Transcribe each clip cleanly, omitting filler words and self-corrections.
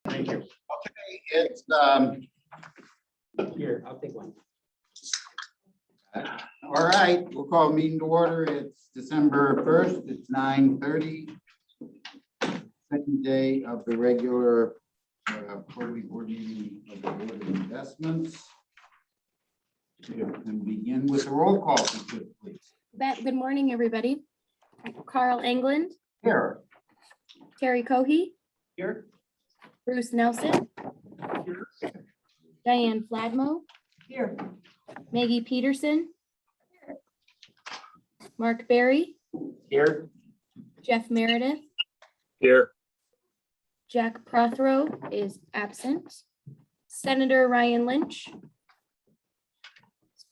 Thank you. Okay, it's Here, I'll take one. all right. We'll call meeting to order. It's December 1st. It's 9:30. Second day of the regular quarterly board meeting of the Board of Investments. And begin with a roll call, if you could, please. Good morning, everybody. Carl England, Here. Terry Cohe, Here. Bruce Nelson, Diane Fladmo, Here. Maggie Peterson, Mark Berry, Here. Jeff Meredith, Here. Jack Prothero is absent. Senator Ryan Lynch,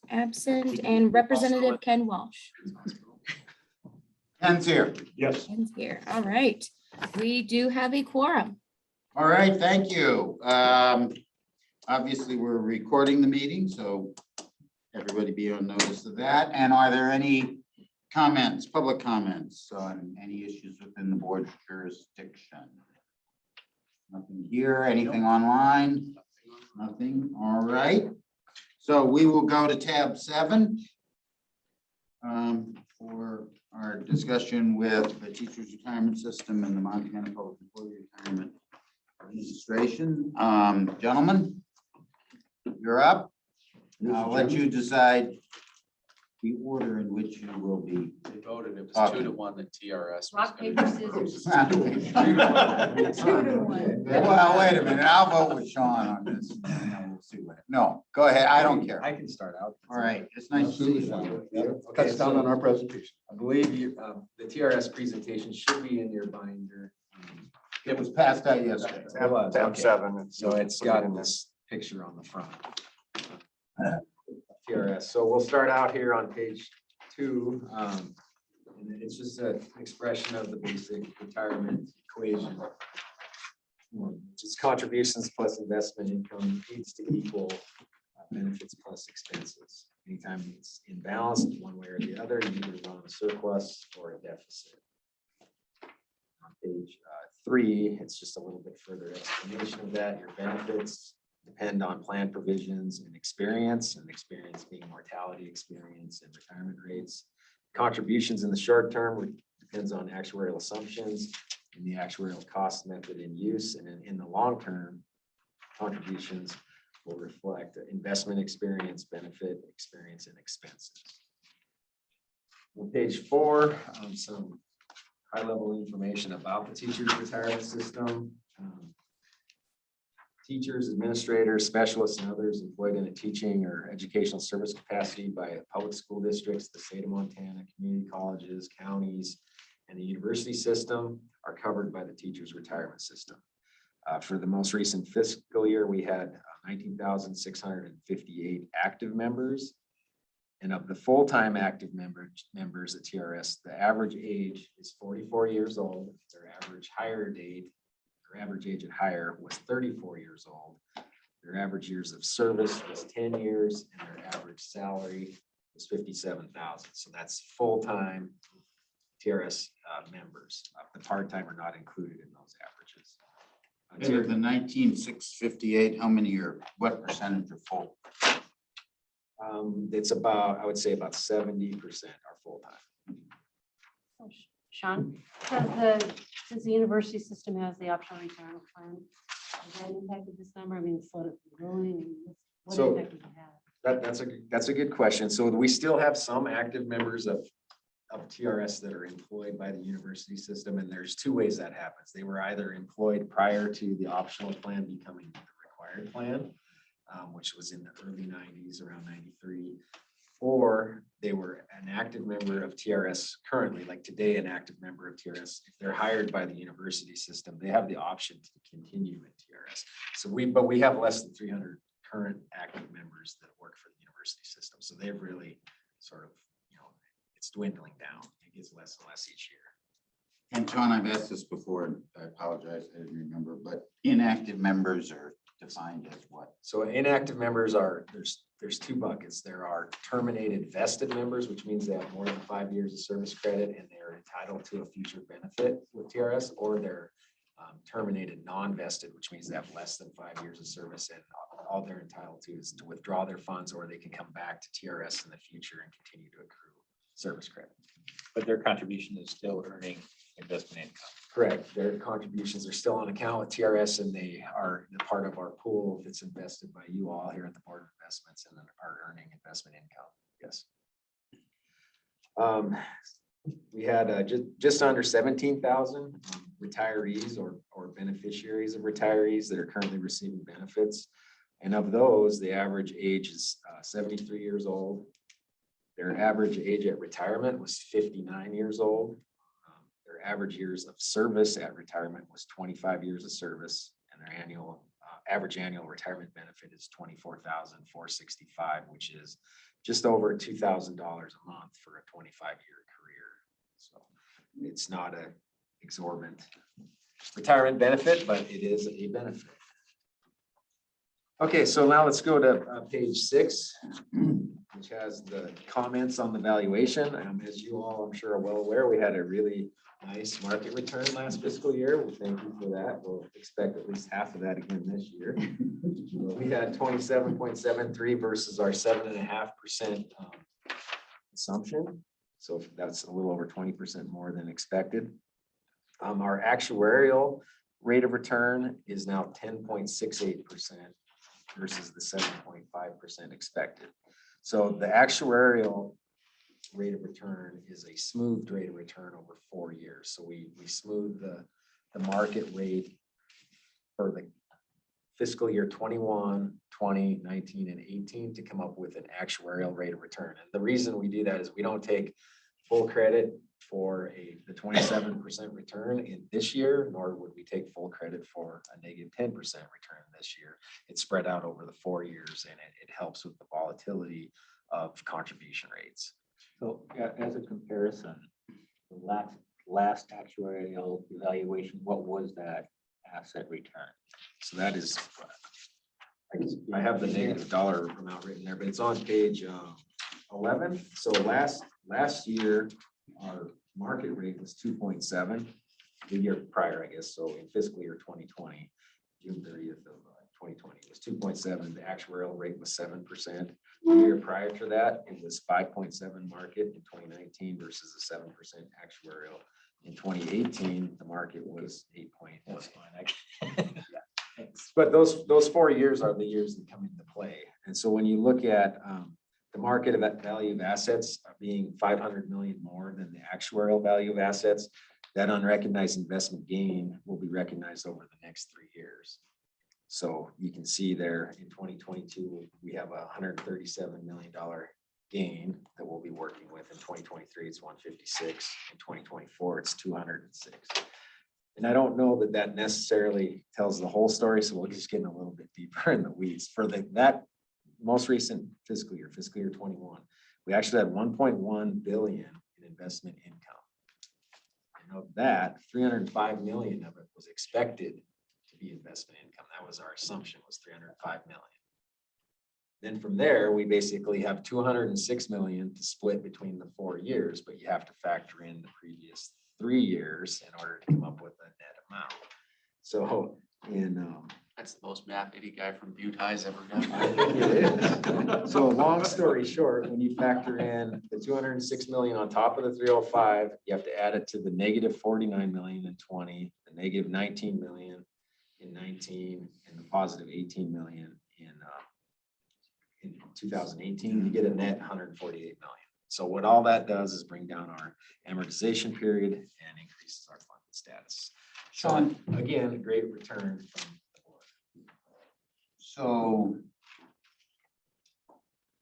absent, and Representative Ken Walsh. Ken's here. Yes. Ken's here. All right. We do have a quorum. All right, thank you. Obviously, we're recording the meeting, so everybody be on notice of that. And are there any comments, public comments on any issues within the board's jurisdiction? Nothing here, anything online? Nothing, all right. So we will go to tab 7 for our discussion with the teachers' retirement system and the Montana Public Employee Retirement Administration. Gentlemen, you're up. I'll let you decide the order in which you will be. They voted, it was Okay. 2-1 that TRS. was Rock, gonna paper, do. scissors. 2-1. Well, wait a minute, I'll vote with Sean on this. and then we'll see what- No, go ahead, I don't care. I can start out. All right, it's nice to see you, Sean. Cuts down on our presentation. I believe you, the TRS presentation should be in your binder. It was passed out yesterday. It was, Tab okay. 7. So it's got this picture on the front. TRS, so we'll start out here on page 2. And it's just an expression of the basic retirement equation. Which is contributions plus investment income needs to equal benefits plus expenses. Anytime it's imbalanced one way or the other, you either run a surplus or a deficit. On page 3, it's just a little bit further explanation of that. Your benefits depend on plan provisions and experience being mortality experience and retirement rates. Contributions in the short term depends on actuarial assumptions and the actuarial cost method in use. And in the long term, contributions will reflect investment experience, benefit experience, and expenses. On page 4, some high-level information about the teachers' retirement system. Teachers, administrators, specialists, and others employed in a teaching or educational service capacity by public school districts, the state of Montana, community colleges, counties, and the university system are covered by the teachers' retirement system. For the most recent fiscal year, we had 19,658 active members. And of the full-time active members at TRS, the average age is 44 years old. Their average hire date, their average age at hire was 34 years old. Their average years of service was 10 years, and their average salary was $57,000. So that's full-time TRS members. The part-time are not included in those averages. Of the 19,658, how many are, what percentage are full? It's about, I would say about 70% are full-time. Sean, does the university system has the optional retirement plan? Has that impacted this number? I mean, it's sort of growing. What So- impact does it have? That's a good question. So we still have some active members of TRS that are employed by the university system, and there's 2 ways that happens. They were either employed prior to the optional plan becoming the required plan, which was in the early 90s, around 93, or they were an active member of TRS currently, like today, an active member of TRS. If they're hired by the university system, they have the option to continue in TRS. So but we have less than 300 current active members that work for the university system. So they've really sort of, it's dwindling down. It gets less and less each year. And Sean, I've asked this before, and I apologize, I didn't remember, but inactive members are defined as what? So inactive members are, there's 2 buckets. There are terminated vested members, which means they have more than 5 years of service credit and they're entitled to a future benefit with TRS, or they're terminated non-vested, which means they have less than 5 years of service, and all they're entitled to is to withdraw their funds, or they can come back to TRS in the future and continue to accrue service credit. But their contribution is still earning investment income. Correct. Their contributions are still on account with TRS, and they are the part of our pool that's invested by you all here at the Board of Investments and are earning investment income. Yes. We had just under 17,000 retirees or beneficiaries of retirees that are currently receiving benefits. And of those, the average age is 73 years old. Their average age at retirement was 59 years old. Their average years of service at retirement was 25 years of service, and their average annual retirement benefit is $24,465, which is just over $2,000 a month for a 25-year career. So it's not an exorbitant retirement benefit, but it is a benefit. Okay, so now let's go to page 6, which has the comments on the valuation. As you all, I'm sure, are well aware, we had a really nice market return last fiscal year. We thank you for that. We'll expect at least half of that again this year. We had 27.73 versus our 7.5% assumption. So that's a little over 20% more than expected. Our actuarial rate of return is now 10.68% versus the 7.5% expected. So the actuarial rate of return is a smoothed rate of return over 4 years. So we smooth the market rate for the fiscal year 21, 20, 19, and 18 to come up with an actuarial rate of return. And the reason we do that is we don't take full credit for the 27% return in this year, nor would we take full credit for a negative 10% return this year. It's spread out over the 4 years, and it helps with the volatility of contribution rates. So as a comparison, the last actuarial evaluation, what was that asset return? So that is, I have the negative dollar amount written there, but it's on page 11. So last year, our market rate was 2.7. The year prior, I guess, so in fiscal year 2020, June 30th of 2020, it was 2.7. The actuarial rate was 7%. The year prior to that, it was 5.7 market in 2019 versus a 7% actuarial. In 2018, the market was 8.1. That's fine. But those 4 years are the years that come into play. And so when you look at the market value of assets being 500 million more than the actuarial value of assets, that unrecognized investment gain will be recognized over the next 3 years. So you can see there in 2022, we have a $137 million gain that we'll be working with. In 2023, it's 156. In 2024, it's 206. And I don't know that necessarily tells the whole story, so we'll just get a little bit deeper in the weeds. For that most recent fiscal year 21, we actually had 1.1 billion in investment income. And of that, 305 million of it was expected to be investment income. That was our assumption, was 305 million. Then from there, we basically have 206 million to split between the 4 years, but you have to factor in the previous 3 years in order to come up with a net amount. So That's the most math idiot guy from Butte High's ever I done. think it is. So long story short, when you factor in the 206 million on top of the 305, you have to add it to the negative 49 million in 20, the negative 19 million in 19, and the positive 18 million in 2018. You get a net 148 million. So what all that does is bring down our amortization period and increases our funded status. So again, a great return from the board. So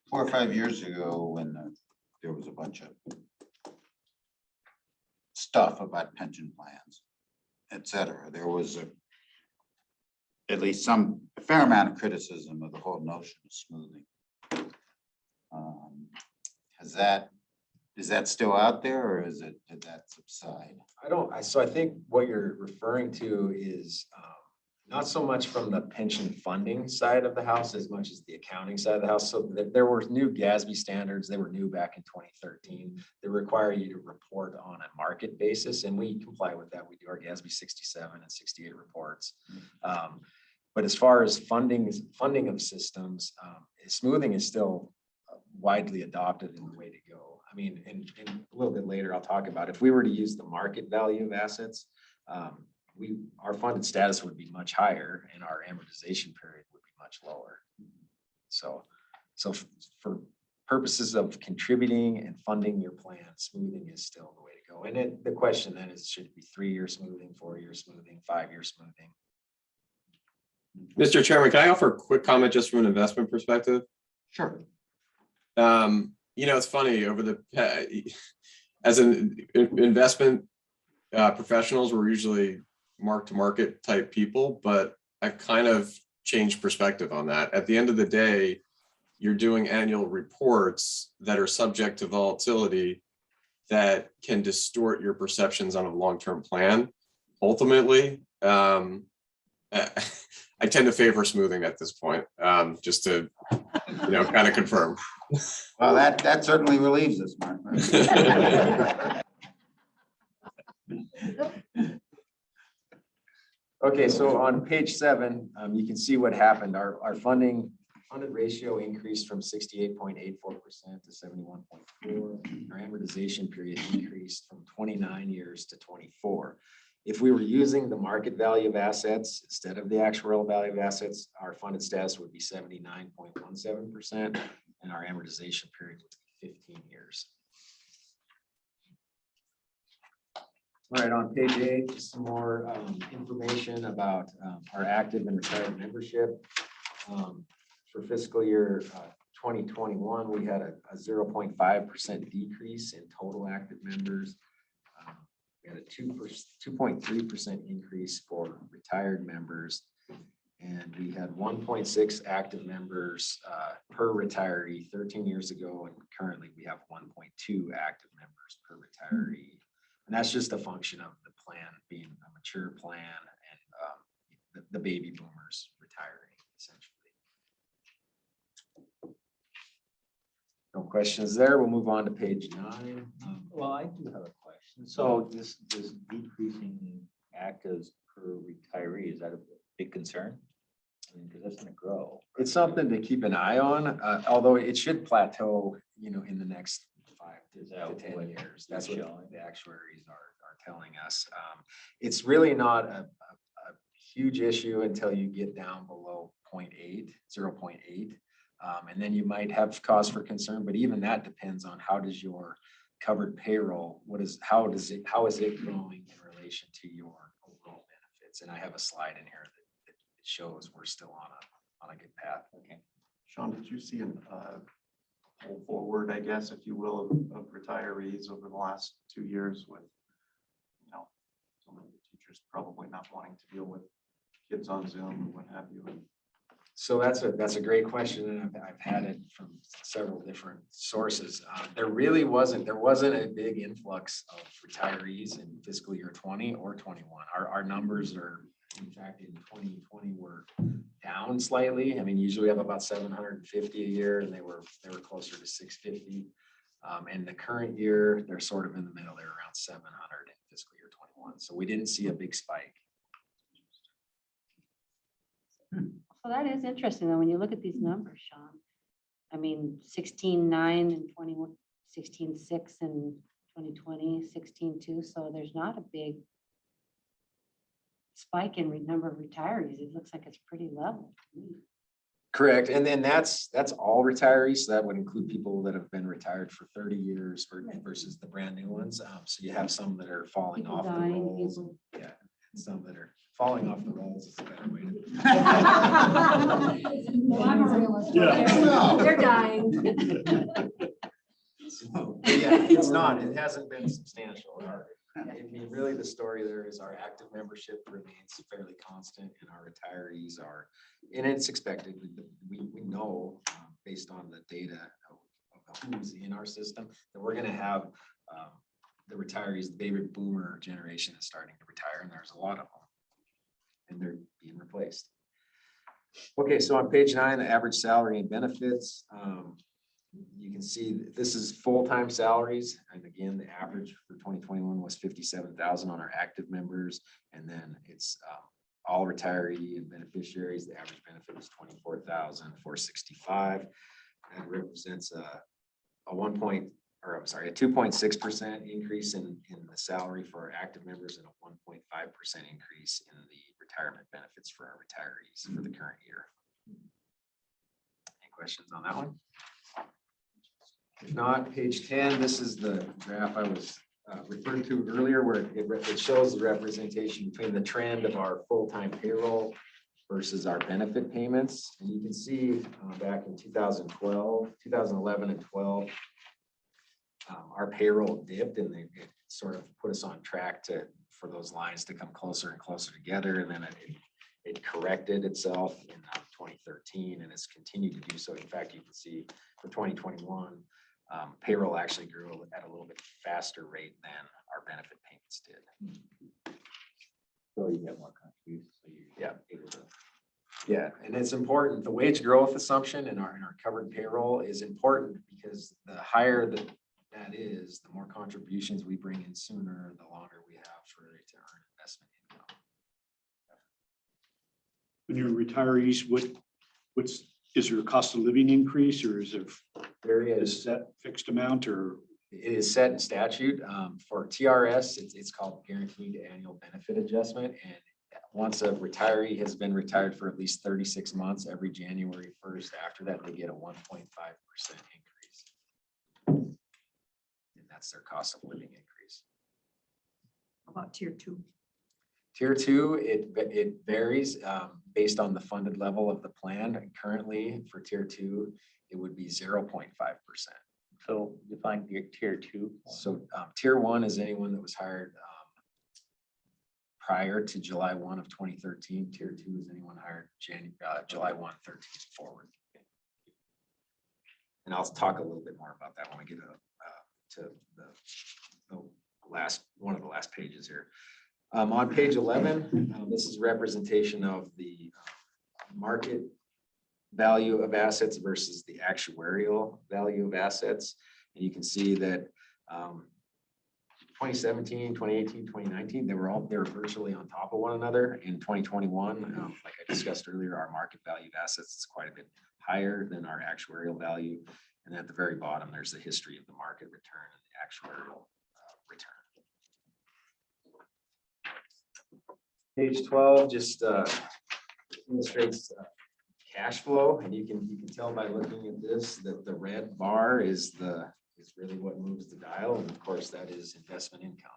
4 or 5 years ago, when there was a bunch of stuff about pension plans, et cetera, there was at least a fair amount of criticism of the whole notion of smoothing. Is that still out there, or did that subside? So I think what you're referring to is not so much from the pension funding side of the house as much as the accounting side of the house. So there were new GASB standards. They were new back in 2013. They require you to report on a market basis, and we comply with that. We do our GASB 67 and 68 reports. But as far as funding of systems, smoothing is still widely adopted in the way to go. I mean, and a little bit later, I'll talk about if we were to use the market value of assets, our funded status would be much higher and our amortization period would be much lower. So for purposes of contributing and funding your plan, smoothing is still the way to go. And the question then is, should it be 3-year smoothing, 4-year smoothing, 5-year smoothing? Mr. Chairman, can I offer a quick comment just from an investment perspective? Sure. It's funny as an investment professionals, we're usually mark-to-market type people, but I've kind of changed perspective on that. At the end of the day, you're doing annual reports that are subject to volatility that can distort your perceptions on a long-term plan. Ultimately, I tend to favor smoothing at this point, just to, kind of confirm. Well, that certainly relieves us, Mark. Okay, so on page 7, you can see what happened. Our funded ratio increased from 68.84% to 71.4%. Our amortization period increased from 29 years to 24. If we were using the market value of assets instead of the actuarial value of assets, our funded status would be 79.17%, and our amortization period would be 15 years. All right, on page 8, just some more information about our active and retired membership. For fiscal year 2021, we had a 0.5% decrease in total active members. We had a 2.3% increase for retired members, and we had 1.6 active members per retiree 13 years ago, and currently we have 1.2 active members per retiree. And that's just a function of the plan being a mature plan and the baby boomers retiring, essentially. No questions there. We'll move on to page 9. Well, I do have a question. So this decreasing actives per retiree, is that a big concern? I mean, because that's going to grow. It's something to keep an eye on, although it should plateau, in the next 5 to 10 years. That's what the actuaries are telling us. It's really not a huge issue until you get down below 0.8. And then you might have cause for concern, but even that depends on how does your covered payroll, how is it growing in relation to your overall benefits? And I have a slide in here that shows we're still on a good path. Okay. Sean, did you see an pull forward, I guess, if you will, of retirees over the last 2 years with, some of the teachers probably not wanting to deal with kids on Zoom and what have you? So that's a great question, and I've had it from several different sources. There wasn't a big influx of retirees in fiscal year 20 or 21. Our numbers are, in fact, in 2020 were down slightly. I mean, usually we have about 750 a year, and they were closer to 650. And the current year, they're sort of in the middle. They're around 700 in fiscal year 21. So we didn't see a big spike. So that is interesting, though, when you look at these numbers, Sean. I mean, 16.9 and 21, 16.6 in 2020, 16.2. So there's not a big spike in number of retirees. It looks like it's pretty level. Correct. And then that's all retirees. So that would include people that have been retired for 30 years versus the brand new ones. So you have some that are falling People off the dying, rolls. people- Yeah, and some that are falling off the rolls is a better way to. Well, I'm a realist. Yeah. They're dying. So, yeah, it's not, it hasn't been substantial. I mean, really, the story there is our active membership remains fairly constant and our retirees are, and it's expected. We know, based on the data of who's in our system, that we're gonna have the retirees, the baby boomer generation is starting to retire, and there's a lot of them. and they're being replaced. Okay, so on page 9, the average salary and benefits. You can see that this is full-time salaries. And again, the average for 2021 was 57,000 on our active members. And then it's all retiree and beneficiaries. The average benefit is 24,465. That represents a 2.6% increase in the salary for our active members and a 1.5% increase in the retirement benefits for our retirees for the current year. Any questions on that one? If not, page 10, this is the graph I was referring to earlier where it shows the representation between the trend of our full-time payroll versus our benefit payments. And you can see back in 2011 and 12, our payroll dipped and it sort of put us on track for those lines to come closer and closer together. And then it corrected itself in 2013 and has continued to do so. In fact, you can see for 2021, payroll actually grew at a little bit faster rate than our benefit payments did. So you get more contributions, so you're able to. Yeah, and it's important. The wage growth assumption in our covered payroll is important because the higher that is, the more contributions we bring in sooner, the longer we have for it to earn investment income. When you're retirees, is there a cost of living increase or is There is is. that fixed amount or? It is set in statute. For TRS, it's called guaranteed annual benefit adjustment. And once a retiree has been retired for at least 36 months, every January 1st, after that, they get a 1.5% increase. And that's their cost of living increase. About tier 2? Tier 2, it varies based on the funded level of the plan. Currently, for tier 2, it would be 0.5%. So define your tier 2. So tier 1 is anyone that was hired prior to July 1 of 2013. Tier 2 is anyone hired July 1, 13 forward. And I'll talk a little bit more about that when we get to the one of the last pages here. On page 11, this is representation of the market value of assets versus the actuarial value of assets. And you can see that 2017, 2018, 2019, they were virtually on top of one another. In 2021, like I discussed earlier, our market value of assets is quite a bit higher than our actuarial value. And at the very bottom, there's the history of the market return and the actuarial return. Page 12 just illustrates cash flow, and you can tell by looking at this that the red bar is really what moves the dial, and of course that is investment income.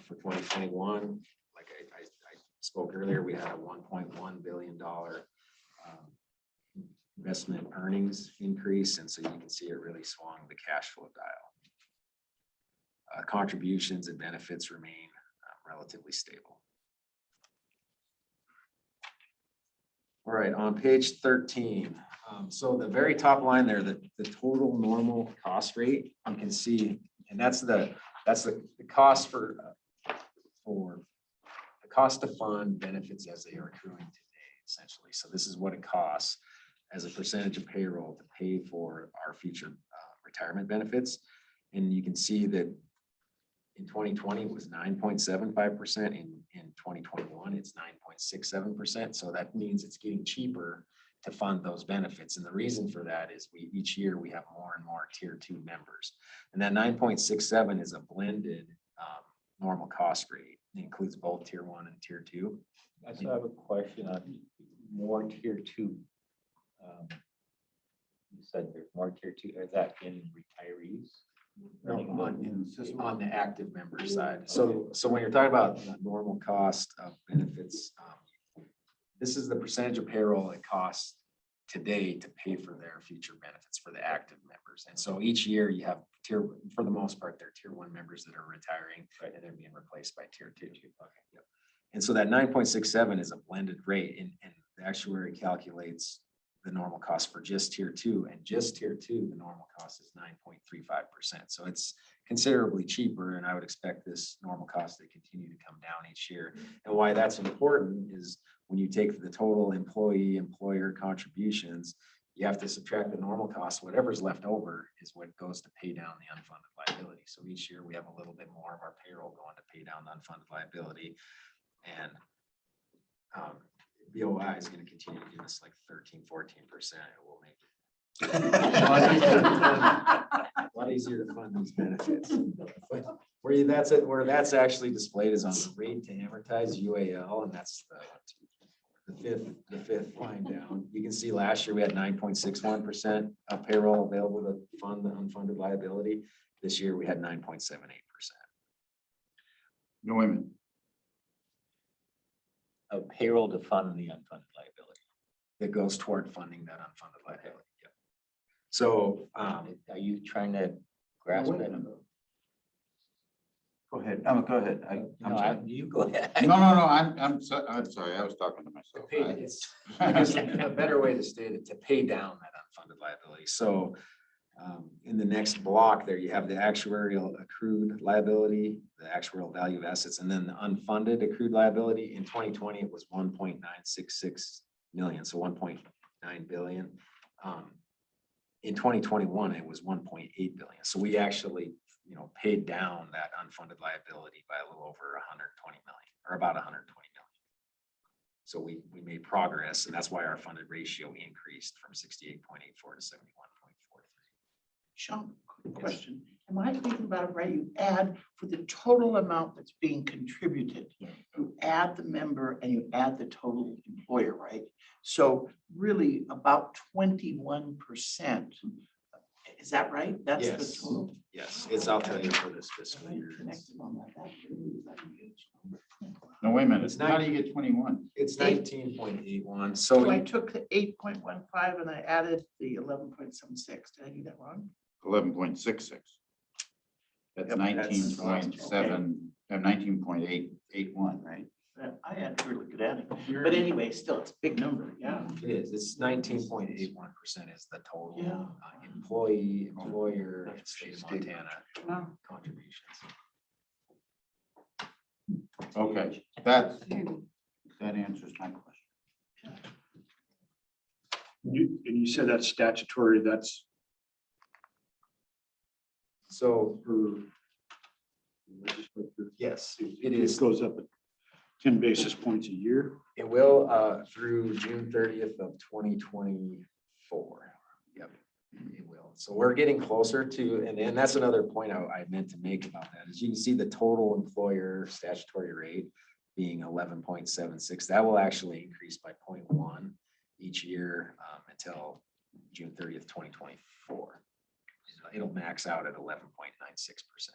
For 2021, like I spoke earlier, we had a $1.1 billion investment earnings increase, and so you can see it really swung the cash flow dial. Contributions and benefits remain relatively stable. All right, on page 13. So the very top line there, the total normal cost rate, you can see, and that's the cost for the cost to fund benefits as they are accruing today, essentially. So this is what it costs as a percentage of payroll to pay for our future retirement benefits. And you can see that in 2020, it was 9.75%. In 2021, it's 9.67%. So that means it's getting cheaper to fund those benefits. And the reason for that is each year we have more and more tier 2 members. And that 9.67 is a blended normal cost rate. It includes both tier 1 and tier 2. I still have a question on more tier 2. You said there's more tier 2. Is that in retirees? On the active member side. So when you're talking about the normal cost of benefits, this is the percentage of payroll it costs today to pay for their future benefits for the active members. And so each year you have for the most part, they're tier 1 members that are retiring, right, and they're being replaced by tier 2. Okay. Yep. And so that 9.67 is a blended rate, and the actuary calculates the normal cost for just tier two, and just tier two, the normal cost is 9.35%. So it's considerably cheaper, and I would expect this normal cost to continue to come down each year. And why that's important is when you take the total employee employer contributions, you have to subtract the normal cost. Whatever's left over is what goes to pay down the unfunded liability. So each year we have a little bit more of our payroll going to pay down the unfunded liability. And BOI is going to continue to give us like 13, 14%. It will make it a lot easier to fund these benefits. But where that's actually displayed is on the rate to amortize UAL, and that's the fifth line down. You can see last year we had 9.61% of payroll available to fund the unfunded liability. This year we had 9.78%. No women. Of payroll to fund the unfunded liability. That goes toward funding that unfunded liability. Yep. So, Are you trying to grasp it? Go ahead. Go ahead. I'm No, sorry. you go ahead. No, I'm sorry. I was talking to myself. It's a better way to state it, to pay down that unfunded liability. So in the next block there, you have the actuarial accrued liability, the actuarial value of assets, and then the unfunded accrued liability. In 2020, it was 1.966 million, so 1.9 billion. In 2021, it was 1.8 billion. So we actually, paid down that unfunded liability by a little over 120 million, or about 120 million. So we made progress, and that's why our funded ratio increased from 68.84 to 71.43. Sean, quick question. Am I thinking about it right? You add for the total amount that's being contributed, you add the member and you add the total employer, right? So really about 21%. Is that right? That's the Yes. total. Yes, I'll tell you for this fiscal year. Connected on that. That really is a huge number. No, wait a minute. It's How do you get 21? It's 19.81. So So I took the 8.15 and I added the 11.76. Did I do that wrong? 11.66. That's Yep, that's 19.7, 19.881, right? I had really good at it. But anyway, still, it's a big number. Yeah. it is, it's 19.81% is the total Yeah. employee, employer, and state of Montana Wow. contributions. Okay, that answers my question. You said that's statutory, that's So, for legislature. yes, it It is. goes up 10 basis points a year. It will through June 30th of 2024. Yep, it will. So we're getting closer to, and that's another point I meant to make about that, is you can see the total employer statutory rate being 11.76. That will actually increase by 0.1 each year until June 30th, 2024. It'll max out at 11.96%,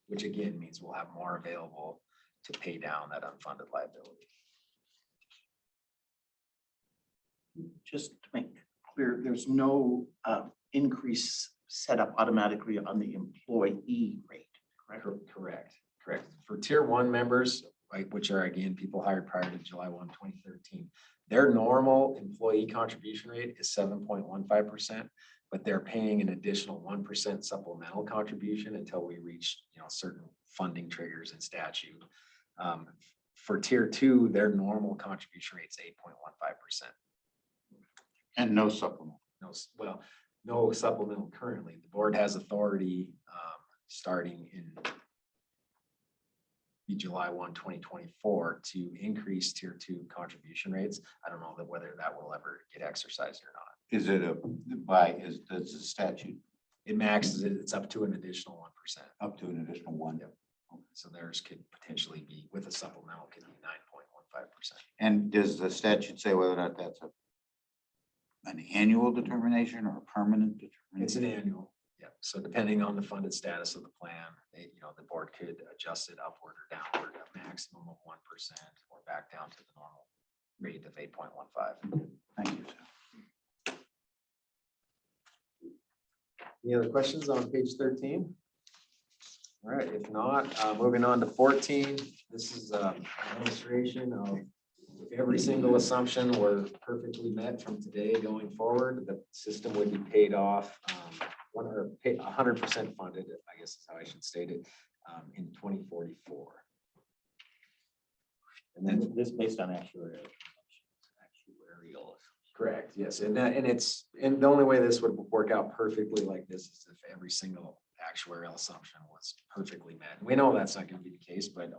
which again means we'll have more available to pay down that unfunded liability. Just to make clear, there's no increase set up automatically on the employee rate, correct? Correct. For tier one members, like, which are again, people hired prior to July 1, 2013, their normal employee contribution rate is 7.15%, but they're paying an additional 1% supplemental contribution until we reach, certain funding triggers in statute. For tier two, their normal contribution rate is 8.15%. And no supplement. No supplemental currently. The board has authority starting in July 1, 2024 to increase tier two contribution rates. I don't know whether that will ever get exercised or not. Is it does the statute It maxes it, it's up to an additional 1%. up to an additional one? Yep. So theirs could potentially be, with a supplemental, could be 9.15%. And does the statute say whether or not that's an annual determination or a permanent determination? It's an annual, yeah. So depending on the funded status of the plan, the board could adjust it upward or downward, a maximum of 1% or back down to the normal rate of 8.15. Thank you, sir. Any other questions on page 13? All right, if not, moving on to 14, this is an illustration of if every single assumption were perfectly met from today going forward, the system would be paid off, 100% funded, I guess is how I should state it, in 2044. And then, This based on actuarial. correct, yes, and the only way this would work out perfectly like this is if every single actuarial assumption was perfectly met. And we know that's not gonna be the case, but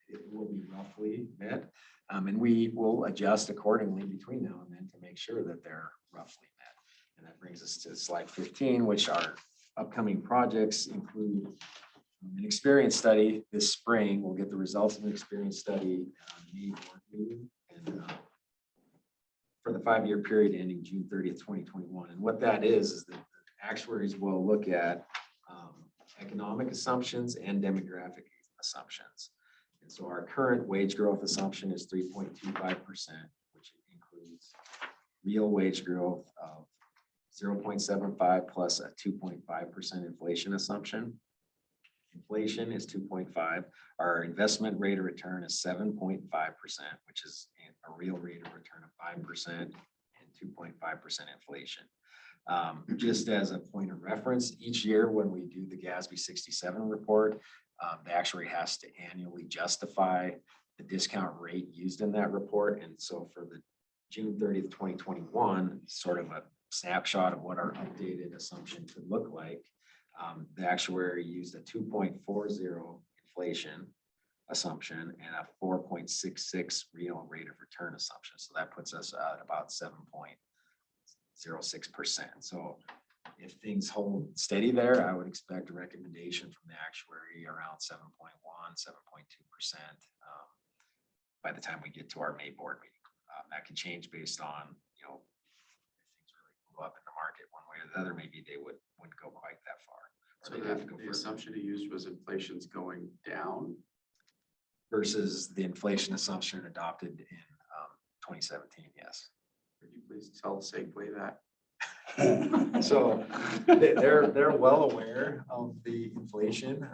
it will be roughly met. And we will adjust accordingly between now and then to make sure that they're roughly met. And that brings us to slide 15, which our upcoming projects include an experience study this spring. We'll get the results of an experience study May board meeting, and for the 5-year period ending June 30th, 2021. And what that is that the actuaries will look at economic assumptions and demographic assumptions. And so our current wage growth assumption is 3.25%, which includes real wage growth of 0.75 plus a 2.5% inflation assumption. Inflation is 2.5. Our investment rate of return is 7.5%, which is a real rate of return of 5% and 2.5% inflation. Just as a point of reference, each year when we do the GASB 67 report, the actuary has to annually justify the discount rate used in that report. And so for the June 30th, 2021, sort of a snapshot of what our updated assumption could look like. The actuary used a 2.40 inflation assumption and a 4.66 real rate of return assumption. So that puts us at about 7.06%. So if things hold steady there, I would expect a recommendation from the actuary around 7.1, 7.2% by the time we get to our May board meeting. That can change based on, if things really go up in the market one way or the other, maybe they wouldn't go quite that far. So the assumption he used was inflation's going down. Versus the inflation assumption adopted in 2017, yes. Could you please tell Safeway that? So they're well aware of the inflation.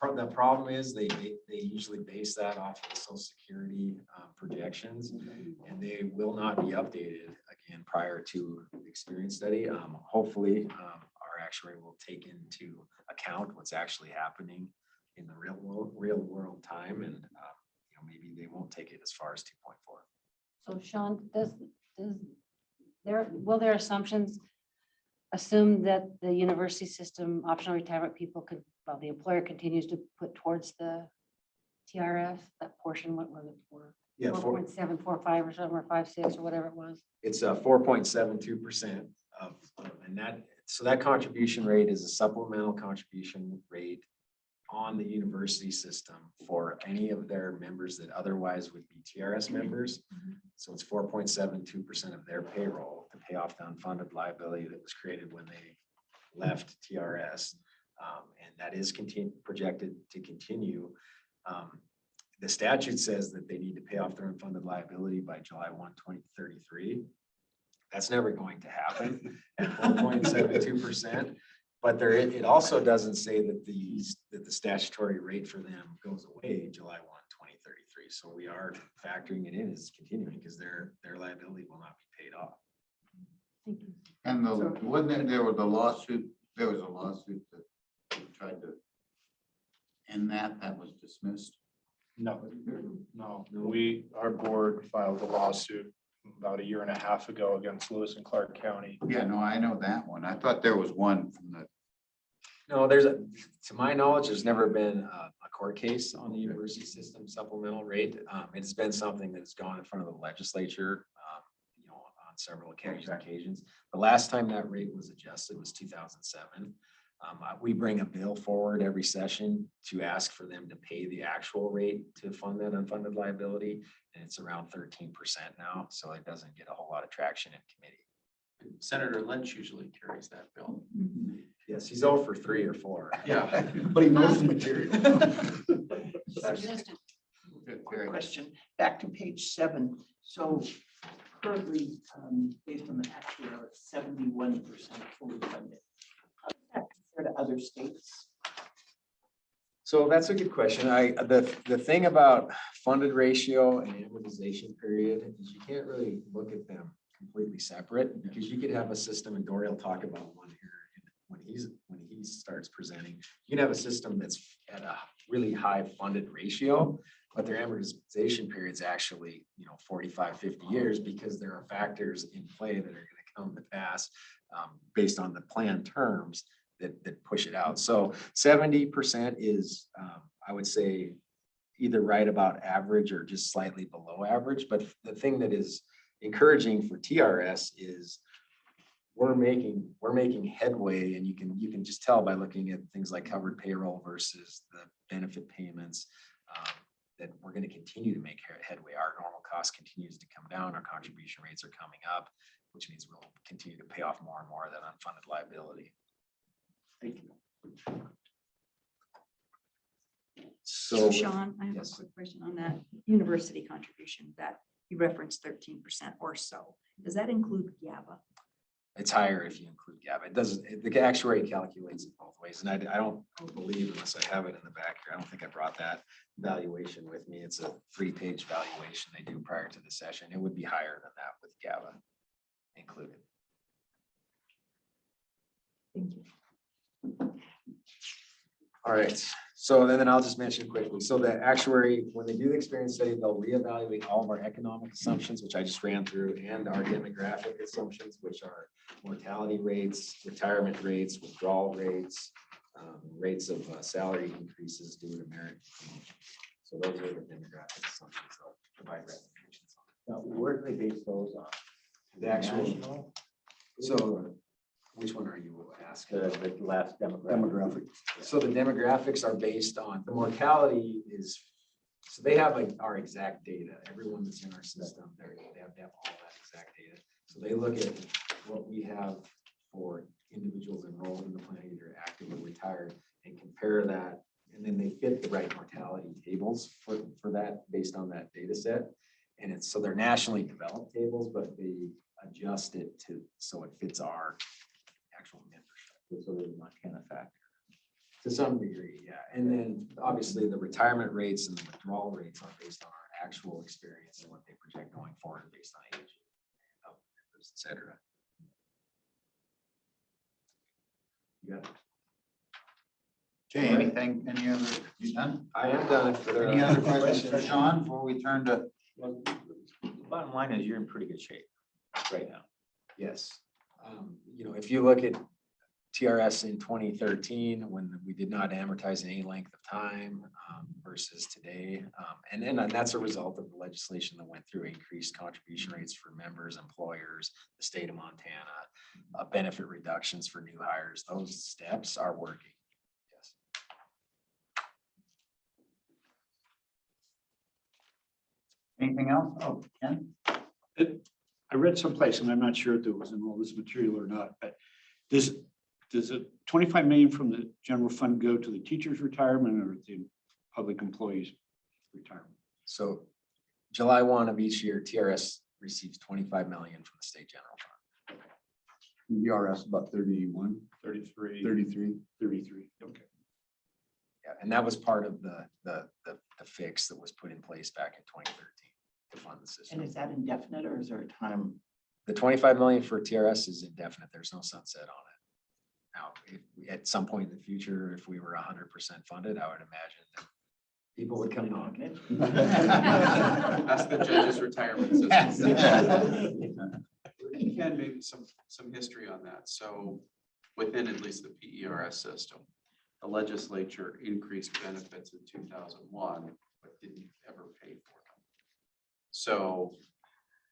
The problem is they usually base that off of the Social Security projections, and they will not be updated again prior to the experience study. Hopefully, our actuary will take into account what's actually happening in the real world time, and maybe they won't take it as far as 2.4. So Sean, will their assumptions assume that the university system optional retirement people the employer continues to put towards the TRF, that portion, what was it for? Yeah, 4.745 or something, or 5.6 or whatever it was. it's a 4.72% so that contribution rate is a supplemental contribution rate on the university system for any of their members that otherwise would be TRS members. So it's 4.72% of their payroll to pay off the unfunded liability that was created when they left TRS. And that is projected to continue. The statute says that they need to pay off their unfunded liability by July 1, 2033. That's never going to happen at 4.72%. But it also doesn't say that the statutory rate for them goes away July 1, 2033. So we are factoring it in as continuing because their liability will not be paid off. Thank you. And there was a lawsuit that tried to end that was dismissed. No, our board filed a lawsuit about 1.5 years ago against Lewis and Clark County. Yeah, no, I know that one. I thought there was one from the. No, to my knowledge, there's never been a court case on the university system supplemental rate. It's been something that's gone in front of the legislature, on several occasions. The last time that rate was adjusted was 2007. We bring a bill forward every session to ask for them to pay the actual rate to fund that unfunded liability. And it's around 13% now, so it doesn't get a whole lot of traction in committee. Senator Lynch usually carries that bill. Yes, he's over for 3 or 4. Yeah. But he knows the material. Consistent. Quick question, back to page 7. So currently, based on the actual, it's 71% fully funded. How does that compare to other states? So that's a good question. The thing about funded ratio and amortization period is you can't really look at them completely separate because you could have a system, and Dory will talk about one here when he starts presenting. You can have a system that's at a really high funded ratio, but their amortization period is actually, 45, 50 years because there are factors in play that are going to come to pass based on the plan terms that push it out. So 70% is, I would say, either right about average or just slightly below average. But the thing that is encouraging for TRS is we're making headway, and you can just tell by looking at things like covered payroll versus the benefit payments that we're going to continue to make headway. Our normal cost continues to come down. Our contribution rates are coming up, which means we'll continue to pay off more and more of that unfunded liability. Thank you. So So, Sean, I have a yes. quick question on that university contribution that you referenced 13% or so. Does that include GABA? it's higher if you include GABA. It doesn't, the actuary calculates it both ways. And I don't believe, unless I have it in the back here, I don't think I brought that valuation with me. It's a 3-page valuation they do prior to the session. It would be higher than that with GABA included. Thank you. All right, so then I'll just mention quickly. So the actuary, when they do the experience study, they'll reevaluate all of our economic assumptions, which I just ran through, and our demographic assumptions, which are mortality rates, retirement rates, withdrawal rates, rates of salary increases due to merit. So those are the demographic assumptions. They'll provide recommendations on. Now, where do they base those on? The actual, National? so which one are you asking? The last demographic. So the demographics are based on, the mortality is, so they have like our exact data, everyone that's in our system, they have all that exact data. So they look at what we have for individuals enrolled in the plan, either active or retired, and compare that. And then they fit the right mortality tables for that based on that data set. And it's, so they're nationally developed tables, but they adjust it to, so it fits our actual membership. So there's a Montana factor. To some degree, yeah. And then obviously the retirement rates and the withdrawal rates are based on our actual experience and what they project going forward based on age, health, et cetera. You got it. Okay, anything, any other, you done? I am done. If there are Any other questions for Sean before we turn to? Well, the bottom line is you're in pretty good shape right now. Yes. If you look at TRS in 2013, when we did not amortize any length of time versus today. And that's a result of the legislation that went through increased contribution rates for members, employers, the state of Montana, benefit reductions for new hires. Those steps are working. Yes. Anything else? Oh, Ken? I read someplace, and I'm not sure if it was in all this material or not, but does it 25 million from the general fund go to the teacher's retirement or the public employees retirement? So July 1 of each year, TRS receives 25 million from the state general fund. ERS about 31, 33, 33. Okay. Yeah, and that was part of the fix that was put in place back in 2013 to fund the system. And is that indefinite or is there a time? The 25 million for TRS is indefinite. There's no sunset on it. Now, if at some point in the future, if we were 100% funded, I would imagine that people would come knocking. That's the judge's retirement system. Ken, maybe some history on that. So within at least the PERS system, the legislature increased benefits in 2001, but didn't ever pay for them. So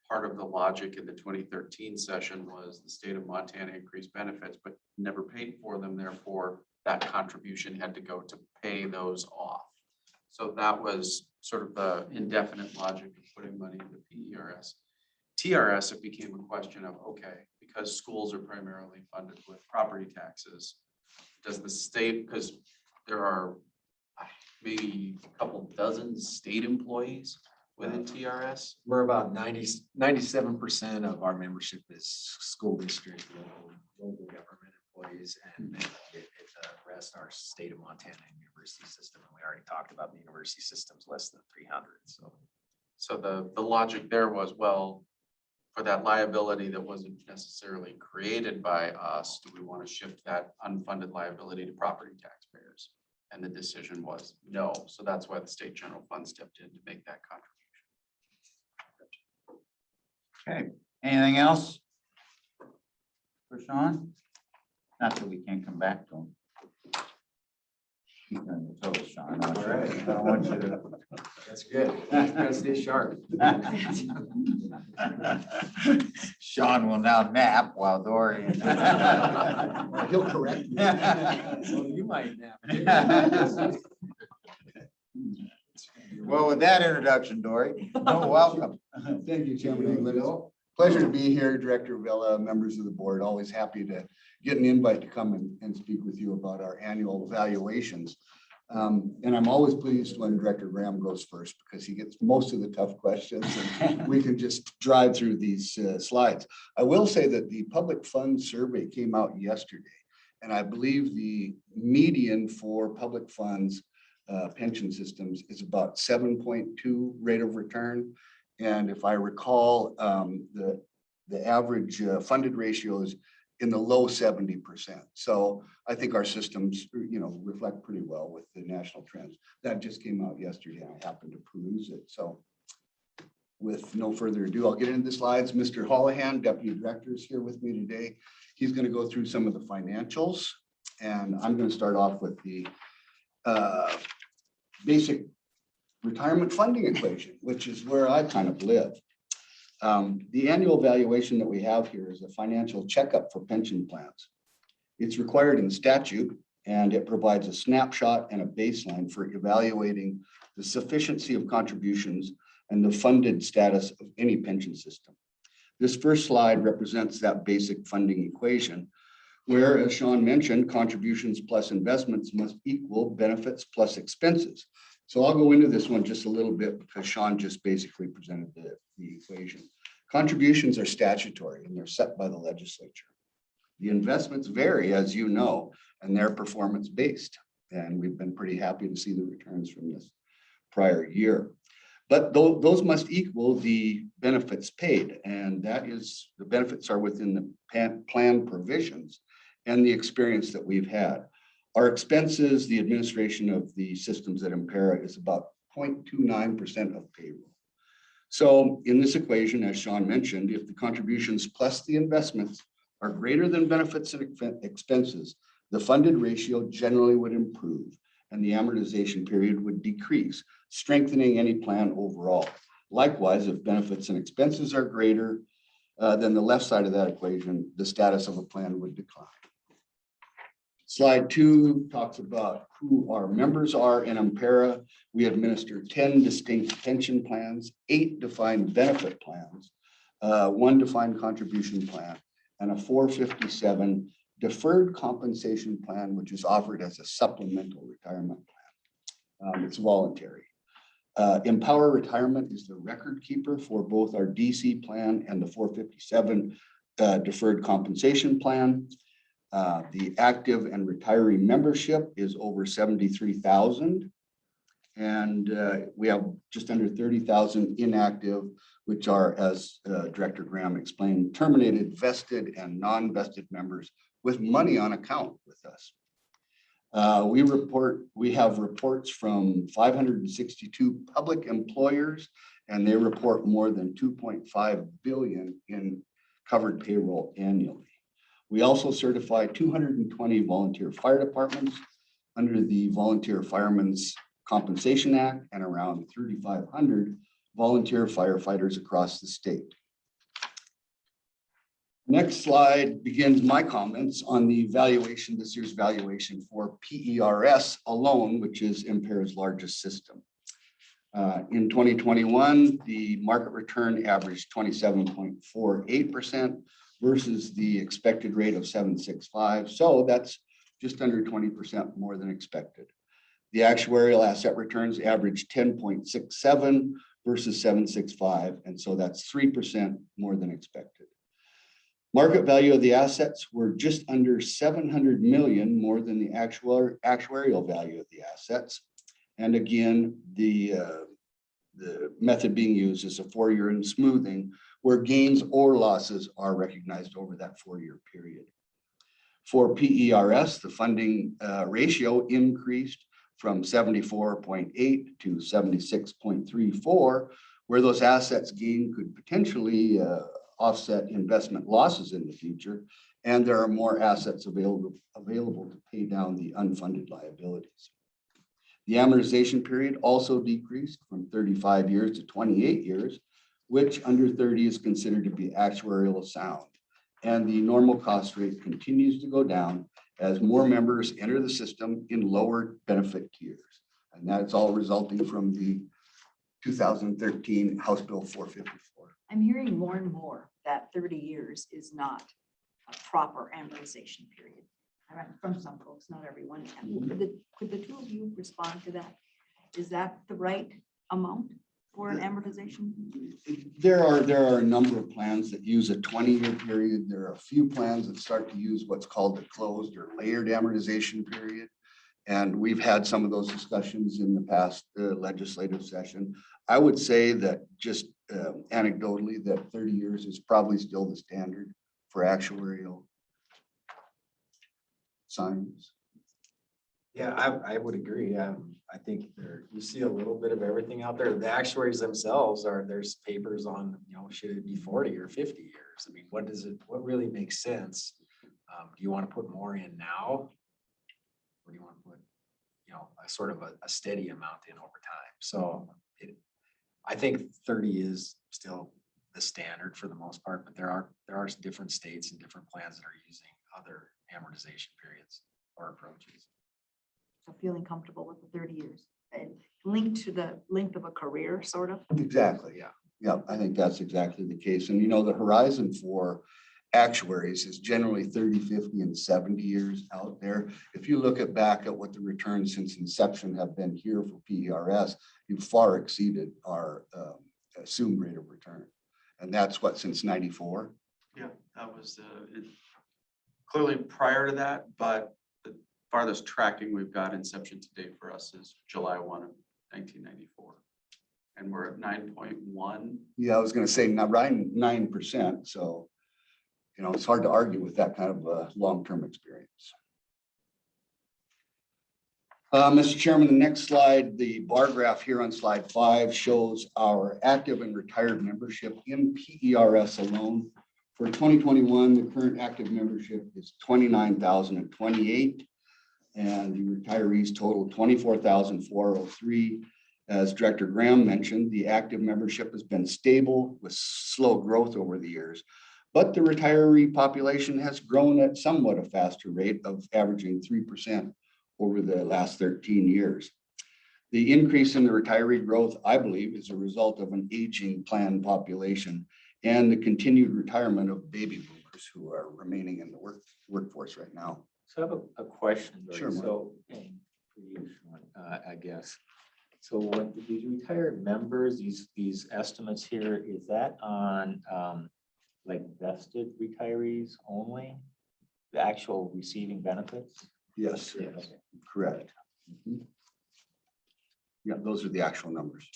part of the logic in the 2013 session was the state of Montana increased benefits, but never paid for them. Therefore, that contribution had to go to pay those off. So that was sort of the indefinite logic of putting money into PERS. TRS, it became a question of, okay, because schools are primarily funded with property taxes, does the state, because there are maybe a couple dozen state employees within TRS? We're about 97% of our membership is school district, local government employees, and then it the rest are state of Montana and university system. And we already talked about the university systems less than 300, so. So the logic there was, well, for that liability that wasn't necessarily created by us, do we want to shift that unfunded liability to property taxpayers? And the decision was no. So that's why the state general fund stepped in to make that contribution. Okay, anything else? For Sean? Not that we can't come back to him. Keep on your toes, Sean. I don't want you to. That's good. Gotta stay sharp. Sean will now nap while Dory. He'll correct me. Well, you might now. Well, with that introduction, Dory, welcome. Thank you, Chairman England. Pleasure to be here, Director Villa, members of the board. Always happy to get an invite to come and speak with you about our annual evaluations. And I'm always pleased when Director Graham goes first because he gets most of the tough questions and we can just drive through these slides. I will say that the public funds survey came out yesterday, and I believe the median for public funds pension systems is about 7.2 rate of return. And if I recall, the average funded ratio is in the low 70%. So I think our systems, reflect pretty well with the national trends. That just came out yesterday. I happened to peruse it. So with no further ado, I'll get into the slides. Mr. Holohan, Deputy Director, is here with me today. He's going to go through some of the financials, and I'm going to start off with the basic retirement funding equation, which is where I kind of live. The annual valuation that we have here is a financial checkup for pension plans. It's required in statute, and it provides a snapshot and a baseline for evaluating the sufficiency of contributions and the funded status of any pension system. This first slide represents that basic funding equation, where, as Sean mentioned, contributions plus investments must equal benefits plus expenses. So I'll go into this one just a little bit because Sean just basically presented the equation. Contributions are statutory and they're set by the legislature. The investments vary, as you know, and they're performance-based. And we've been pretty happy to see the returns from this prior year. But those must equal the benefits paid. And that is, the benefits are within the plan provisions and the experience that we've had. Our expenses, the administration of the systems at Impera is about 0.29% of payroll. So in this equation, as Sean mentioned, if the contributions plus the investments are greater than benefits and expenses, the funded ratio generally would improve and the amortization period would decrease, strengthening any plan overall. Likewise, if benefits and expenses are greater than the left side of that equation, the status of a plan would decline. Slide 2 talks about who our members are in Impera. We administer 10 distinct pension plans, 8 defined benefit plans, 1 defined contribution plan, and a 457 deferred compensation plan, which is offered as a supplemental retirement plan. It's voluntary. Empower Retirement is the record keeper for both our DC plan and the 457 deferred compensation plan. The active and retiree membership is over 73,000. And we have just under 30,000 inactive, which are, as Director Graham explained, terminated, vested, and non-vested members with money on account with us. We have reports from 562 public employers, and they report more than 2.5 billion in covered payroll annually. We also certify 220 volunteer fire departments under the Volunteer Firemen's Compensation Act and around 3,500 volunteer firefighters across the state. Next slide begins my comments on the valuation, this year's valuation for PERS alone, which is Impera's largest system. In 2021, the market return averaged 27.48% versus the expected rate of 7.65. So that's just under 20% more than expected. The actuarial asset returns averaged 10.67 versus 7.65. And so that's 3% more than expected. Market value of the assets were just under 700 million more than the actuarial value of the assets. And again, the method being used is a 4-year and smoothing, where gains or losses are recognized over that 4-year period. For PERS, the funding ratio increased from 74.8 to 76.34, where those assets gain could potentially offset investment losses in the future, and there are more assets available to pay down the unfunded liabilities. The amortization period also decreased from 35 years to 28 years, which under 30 is considered to be actuarial sound. And the normal cost rate continues to go down as more members enter the system in lower benefit tiers. And that's all resulting from the 2013 House Bill 454. I'm hearing more and more that 30 years is not a proper amortization period. I read from some folks, not everyone. And could the two of you respond to that? Is that the right amount for an amortization? There are a number of plans that use a 20-year period. There are a few plans that start to use what's called the closed or layered amortization period. And we've had some of those discussions in the past legislative session. I would say that just anecdotally that 30 years is probably still the standard for actuarial science. Yeah, I would agree. I think you see a little bit of everything out there. The actuaries themselves there's papers on, should it be 40 or 50 years? I mean, what really makes sense? Do you want to put more in now? Or do you want to put, a sort of a steady amount in over time? So I think 30 is still the standard for the most part, but there are different states and different plans that are using other amortization periods or approaches. So feeling comfortable with the 30 years and linked to the length of a career, sort of. Exactly. Yeah. Yeah. I think that's exactly the case. And the horizon for actuaries is generally 30, 50, and 70 years out there. If you look back at what the returns since inception have been here for PERS, you've far exceeded our assumed rate of return. And that's what, since 94? Yeah, that was clearly prior to that, but the farthest tracking we've got inception to date for us is July 1 of 1994. And we're at 9.1. Yeah, I was going to say right 9%. So, it's hard to argue with that kind of long-term experience. Mr. Chairman, the next slide, the bar graph here on slide 5 shows our active and retired membership in PERS alone. For 2021, the current active membership is 29,028, and the retirees total 24,403. As Director Graham mentioned, the active membership has been stable with slow growth over the years, but the retiree population has grown at somewhat a faster rate of averaging 3% over the last 13 years. The increase in the retiree growth, I believe, is a result of an aging planned population and the continued retirement of baby boomers who are remaining in the workforce right now. So I have a question. Dory. Sure, Mark. So, for you, Sean, I guess. So when these retired members, these estimates here, is that on like vested retirees only? The actual receiving benefits? Yes, Okay. correct. Mhm. Yeah, those are the actual numbers.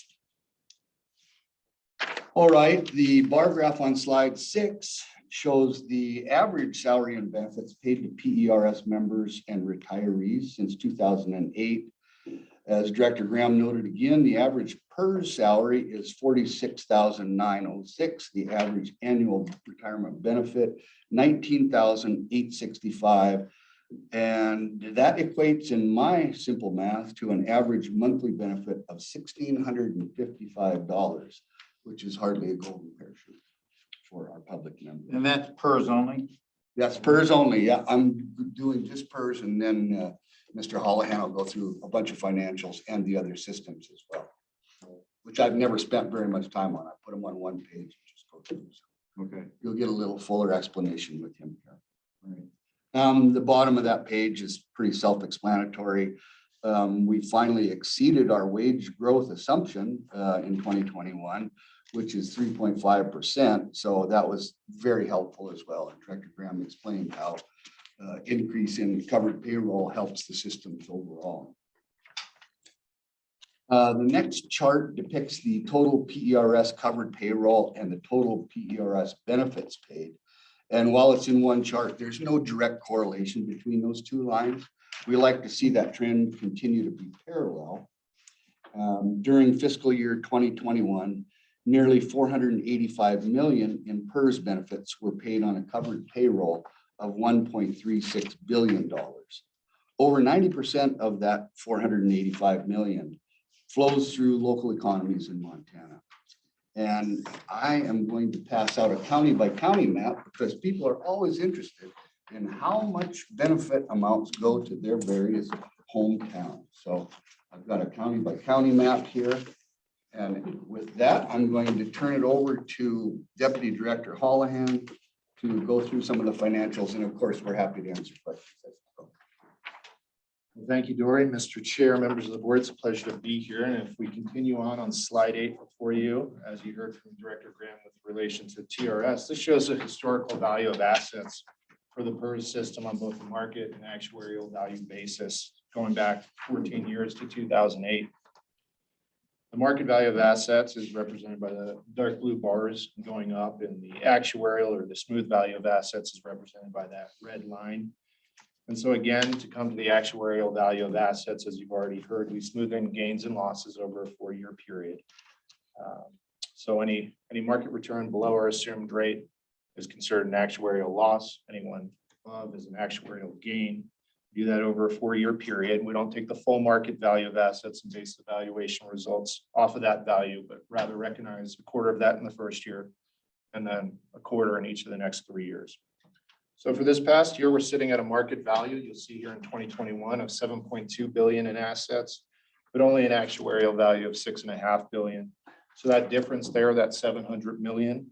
All right, the bar graph on slide 6 shows the average salary and benefits paid to PERS members and retirees since 2008. As Director Graham noted again, the average PERS salary is $46,906. The average annual retirement benefit, $19,865. And that equates in my simple math to an average monthly benefit of $1,655, which is hardly a golden parachute for our public members. And that's PERS only? That's PERS only. Yeah, I'm doing just PERS, and then Mr. Holohan will go through a bunch of financials and the other systems as well, which I've never spent very much time on. I put them on one page and just go through. Okay. You'll get a little fuller explanation with him here. Right. The bottom of that page is pretty self-explanatory. We finally exceeded our wage growth assumption in 2021, which is 3.5%. So that was very helpful as well. And Director Graham explained how increase in covered payroll helps the systems overall. The next chart depicts the total PERS covered payroll and the total PERS benefits paid. And while it's in one chart, there's no direct correlation between those two lines. We like to see that trend continue to be parallel. During fiscal year 2021, nearly 485 million in PERS benefits were paid on a covered payroll of $1.36 billion. Over 90% of that 485 million flows through local economies in Montana. And I am going to pass out a county by county map because people are always interested in how much benefit amounts go to their various hometowns. So I've got a county by county map here. And with that, I'm going to turn it over to Deputy Director Holohan to go through some of the financials. And of course, we're happy to answer questions. Well, thank you, Dory. Mr. Chair, members of the board, it's a pleasure to be here. And if we continue on slide 8 before you, as you heard from Director Graham with relation to TRS, this shows the historical value of assets for the PERS system on both the market and actuarial value basis, going back 14 years to 2008. The market value of assets is represented by the dark blue bars going up, and the actuarial or the smooth value of assets is represented by that red line. And so again, to come to the actuarial value of assets, as you've already heard, we smooth in gains and losses over a 4-year period. So any market return below our assumed rate is considered an actuarial loss. Anyone above is an actuarial gain. Do that over a 4-year period. We don't take the full market value of assets and base the valuation results off of that value, but rather recognize a quarter of that in the first year and then a quarter in each of the next 3 years. So for this past year, we're sitting at a market value, you'll see here in 2021, of 7.2 billion in assets, but only an actuarial value of 6.5 billion. So that difference there, that 700 million,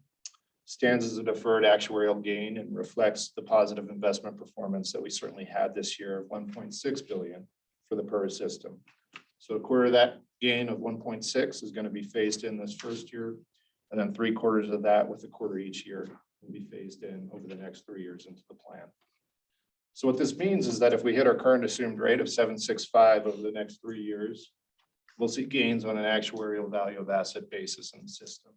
stands as a deferred actuarial gain and reflects the positive investment performance that we certainly had this year of 1.6 billion for the PERS system. So a quarter of that gain of 1.6 is going to be phased in this first year, and then 3/4 of that with a quarter each year will be phased in over the next 3 years into the plan. So what this means is that if we hit our current assumed rate of 7.65 over the next 3 years, we'll see gains on an actuarial value of asset basis in the system.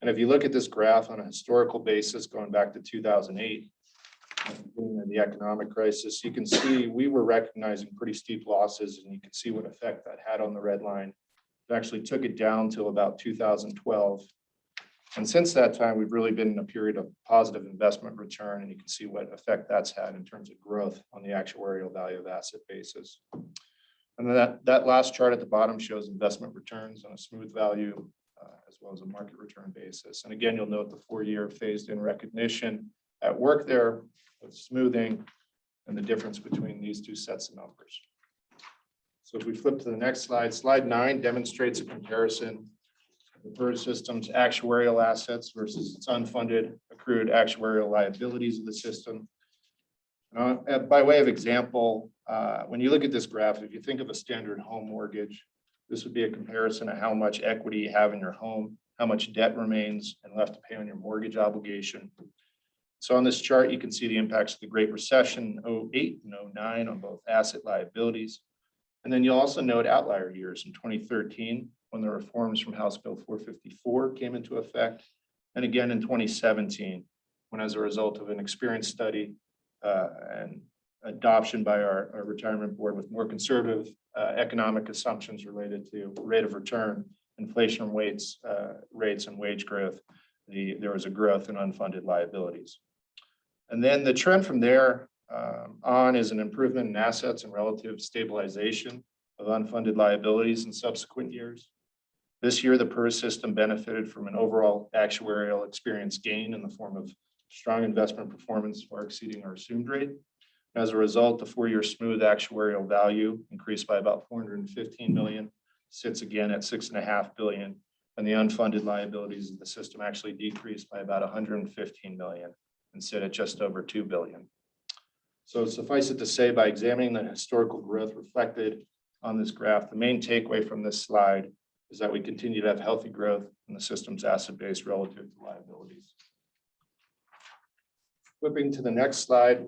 And if you look at this graph on a historical basis, going back to 2008, the economic crisis, you can see we were recognizing pretty steep losses, and you can see what effect that had on the red line. It actually took it down till about 2012. And since that time, we've really been in a period of positive investment return, and you can see what effect that's had in terms of growth on the actuarial value of asset basis. And then that last chart at the bottom shows investment returns on a smooth value as well as a market return basis. And again, you'll note the 4-year phased in recognition at work there with smoothing and the difference between these two sets of numbers. So if we flip to the next slide, slide 9 demonstrates a comparison of the PERS system's actuarial assets versus its unfunded accrued actuarial liabilities of the system. By way of example, when you look at this graph, if you think of a standard home mortgage, this would be a comparison of how much equity you have in your home, how much debt remains and left to pay on your mortgage obligation. So on this chart, you can see the impacts of the Great Recession, 2008 and 2009 on both asset liabilities. And then you'll also note outlier years in 2013, when the reforms from House Bill 454 came into effect. And again in 2017, when as a result of an experience study and adoption by our retirement board with more conservative economic assumptions related to rate of return, inflation rates and wage growth, there was a growth in unfunded liabilities. And then the trend from there on is an improvement in assets and relative stabilization of unfunded liabilities in subsequent years. This year, the PERS system benefited from an overall actuarial experience gain in the form of strong investment performance far exceeding our assumed rate. As a result, the 4-year smooth actuarial value increased by about 415 million, sits again at 6.5 billion, and the unfunded liabilities of the system actually decreased by about 115 million and sit at just over 2 billion. So suffice it to say, by examining the historical growth reflected on this graph, the main takeaway from this slide is that we continue to have healthy growth in the system's asset base relative to liabilities. Flipping to the next slide,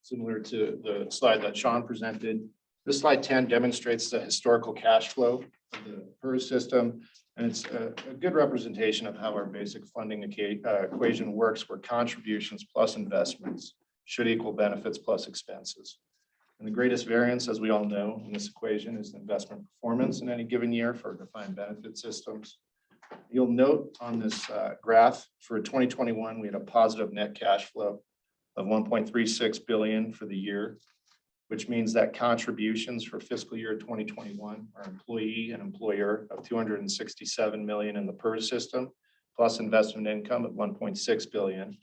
similar to the slide that Sean presented, this slide 10 demonstrates the historical cash flow of the PERS system. And it's a good representation of how our basic funding equation works, where contributions plus investments should equal benefits plus expenses. And the greatest variance, as we all know, in this equation is investment performance in any given year for defined benefit systems. You'll note on this graph for 2021, we had a positive net cash flow of 1.36 billion for the year, which means that contributions for fiscal year 2021 are employee and employer of 267 million in the PERS system, plus investment income at 1.6 billion,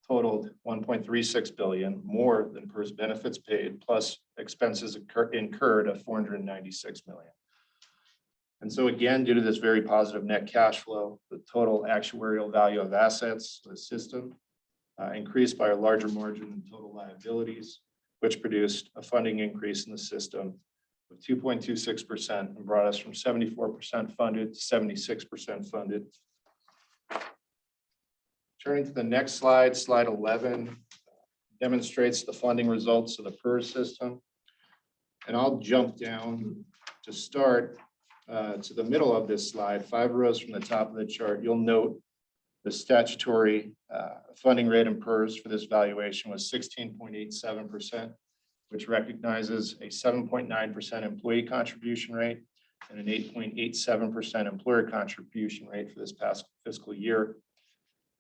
totaled 1.36 billion more than PERS benefits paid, plus expenses incurred of 496 million. And so again, due to this very positive net cash flow, the total actuarial value of assets, the system, increased by a larger margin than total liabilities, which produced a funding increase in the system of 2.26% and brought us from 74% funded to 76% funded. Turning to the next slide, slide 11 demonstrates the funding results of the PERS system. And I'll jump down to start to the middle of this slide, 5 rows from the top of the chart. You'll note the statutory funding rate in PERS for this valuation was 16.87%, which recognizes a 7.9% employee contribution rate and an 8.87% employer contribution rate for this past fiscal year.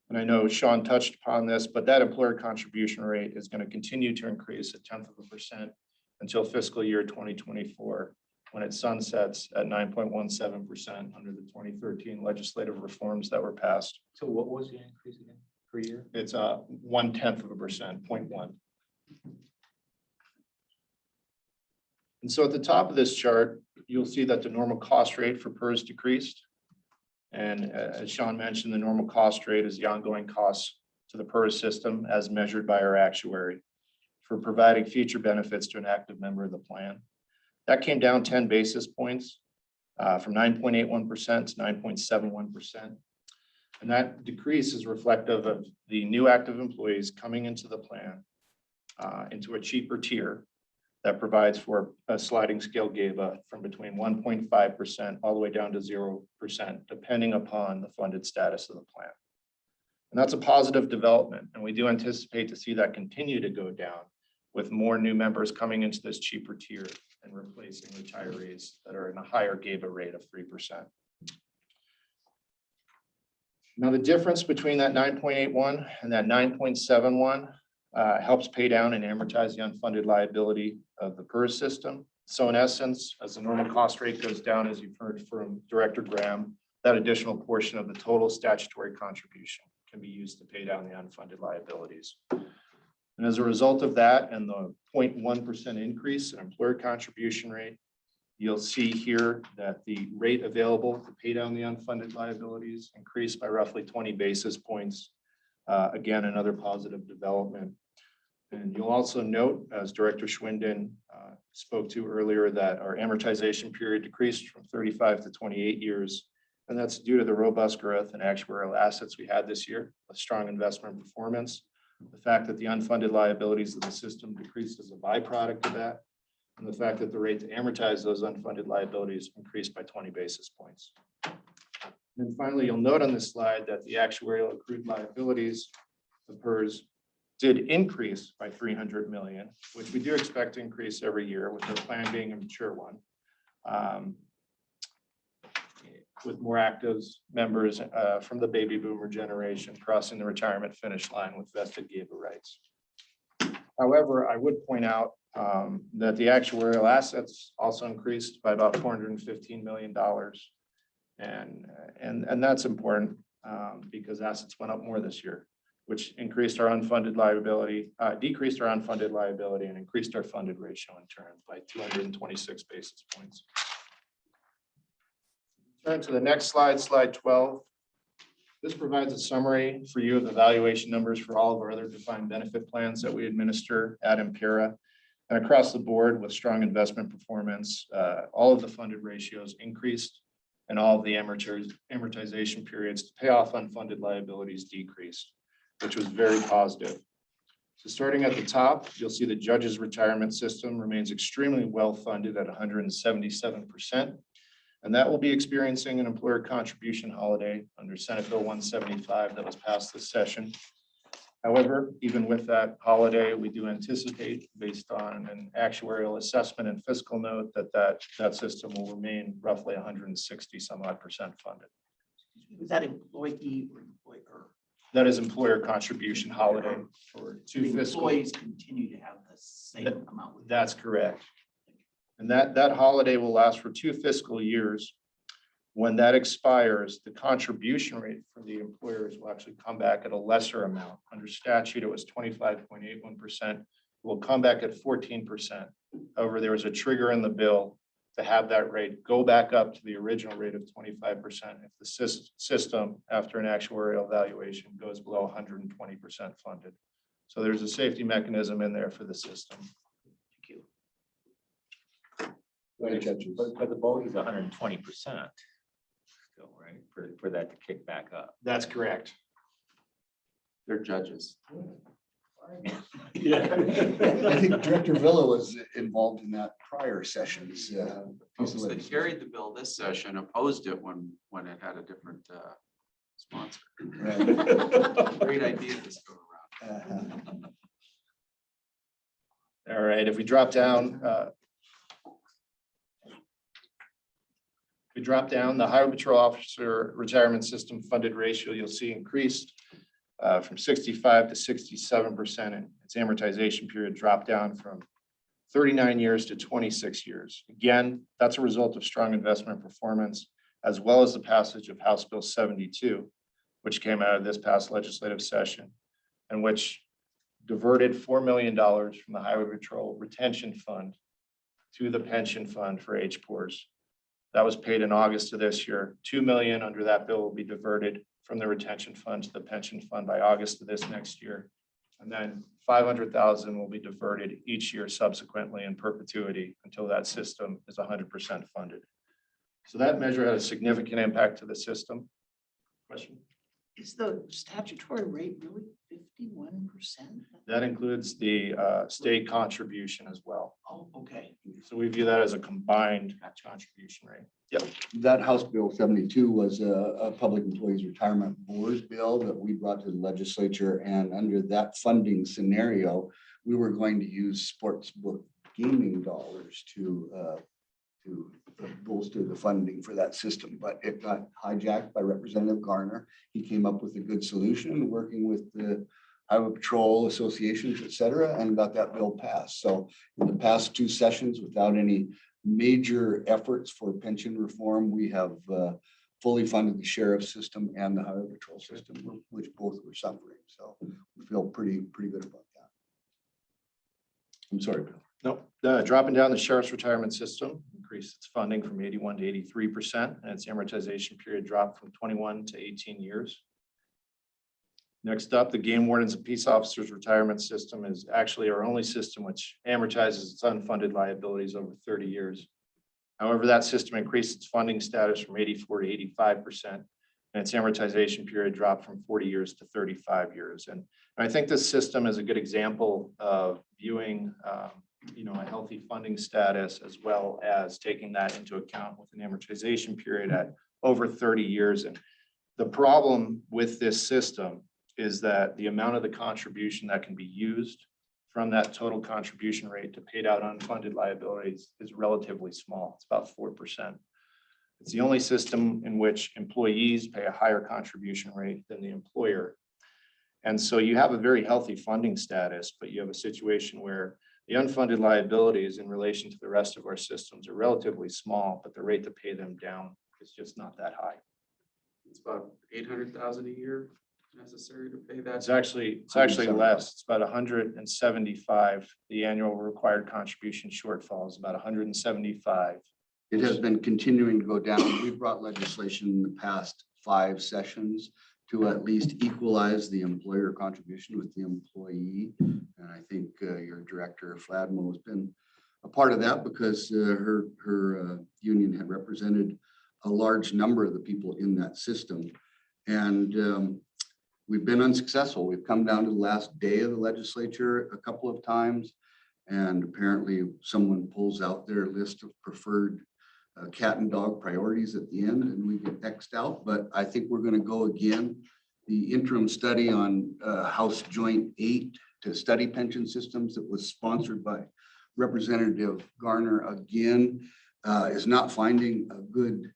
And I know Sean touched upon this, but that employer contribution rate is going to continue to increase 0.1% until fiscal year 2024, when it sunsets at 9.17% under the 2013 legislative reforms that were passed. So what was the increase again per year? It's 0.1%, 0.1. And so at the top of this chart, you'll see that the normal cost rate for PERS decreased. And as Sean mentioned, the normal cost rate is the ongoing costs to the PERS system as measured by our actuary for providing future benefits to an active member of the plan. That came down 10 basis points from 9.81% to 9.71%. And that decrease is reflective of the new active employees coming into the plan into a cheaper tier that provides for a sliding scale GABA from between 1.5% all the way down to 0%, depending upon the funded status of the plan. And that's a positive development. And we do anticipate to see that continue to go down with more new members coming into this cheaper tier and replacing retirees that are in a higher GABA rate of 3%. Now, the difference between that 9.81 and that 9.71 helps pay down and amortize the unfunded liability of the PERS system. So in essence, as the normal cost rate goes down, as you've heard from Director Graham, that additional portion of the total statutory contribution can be used to pay down the unfunded liabilities. And as a result of that and the 0.1% increase in employer contribution rate, you'll see here that the rate available to pay down the unfunded liabilities increased by roughly 20 basis points. Again, another positive development. And you'll also note, as Director Schwinden spoke to earlier, that our amortization period decreased from 35 to 28 years. And that's due to the robust growth in actuarial assets we had this year, a strong investment performance, the fact that the unfunded liabilities of the system decreased as a byproduct of that, and the fact that the rate to amortize those unfunded liabilities increased by 20 basis points. And finally, you'll note on this slide that the actuarial accrued liabilities of PERS did increase by 300 million, which we do expect to increase every year with the plan being a mature one. With more active members from the baby boomer generation crossing the retirement finish line with vested GABA rights. However, I would point out that the actuarial assets also increased by about $415 million. And that's important because assets went up more this year, which increased our unfunded liability, decreased our unfunded liability, and increased our funded ratio in turn by 226 basis points. Turn to the next slide, slide 12. This provides a summary for you of the valuation numbers for all of our other defined benefit plans that we administer at Empira. And across the board with strong investment performance, all of the funded ratios increased and all of the amortization periods to pay off unfunded liabilities decreased, which was very positive. So starting at the top, you'll see the judge's retirement system remains extremely well-funded at 177%. And that will be experiencing an employer contribution holiday under Senate Bill 175 that was passed this session. However, even with that holiday, we do anticipate, based on an actuarial assessment and fiscal note, that system will remain roughly 160 some odd percent funded. Was that employee or employer? That is employer contribution holiday for two The fiscal. employees continue to have the same amount. That's correct. And that holiday will last for 2 fiscal years. When that expires, the contribution rate for the employers will actually come back at a lesser amount. Under statute, it was 25.81%. Will come back at 14%. However, there was a trigger in the bill to have that rate go back up to the original rate of 25% if the system, after an actuarial evaluation, goes below 120% funded. So there's a safety mechanism in there for the system. Thank you. But the bogey's 120%. Still, right, for that to kick back up. That's correct. They're judges. I think Director Villa was involved in that prior sessions. Folks that carried the bill this session opposed it when it had a different sponsor. Great idea this go around. All right, if we drop down, the Highway Patrol Officer Retirement System funded ratio, you'll see increased from 65 to 67%, and its amortization period dropped down from 39 years to 26 years. Again, that's a result of strong investment performance, as well as the passage of House Bill 72, which came out of this past legislative session, and which diverted $4 million from the Highway Patrol Retention Fund to the pension fund for HPORs. That was paid in August of this year. $2 million under that bill will be diverted from the retention fund to the pension fund by August of this next year. And then 500,000 will be diverted each year subsequently in perpetuity until that system is 100% funded. So that measure had a significant impact to the system. Question? Is the statutory rate really 51%? That includes the state contribution as well. Oh, okay. So we view that as a combined contribution rate. Yep. That House Bill 72 was a Public Employees Retirement Board bill that we brought to the legislature. And under that funding scenario, we were going to use sports book gaming dollars to bolster the funding for that system, but it got hijacked by Representative Garner. He came up with a good solution, working with the Highway Patrol associations, et cetera, and got that bill passed. So in the past 2 sessions, without any major efforts for pension reform, we have fully funded the sheriff's system and the Highway Patrol system, which both were suffering. So we feel pretty good about that. I'm sorry, Bill. Nope. Dropping down, the sheriff's retirement system increased its funding from 81 to 83%, and its amortization period dropped from 21 to 18 years. Next up, the game wardens and peace officers retirement system is actually our only system which amortizes its unfunded liabilities over 30 years. However, that system increased its funding status from 84 to 85%, and its amortization period dropped from 40 years to 35 years. And I think this system is a good example of viewing a healthy funding status, as well as taking that into account with an amortization period at over 30 years. And the problem with this system is that the amount of the contribution that can be used from that total contribution rate to pay out unfunded liabilities is relatively small. It's about 4%. It's the only system in which employees pay a higher contribution rate than the employer. And so you have a very healthy funding status, but you have a situation where the unfunded liabilities in relation to the rest of our systems are relatively small, but the rate to pay them down is just not that high. It's about 800,000 a year necessary to pay that. It's actually less. It's about 175. The annual required contribution shortfall is about 175. It has been continuing to go down. We've brought legislation in the past 5 sessions to at least equalize the employer contribution with the employee. And I think your director, Fladmo, has been a part of that because her union had represented a large number of the people in that system. And we've been unsuccessful. We've come down to the last day of the legislature a couple of times. And apparently someone pulls out their list of preferred cat and dog priorities at the end and we get X'd out. But I think we're going to go again. The interim study on House Joint 8 to study pension systems that was sponsored by Representative Garner again is not finding a good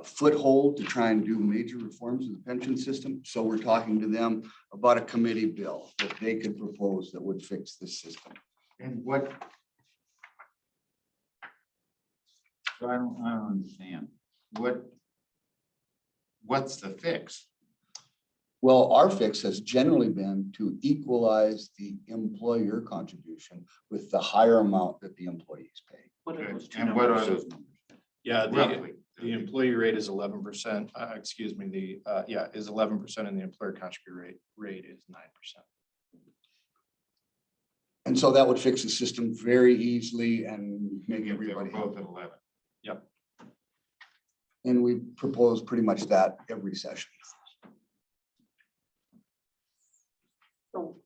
foothold to try and do major reforms of the pension system. So we're talking to them about a committee bill that they could propose that would fix this system. And what? So I don't understand. What's the fix? Well, our fix has generally been to equalize the employer contribution with the higher amount that the employees pay. What are those two And what are numbers? those numbers? Yeah, Roughly. the employee rate is 11%, excuse me, is 11% and the employer contribution rate is 9%. And so that would fix the system very easily and make If they were everybody. both at 11. And we propose pretty much that every session. So,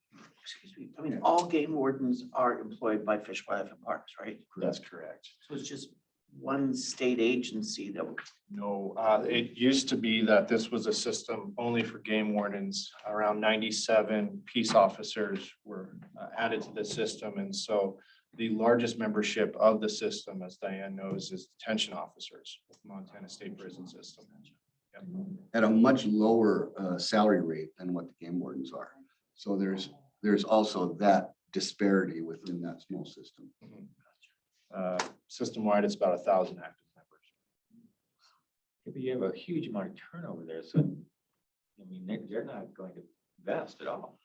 excuse me, I mean, all game wardens are employed by Fish, Wildlife and Parks, right? That's correct. So it's just one state agency that would. No, it used to be that this was a system only for game wardens. Around 97 peace officers were added to the system. And so the largest membership of the system, as Diane knows, is detention officers with Montana State Prison System. Yep. At a much lower salary rate than what the game wardens are. So there's also that disparity within that small system. System-wide, it's about 1,000 active members. But you have a huge amount of turnover there, so, I mean, they're not going to vest at all.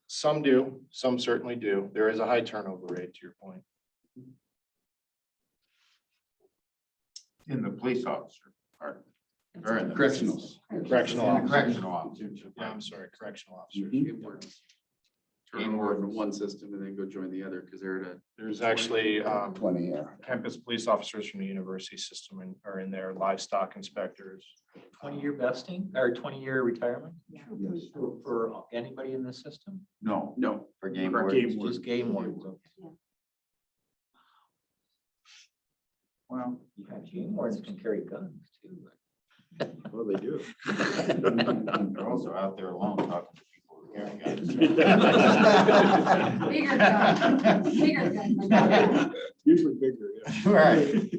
Some do, some certainly do. There is a high turnover rate, to your point. In the police officer part. Or in the Correctionals. Correctional In the officers. correctional officers. Yeah, I'm sorry, correctional officers. Turn over from one system and then go join the other because they're at a. There's actually 20 year. campus police officers from the university system are in there, livestock inspectors. 20-year vesting or 20-year retirement Yes. for anybody in the system? No, No, for game For wardens. game Just game wardens. Okay. Well, Yeah, game wardens can carry guns too. Well, they do. they're also out there alone talking to people who carry guns. Bigger gun, bigger gun. Usually bigger, yeah. Right.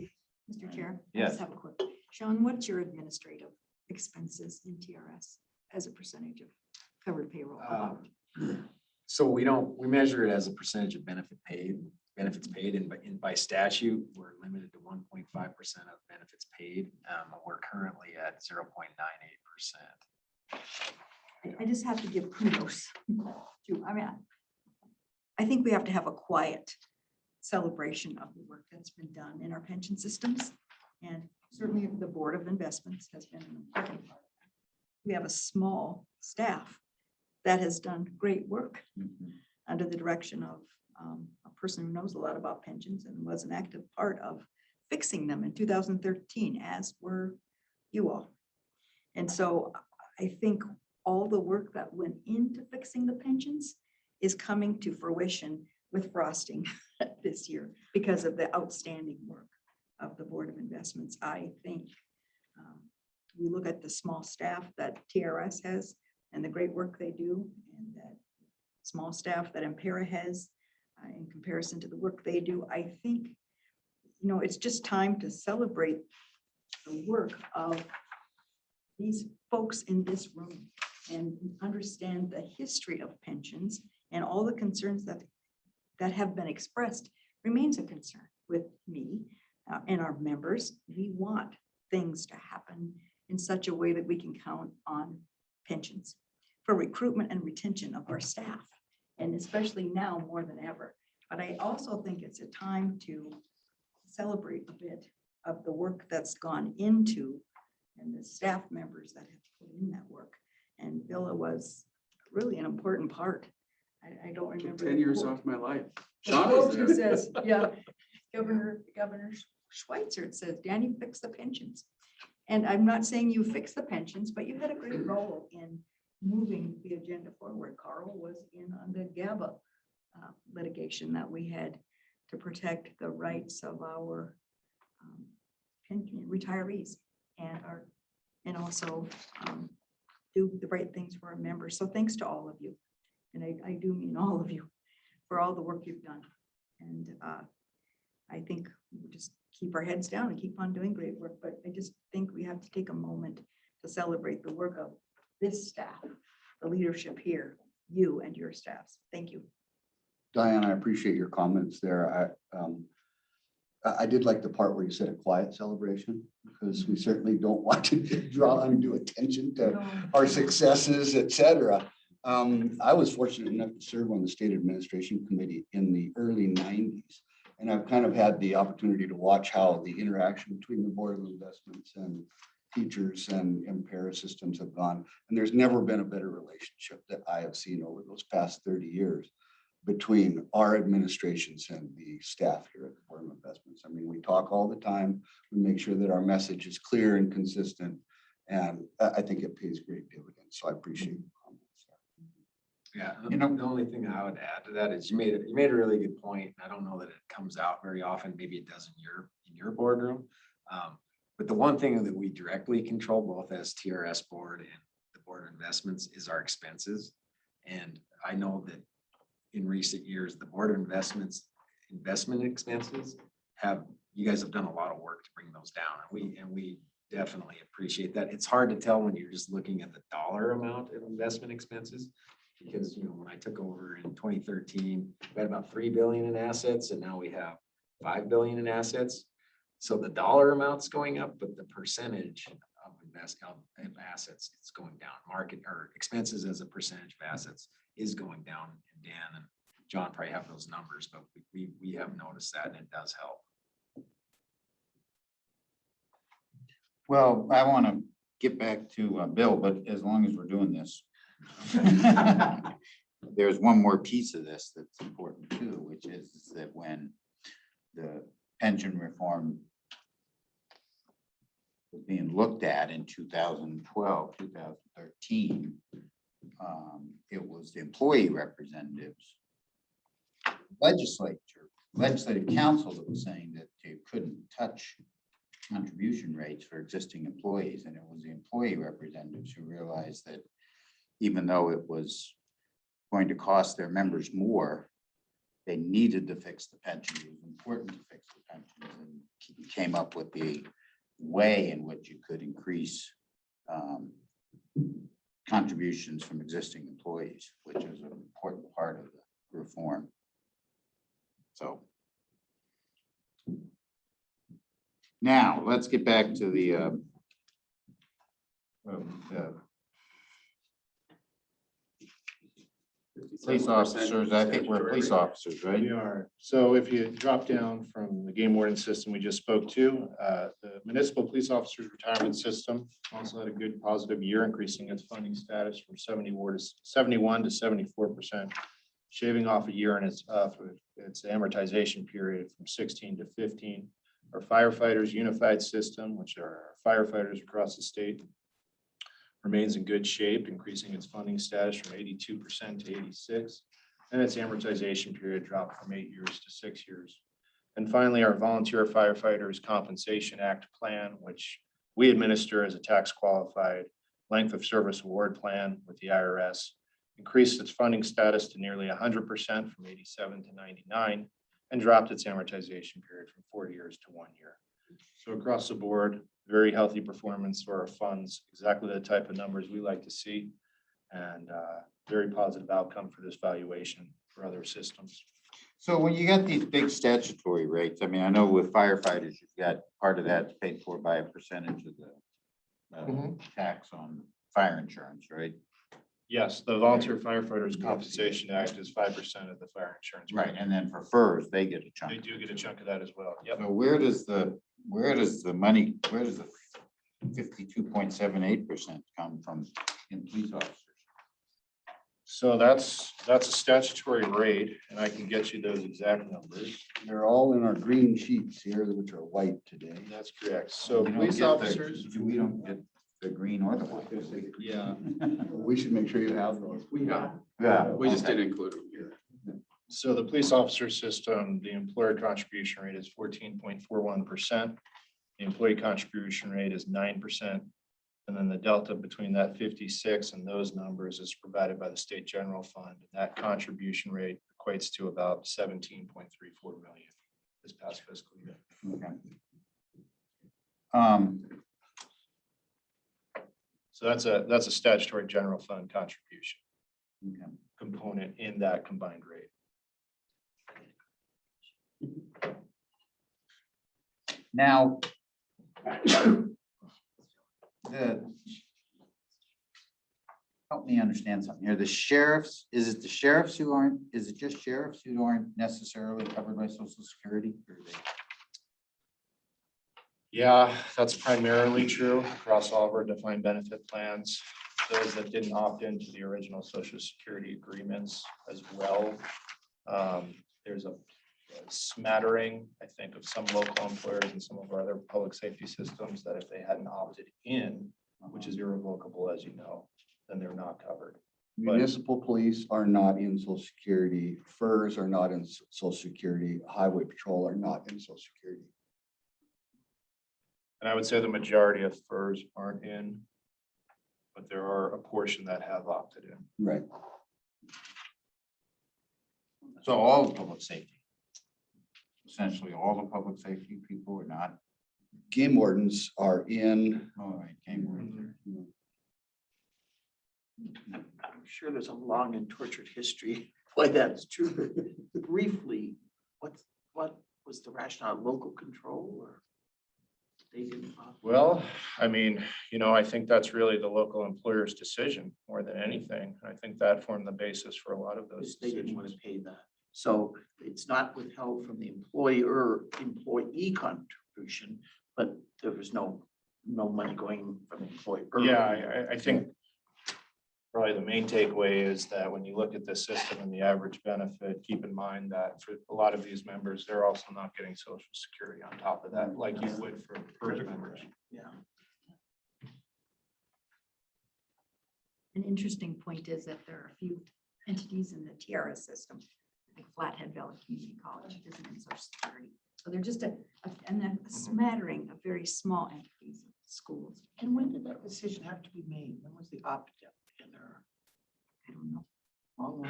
Mr. Chair? I Yes. just have a quick, Sean, what's your administrative expenses in TRS as a percentage of covered payroll? So we measure it as a percentage of benefits paid, and by statute, we're limited to 1.5% of benefits paid. We're currently at 0.98%. I just have to give kudos to, I mean, I think we have to have a quiet celebration of the work that's been done in our pension systems. And certainly the Board of Investments has been an important part of that. We have a small staff that has done great work under the direction of a person who knows a lot about pensions and was an active part of fixing them in 2013, as were you all. And so I think all the work that went into fixing the pensions is coming to fruition with frosting this year because of the outstanding work of the Board of Investments. I think we look at the small staff that TRS has and the great work they do, and that small staff that Impera has in comparison to the work they do. I think, it's just time to celebrate the work of these folks in this room and understand the history of pensions and all the concerns that have been expressed remains a concern with me and our members. We want things to happen in such a way that we can count on pensions for recruitment and retention of our staff, and especially now more than ever. But I also think it's a time to celebrate a bit of the work that's gone into and the staff members that have put in that work. And Villa was really an important part. I don't remember. 10 the years quote. off my life. The Sean quote was who there. says, yeah, governors, Schweitzer, it says, Danny, fix the pensions. And I'm not saying you fix the pensions, but you had a great role in moving the agenda forward. Carl was in on the GABA litigation that we had to protect the rights of our retirees and also do the right things for our members. So thanks to all of you. And I do mean all of you for all the work you've done. And I think we just keep our heads down and keep on doing great work. But I just think we have to take a moment to celebrate the work of this staff, the leadership here, you and your staffs. Thank you. Diane, I appreciate your comments there. I did like the part where you said a quiet celebration, because we certainly don't want to draw undue attention to our successes, et cetera. I was fortunate enough to serve on the State Administration Committee in the early 90s. And I've kind of had the opportunity to watch how the interaction between the Board of Investments and teachers and parasystems have gone. And there's never been a better relationship that I have seen over those past 30 years between our administrations and the staff here at the Board of Investments. I mean, we talk all the time. We make sure that our message is clear and consistent. And I think it pays great dividends. So I appreciate your comments. Yeah, You know- the only thing I would add to that is you made a really good point. I don't know that it comes out very often. Maybe it does in your boardroom. But the one thing that we directly control, both as TRS board and the Board of Investments, is our expenses. And I know that in recent years, the Board of Investments investment expenses you guys have done a lot of work to bring those down. And we definitely appreciate that. It's hard to tell when you're just looking at the dollar amount of investment expenses. Because, when I took over in 2013, we had about 3 billion in assets, and now we have 5 billion in assets. So the dollar amount's going up, but the percentage of assets, it's going down. Market or expenses as a percentage of assets is going down. And Dan and John probably have those numbers, but we have noticed that, and it does help. Well, I want to get back to Bill, but as long as we're doing this. There's one more piece of this that's important too, which is that when the pension reform was being looked at in 2012, 2013, it was the employee representatives, legislative council that was saying that they couldn't touch contribution rates for existing employees. And it was the employee representatives who realized that even though it was going to cost their members more, they needed to fix the pension. It was important to fix the pensions, and came up with the way in which you could increase contributions from existing employees, which is an important part of the reform. So now let's get back to the police officers. I think we're police officers, right? We are. So if you drop down from the game warden system we just spoke to, the municipal police officers retirement system also had a good positive year, increasing its funding status from 71 to 74%, shaving off a year in its amortization period from 16 to 15. Our firefighters unified system, which are our firefighters across the state, remains in good shape, increasing its funding status from 82% to 86%. And its amortization period dropped from 8 years to 6 years. And finally, our Volunteer Firefighters Compensation Act plan, which we administer as a tax qualified length of service award plan with the IRS, increased its funding status to nearly 100% from 87 to 99, and dropped its amortization period from 4 years to 1 year. So across the board, very healthy performance for our funds, exactly the type of numbers we like to see, and very positive outcome for this valuation for other systems. So when you got these big statutory rates, I mean, I know with firefighters, you've got part of that's paid for by a percentage of the tax on fire insurance, right? Yes, the Volunteer Firefighters Compensation Act is 5% of the fire insurance. Right, and then for FERS, they get a chunk. They do get a chunk of that as well. Yep. So where does the 52.78% come from in police officers? So that's a statutory rate, and I can get you those exact numbers. They're all in our green sheets here, which are white today. That's correct. So We don't police get the- officers. We don't get the green or the white. do we? Yeah. We should make sure you have those. Yeah. We just didn't include them here. So the police officer system, the employer contribution rate is 14.41%. The employee contribution rate is 9%. And then the delta between that 56 and those numbers is provided by the state general fund. And that contribution rate equates to about 17.34 million this past fiscal year. Okay. So that's a statutory general fund contribution Okay. component in that combined rate. Now. Help me understand something here. The sheriffs, is it the sheriffs who aren't, is it just sheriffs who aren't necessarily covered by social security? Or are they- Yeah, that's primarily true across all of our defined benefit plans. Those that didn't opt into the original social security agreements as well. There's a smattering, I think, of some local employers and some of our other public safety systems that if they hadn't opted in, which is irrevocable, as you know, then they're not covered. Municipal police are not in social security, FERS are not in social security, highway patrol are not in social security. And I would say the majority of FERS aren't in, but there are a portion that have opted in. Right. So all of public safety. Essentially, all the public safety people are not. Game wardens are in. All right, game wardens. I'm sure there's a long and tortured history why that's true. But briefly, what was the rationale? Local control or? They didn't. Well, I mean, I think that's really the local employer's decision more than anything. I think that formed the basis for a lot of those They didn't want to decisions. pay that. So it's not withheld from the employee contribution, but there was no money going from the employer. Yeah, I think probably the main takeaway is that when you look at the system and the average benefit, keep in mind that for a lot of these members, they're also not getting social security on top of that, like you would for PERS members. Yeah. An interesting point is that there are a few entities in the TRS system, like Flathead Valley Community College isn't in social security. So they're just a smattering of very small entities, schools. And when did that decision have to be made? When was the opt-out in there? I don't know. Long way.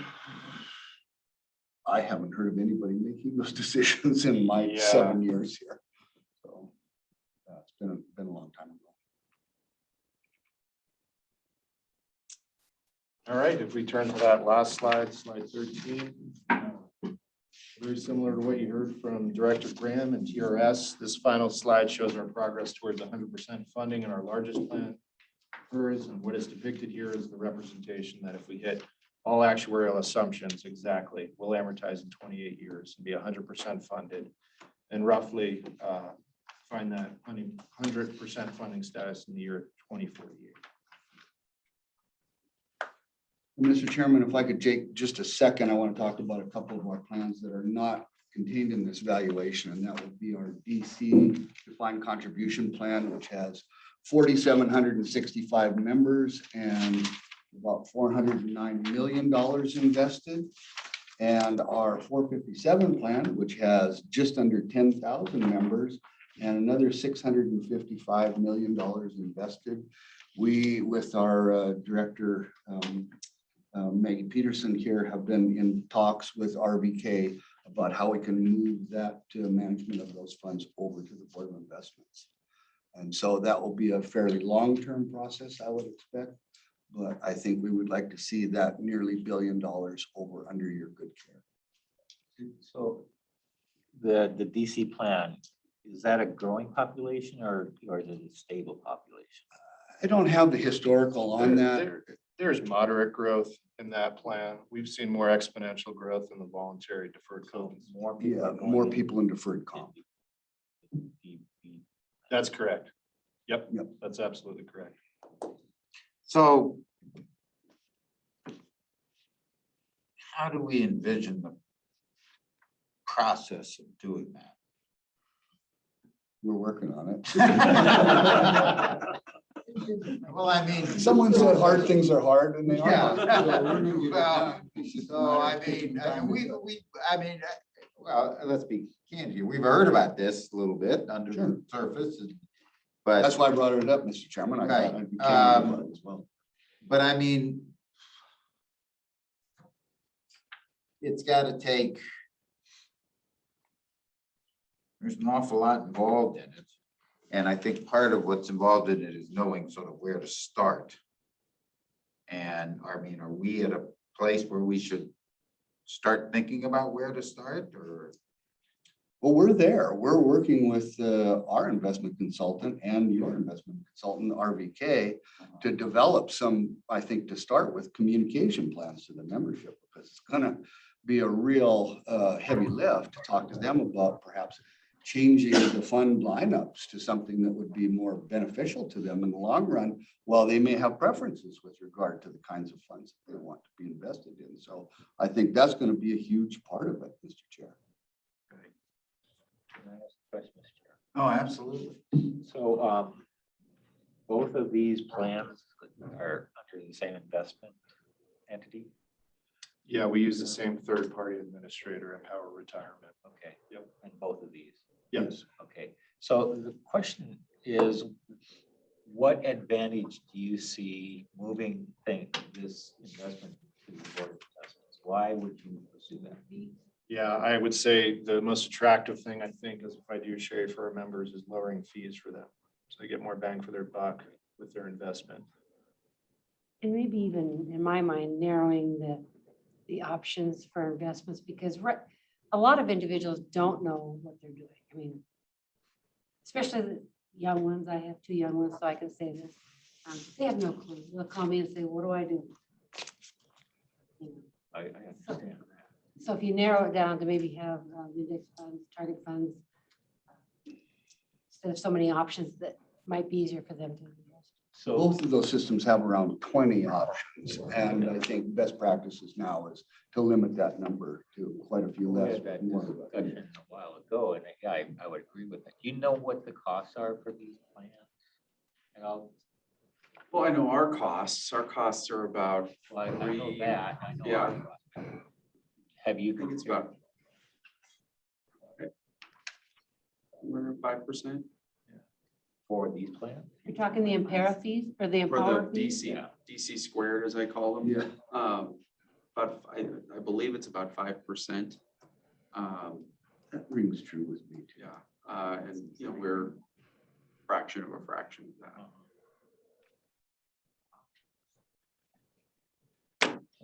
I haven't heard of anybody making those decisions in my Yeah. 7 years here. So it's been a long time ago. All right, if we turn to that last slide, slide 13. Very similar to what you heard from Director Graham and TRS. This final slide shows our progress towards 100% funding in our largest plan. PERS, and what is depicted here is the representation that if we hit all actuarial assumptions exactly, we'll amortize in 28 years and be 100% funded. And roughly find that 100% funding status in the year 2048. Mr. Chairman, if I could take just a second, I want to talk about a couple of our plans that are not contained in this valuation, and that would be our DC defined contribution plan, which has 4,765 members and about $409 million invested. And our 457 plan, which has just under 10,000 members and another $655 million invested. We, with our director, Maggie Peterson here, have been in talks with RBK about how we can move that management of those funds over to the Board of Investments. And so that will be a fairly long-term process, I would expect. But I think we would like to see that nearly $1 billion over under your good care. So the DC plan, is that a growing population or is it a stable population? I don't have the historical on that. There's moderate growth in that plan. We've seen more exponential growth in the voluntary deferred comp. More people. Yeah, are going more in people in deferred comp. the- That's correct. Yep, Yep. that's absolutely correct. So how do we envision the process of doing that? We're working on it. Well, I mean. Someone said hard things are hard and they are. Yeah. hard. So I mean, well, let's be candid here. We've heard about this a little bit under Sure. the surface. But. That's why I brought it up, Mr. Chairman. I thought I'd be candid about it as well. But I mean, it's gotta take. There's an awful lot involved in it. And I think part of what's involved in it is knowing sort of where to start. And I mean, are we at a place where we should start thinking about where to start or? Well, we're there. We're working with our investment consultant and your investment consultant, RVK, to develop some, I think, to start with communication plans to the membership, because it's gonna be a real heavy lift to talk to them about perhaps changing the fund lineups to something that would be more beneficial to them in the long run, while they may have preferences with regard to the kinds of funds that they want to be invested in. So I think that's going to be a huge part of it, Mr. Chair. Can I ask a question, Mr. Chair? Oh, absolutely. So, both of these plans are under the same investment entity? Yeah, we use the same third-party administrator, Empower Retirement. Okay. Yep. And both of these? Yes. Okay, so the question is, what advantage do you see moving this investment to the Board of Adjustments? Why would you pursue that? Yeah, I would say the most attractive thing, I think, is if I do share for our members, is lowering fees for them. So they get more bang for their buck with their investment. And maybe even, in my mind, narrowing the options for investments, because a lot of individuals don't know what they're doing. I mean, especially the young ones. I have 2 young ones, so I can say this. They have no clue. They'll call me and say, what do I do? You know, I understand that. so if you narrow it down to maybe have index funds, target funds, instead of so many options, that might be easier for them to invest. So, Both of those systems have around 20 options, and I think best practices now is to limit that number to quite a few we less. had that more. discussion a while ago, and I would agree with that. Do you know what the costs are for these plans? And Well, I know our costs are about, well, I know that, I know. Yeah. our costs. Have you? I think it's about. We're 5%. For these plans? You're talking the Empara fees or the For Empower the fees? DC squared, as I call them. Yeah. But I believe it's about 5%. That rings true with me too. Yeah, and you know, we're fraction of a fraction of that.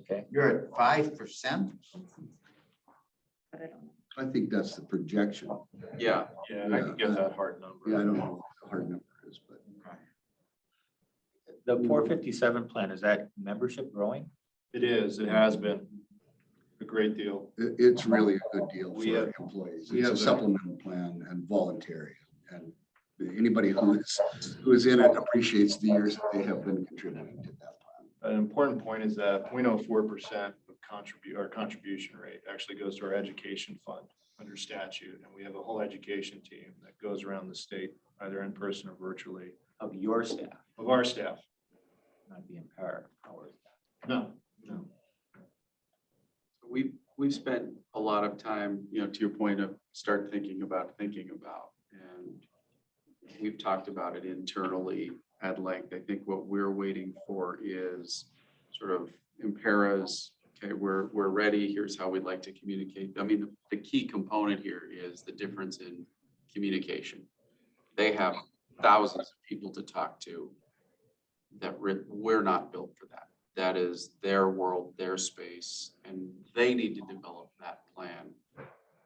Okay. You're at 5%? But I don't know. I think that's the projection. Yeah, Yeah, I can get that hard number. Yeah, I don't know what the hard number is, but. The 457 plan, is that membership growing? It is, it has been a great deal. It's really a good deal We for have- employees. we It's a have a- supplemental plan and voluntary. And anybody who is in it appreciates the years that they have been contributing to that plan. An important point is that 0.04% of contribution rate actually goes to our education fund under statute. And we have a whole education team that goes around the state, either in person or virtually, Of your staff, of our staff. not the Empower Power staff. No. we've spent a lot of time, you know, to your point of start thinking about, and we've talked about it internally at length. I think what we're waiting for is sort of Empara's, okay, we're ready, here's how we'd like to communicate. I mean, the key component here is the difference in communication. They have thousands of people to talk to that we're not built for that. That is their world, their space, and they need to develop that plan.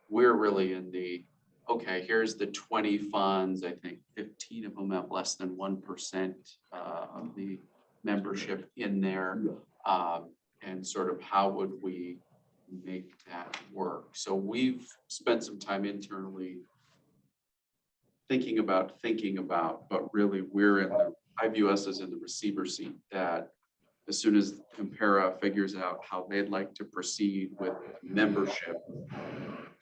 We're really in the, okay, here's the 20 funds. I think 15 of them have less than 1% of the membership in there. And sort of how would we make that work? So we've spent some time internally thinking about, but really we're in the, I view us as in the receiver seat, that as soon as Impera figures out how they'd like to proceed with membership,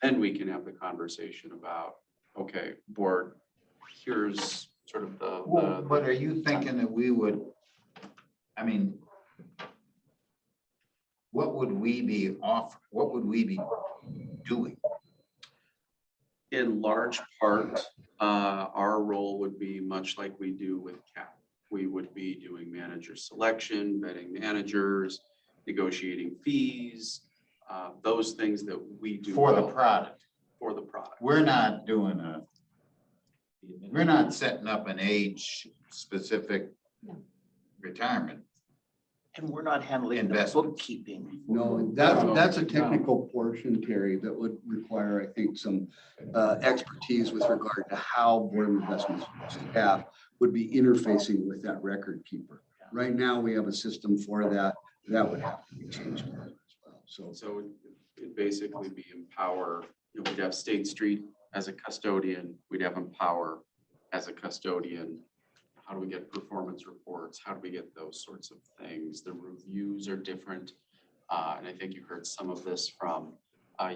then we can have the conversation about, okay, board, here's sort of the. But are you thinking that we would, I mean, what would we be what would we be doing? In large part, our role would be much like we do with CAP. We would be doing manager selection, vetting managers, negotiating fees, those things that we do. For the well product. For the product. We're not doing we're not setting up an age specific retirement. And we're not handling the Investments. bookkeeping. No, that's a technical portion, Terry, that would require, I think, some expertise with regard to how Board of Investments staff would be interfacing with that record keeper. Right now, we have a system for that. That would have to be changed as well. So it'd basically be Empower, we'd have State Street as a custodian, we'd have Empower as a custodian. How do we get performance reports? How do we get those sorts of things? The reviews are different. And I think you heard some of this from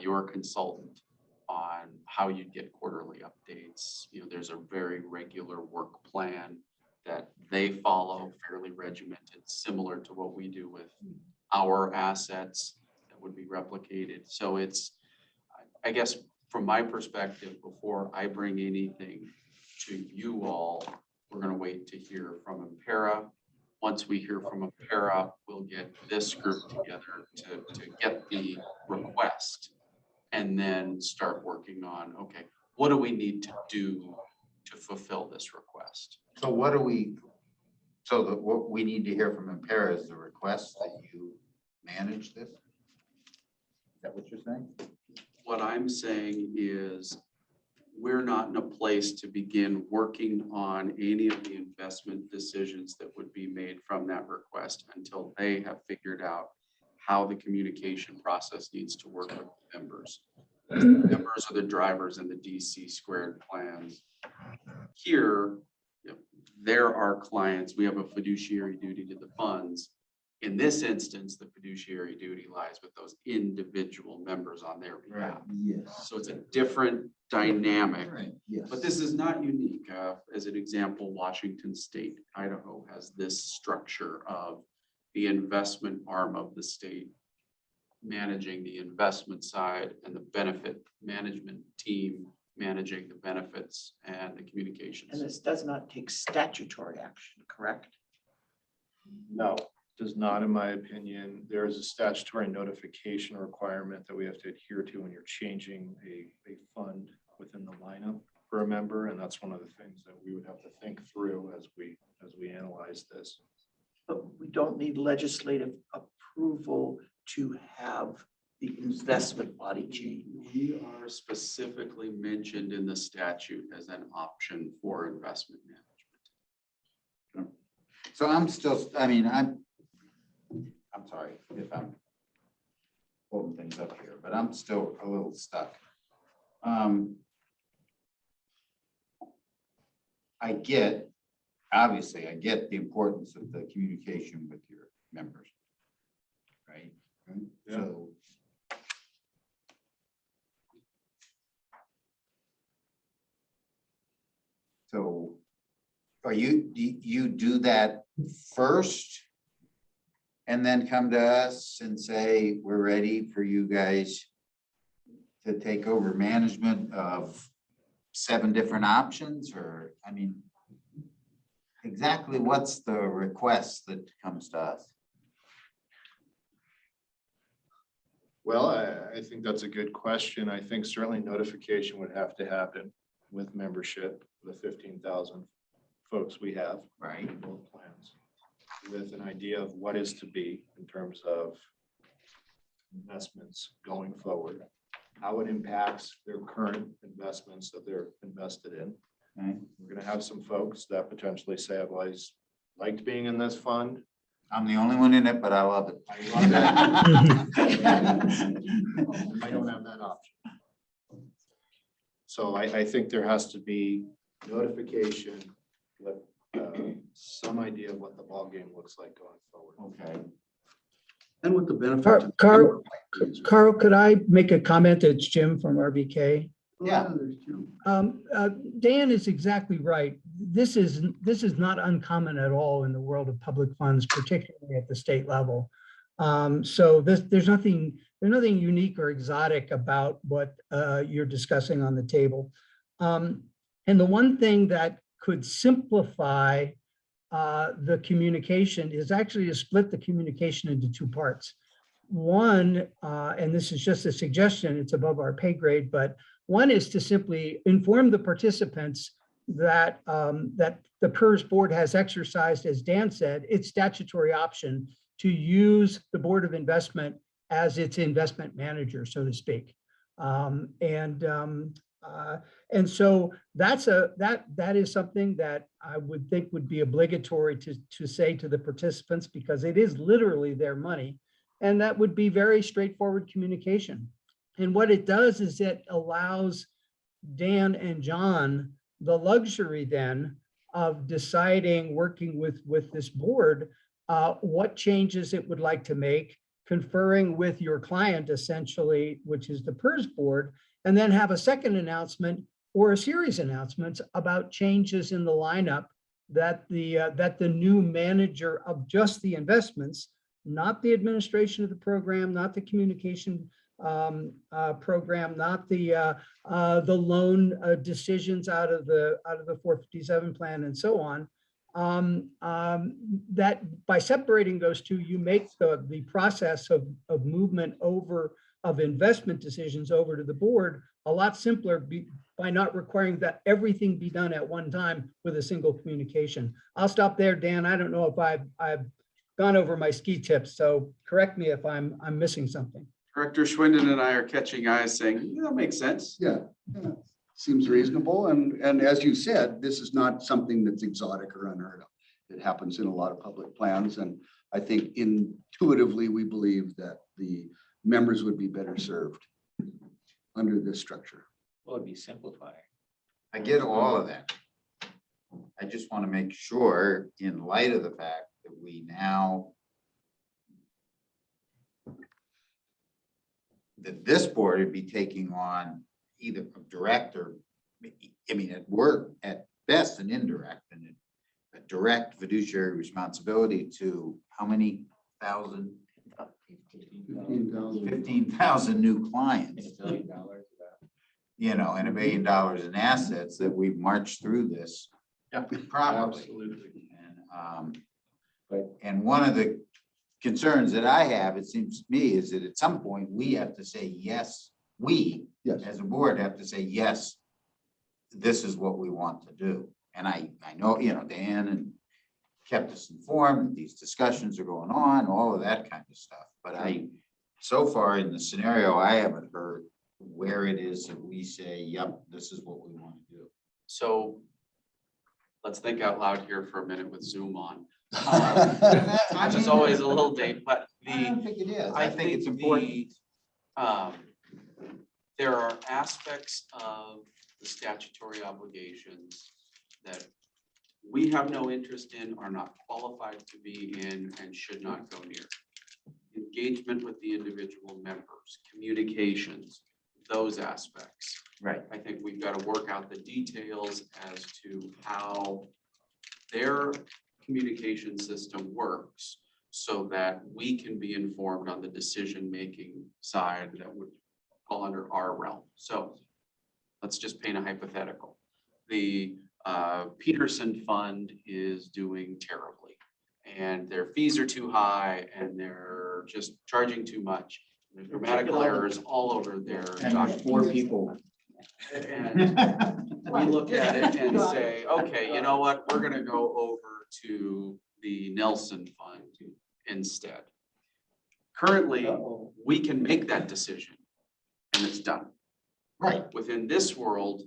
your consultant on how you get quarterly updates. There's a very regular work plan that they follow, fairly regimented, similar to what we do with our assets that would be replicated. So it's, I guess, from my perspective, before I bring anything to you all, we're going to wait to hear from Impera. Once we hear from Impera, we'll get this group together to get the request and then start working on, okay, what do we need to do to fulfill this request? So what we need to hear from Impera is the request that you manage this? Is that what you're saying? What I'm saying is we're not in a place to begin working on any of the investment decisions that would be made from that request until they have figured out how the communication process needs to work with members. Members are the drivers in the DC squared plans. Here, there are clients, we have a fiduciary duty to the funds. In this instance, the fiduciary duty lies with those individual members on their behalf. Yes. So it's a different dynamic, Yes. but this is not unique. As an example, Washington State, Idaho has this structure of the investment arm of the state managing the investment side and the benefit management team managing the benefits and the communications. And this does not take statutory action, correct? No, does not, in my opinion. There is a statutory notification requirement that we have to adhere to when you're changing a fund within the lineup for a member, and that's one of the things that we would have to think through as we analyze this. But we don't need legislative approval to have the investment body change. We are specifically mentioned in the statute as an option for investment management. So I'm still, I mean, I'm sorry if I'm holding things up here, but I'm still a little stuck. Obviously, I get the importance of the communication with your members. Right? Yeah. So do you do that first? And then come to us and say, we're ready for you guys to take over management of 7 different options, or, I mean, exactly what's the request that comes to us? Well, I think that's a good question. I think certainly notification would have to happen with membership, the 15,000 folks we have. Right. In both plans, with an idea of what is to be in terms of investments going forward, how it impacts their current investments that they're invested in. Right. We're going to have some folks that potentially say, I've always liked being in this fund. I'm the only one in it, but I love it. I love I don't have that option. So I think there has to be notification with some idea of what the ballgame looks like going forward. Okay. And what the benefits. of- Carl, could I make a comment? It's Jim from RBK. Yeah. Dan is exactly right. This is not uncommon at all in the world of public funds, particularly at the state level. So there's nothing unique or exotic about what you're discussing on the table. And the one thing that could simplify the communication is actually to split the communication into two parts. One, and this is just a suggestion, it's above our pay grade, but one is to simply inform the participants that that the PERS board has exercised, as Dan said, its statutory option to use the Board of Investment as its investment manager, so to speak. And so that is something that I would think would be obligatory to say to the participants, because it is literally their money. And that would be very straightforward communication. And what it does is it allows Dan and John the luxury then of deciding, working with this board, what changes it would like to make, conferring with your client essentially, which is the PERS board, and then have a second announcement or a series of announcements about changes in the lineup that the new manager of just the investments, not the administration of the program, not the communication program, not the loan decisions out of the 457 plan and so on, that by separating those two, you make the process of movement over of investment decisions over to the board a lot simpler by not requiring that everything be done at one time with a single communication. I'll stop there, Dan. I don't know if I've gone over my ski tips, so correct me if I'm missing something. Director Schwinden and I are catching eyes saying, that makes sense. Yeah, seems reasonable. And as you said, this is not something that's exotic or unheard of. It happens in a lot of public plans. And I think intuitively, we believe that the members would be better served under this structure. Well, it'd be simplifying. I get all of that. I just want to make sure, in light of the fact that we now that this board would be taking on either a direct or, I mean, at work, at best, an indirect, and a direct fiduciary responsibility to how many thousand? 15,000 new clients. $1 billion. You know, and $1 billion in assets that we've marched through this. Yeah, Properly. absolutely. And one of the concerns that I have, it seems to me, is that at some point we have to say, yes, Yes. as a board have to say, yes, this is what we want to do. And I know, you know, Dan and kept us informed that these discussions are going on, all of that kind of stuff. But so far in the scenario, I haven't heard where it is that we say, yep, this is what we want to do. So let's think out loud here for a minute with Zoom on. I Time is always a little date, but don't think it is. I think it's important. There are aspects of the statutory obligations that we have no interest in, are not qualified to be in, and should not go near. Engagement with the individual members, communications, those aspects. Right. I think we've got to work out the details as to how their communication system works so that we can be informed on the decision-making side that would fall under our realm. So let's just paint a hypothetical. The Peterson Fund is doing terribly, and their fees are too high, and they're just charging too much. There's grammatical errors all over their document. 4 people. And we look at it and say, okay, you know what, we're gonna go over to the Nelson Fund instead. Currently, we can make that decision and it's done. Right. Within this world,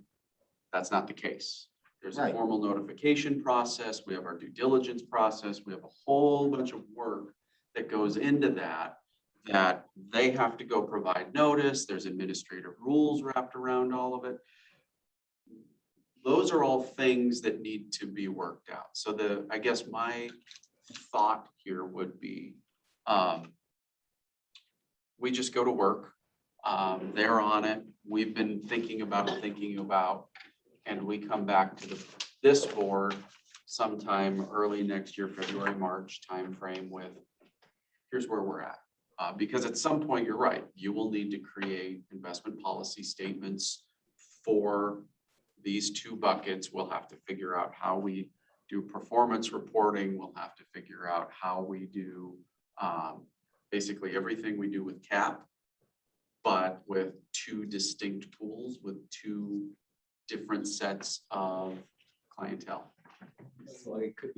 that's not the case. There's a Right. formal notification process, we have our due diligence process, we have a whole bunch of work that goes into that they have to go provide notice. There's administrative rules wrapped around all of it. those are all things that need to be worked out. So I guess my thought here would be, we just go to work. They're on it. We've been thinking about, and we come back to this board sometime early next year, February, March timeframe with, here's where we're at. Because at some point, you're right, you will need to create investment policy statements for these two buckets. We'll have to figure out how we do performance reporting. We'll have to figure out how we do basically everything we do with CAP, but with two distinct pools with two different sets of clientele.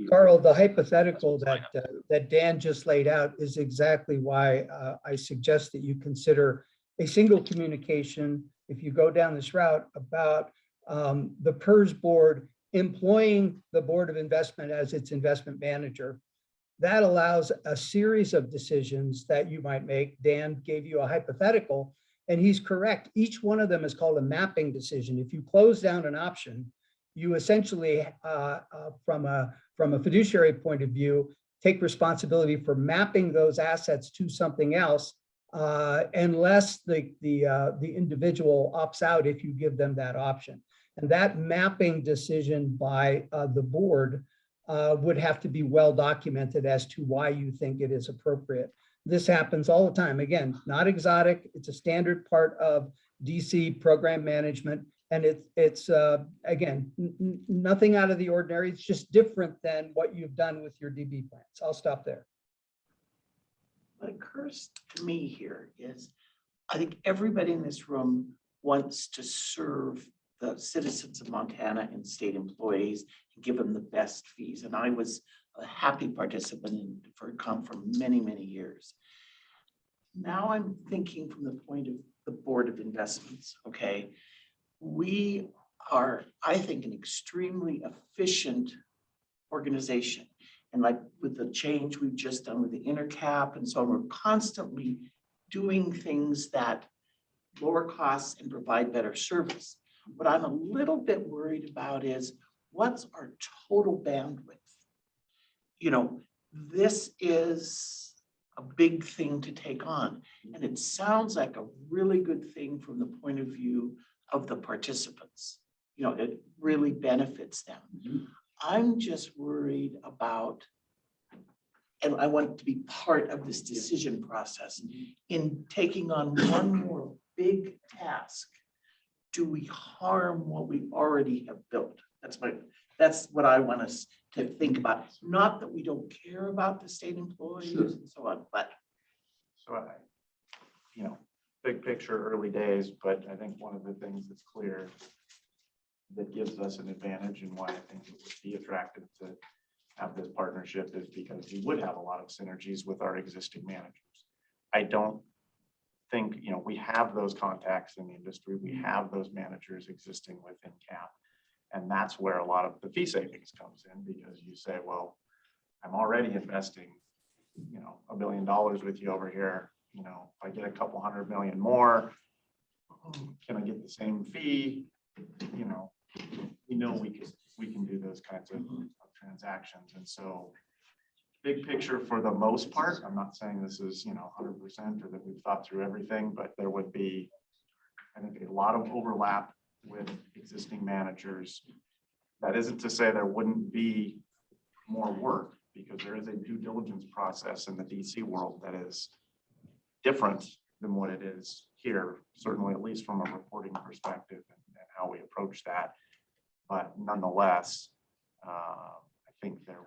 Carl, the hypothetical that Dan just laid out is exactly why I suggest that you consider a single communication, if you go down this route, about the PERS board employing the Board of Investment as its investment manager. That allows a series of decisions that you might make. Dan gave you a hypothetical, and he's correct. Each one of them is called a mapping decision. If you close down an option, you essentially, from a fiduciary point of view, take responsibility for mapping those assets to something else, unless the individual opts out if you give them that option. And that mapping decision by the board would have to be well documented as to why you think it is appropriate. This happens all the time. Again, not exotic. It's a standard part of DC program management. And it's again, nothing out of the ordinary. It's just different than what you've done with your DB plans. I'll stop there. What occurs to me here is, I think everybody in this room wants to serve the citizens of Montana and state employees and give them the best fees. And I was a happy participant in deferred comp for many, many years. Now I'm thinking from the point of the Board of Investments, okay? We are, I think, an extremely efficient organization. And like with the change we've just done with the intercap and so on, we're constantly doing things that lower costs and provide better service. What I'm a little bit worried about is, what's our total bandwidth? You know, this is a big thing to take on. And it sounds like a really good thing from the point of view of the participants. You know, it really benefits them. I'm just worried about, and I want to be part of this decision process, in taking on one more big task. Do we harm what we already have built? That's what I want us to think about. Not that we don't care about the state employees and so on, but. So you know, big picture, early days, but I think one of the things that's clear that gives us an advantage and why I think it would be attractive to have this partnership is because we would have a lot of synergies with our existing managers. I don't think, you know, we have those contacts in the industry. We have those managers existing within CAP. And that's where a lot of the fee savings comes in, because you say, well, I'm already investing, you know, $1 billion with you over here. You know, if I get a couple $100 million more, can I get the same fee? You know, we can do those kinds of transactions. And so big picture, for the most part, I'm not saying this is, you know, 100% or that we've thought through everything, but there would be, I think, a lot of overlap with existing managers. That isn't to say there wouldn't be more work, because there is a due diligence process in the DC world that is different than what it is here, certainly at least from a reporting perspective and how we approach that. But nonetheless, I think there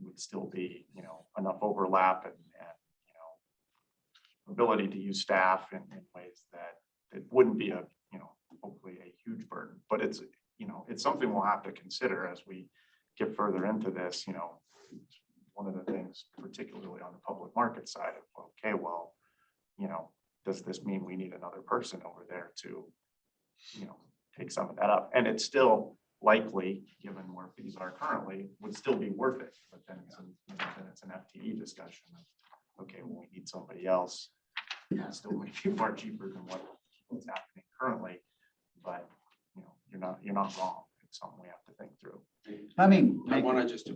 would still be, you know, enough overlap and you know, ability to use staff in ways that it wouldn't be a, you know, hopefully a huge burden. But it's, you know, it's something we'll have to consider as we get further into this. You know, one of the things, particularly on the public market side of, okay, well, you know, does this mean we need another person over there to, you know, take some of that up? And it's still likely, given where fees are currently, would still be worth it. But then it's an FTE discussion of, okay, well, we need somebody else. It still may be far cheaper than what's happening currently. But you know, you're not wrong in some ways. Let me I make, want to just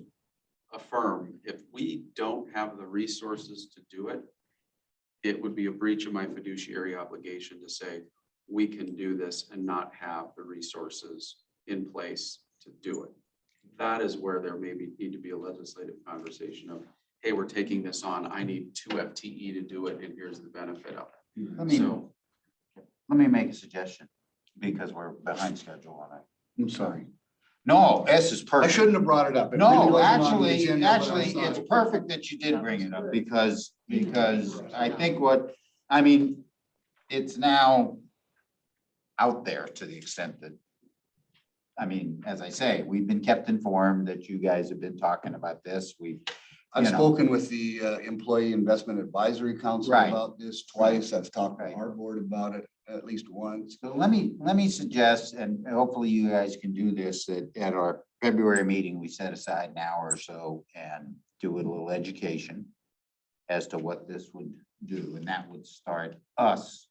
affirm, if we don't have the resources to do it, it would be a breach of my fiduciary obligation to say, we can do this and not have the resources in place to do it. That is where there need to be a legislative conversation of, hey, we're taking this on, I need 2 FTE to do it, and here's the benefit of it. let me, So, let me make a suggestion, because we're behind schedule on it. I'm sorry. No, S is I perfect. shouldn't have brought it up. It really No, wasn't on the actually, agenda, but I actually, saw it's it. perfect that you did bring it up because I think I mean, it's now out there to the extent that, I mean, as I say, we've been kept informed that you guys have been talking about this. I've you know. spoken with the Employee Investment Advisory Council Right. about this twice. I've talked to Right. our board about it at least once. So let me suggest, and hopefully you guys can do this, that at our February meeting, we set aside an hour or so and do a little education as to what this would do, and that would start us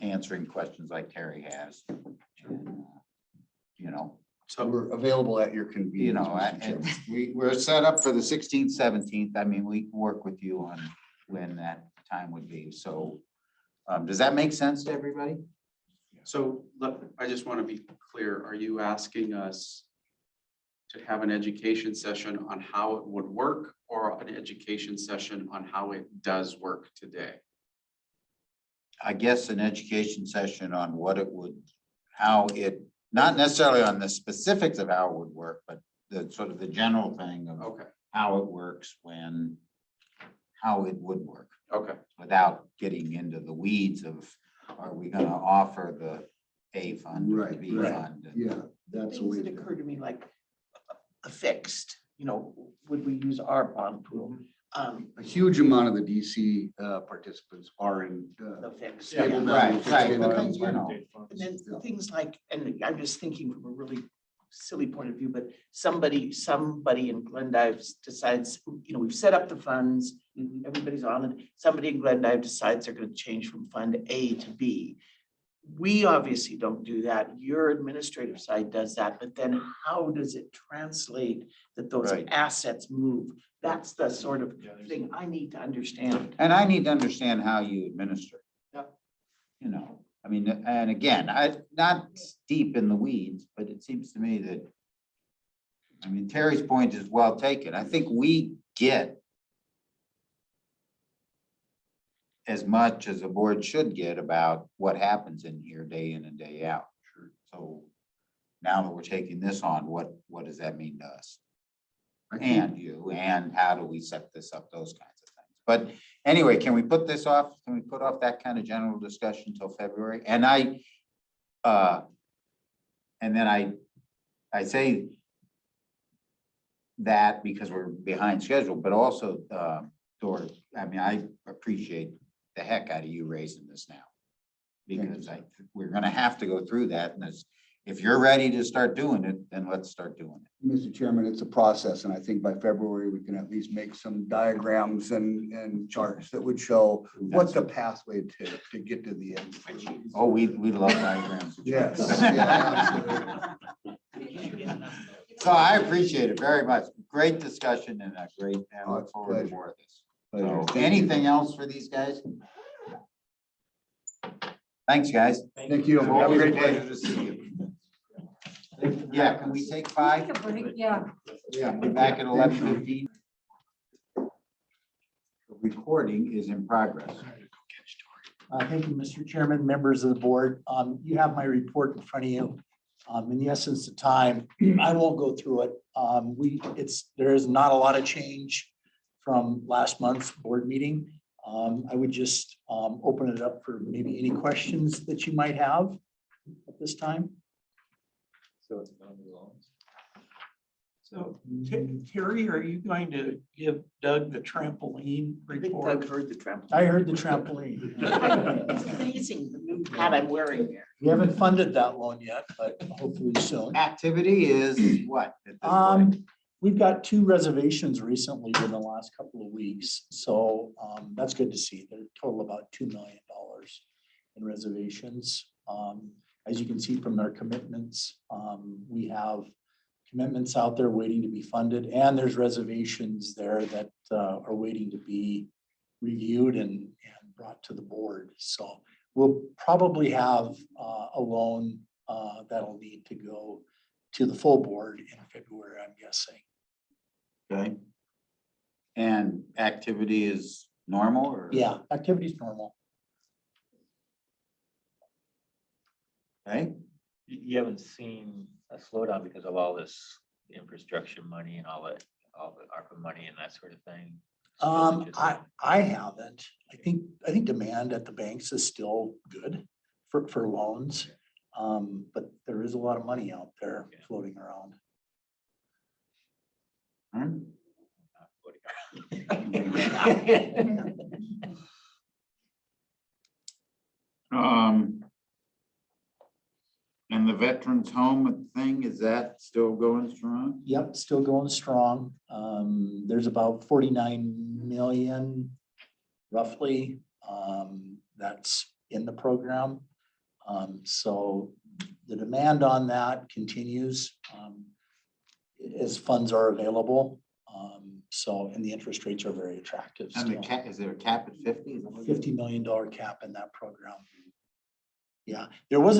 answering questions like Terry has. You know, So we're available at your you convenience. know, Mr. Chairman. we're set up for the 16th, 17th. I mean, we can work with you on when that time would be. So does that make sense to everybody? so I just want to be clear, are you asking us to have an education session on how it would work, or an education session on how it does work today? I guess an education session on what it would, how it, not necessarily on the specifics of how it would work, but the sort of the general thing of Okay, how it works how it would work, okay. without getting into the weeds of, are we gonna offer the A fund or the B Right, fund? Yeah, that's the Things way. that occur to me, like a fixed, would we use our bond pool? A huge amount of the DC participants are in. The fixed. stable Right, value, right, stable but value. you know. And then Yeah. things like, and I'm just thinking from a really silly point of view, but somebody in Glendive decides, we've set up the funds, everybody's on it. Somebody in Glendive decides they're gonna change from fund A to B. We obviously don't do that. Your administrative side does that, but then how does it translate that those Right. assets move? That's the sort of thing I need to understand. And I need to understand how you administer. Yep. You know, I mean, and again, not deep in the weeds, but it seems to me that, I mean, Terry's point is well taken. I think we get as much as a board should get about what happens in here day in and day out. So now that we're taking this on, what does that mean to us? And you, and how do we set this up, those kinds of things. But anyway, can we put this off? Can we put off that kind of general discussion till February? And then I say that because we're behind schedule, but also, Doris, I mean, I appreciate the heck out of you raising this now. Because we're gonna have to go through that, and if you're ready to start doing it, then let's start doing it. Mr. Chairman, it's a process, and I think by February, we can at least make some diagrams and charts that would show what's the pathway to get to the end. Oh, we love diagrams. Yes. Yeah, absolutely. So I appreciate it very much. Great discussion and a great, and I look forward to Pleasure. more of this. Pleasure. So Thank you. anything else for these guys? Thanks, guys. Thank you. Have a Always a great day. pleasure to see you. Yeah, can we take 5? Yeah. Yeah, we're back at 11:15. Recording is in progress. Thank you, Mr. Chairman, members of the board. You have my report in front of you. In the essence of time, I won't go through it. There is not a lot of change from last month's board meeting. I would just open it up for maybe any questions that you might have at this time. So Terry, are you going to give Doug the trampoline I think report? Doug heard the trampoline. I heard the trampoline. It's amazing, the new hat I'm wearing there. We haven't funded that loan yet, but hopefully soon. Activity is what? at this point? We've got 2 reservations recently in the last couple of weeks, so that's good to see. They're total about $2 million in reservations. As you can see from their commitments, we have commitments out there waiting to be funded, and there's reservations there that are waiting to be reviewed and brought to the board. So we'll probably have a loan that'll need to go to the full board in February, I'm guessing. Okay. And activity is normal or? Yeah, activity's normal. Okay, You haven't seen a slowdown because of all this infrastructure money and all the ARPA money and that sort of thing? Or is it just- I haven't. I think demand at the banks is still good for loans. But there is a lot of money out there floating around. And the veterans home thing, is that still going strong? Yep, still going strong. There's about 49 million roughly, that's in the program. So the demand on that continues, as funds are available. So, and the interest rates are very attractive And the still. cap, is there a cap at 50? $50 million cap in that program. Yeah, there was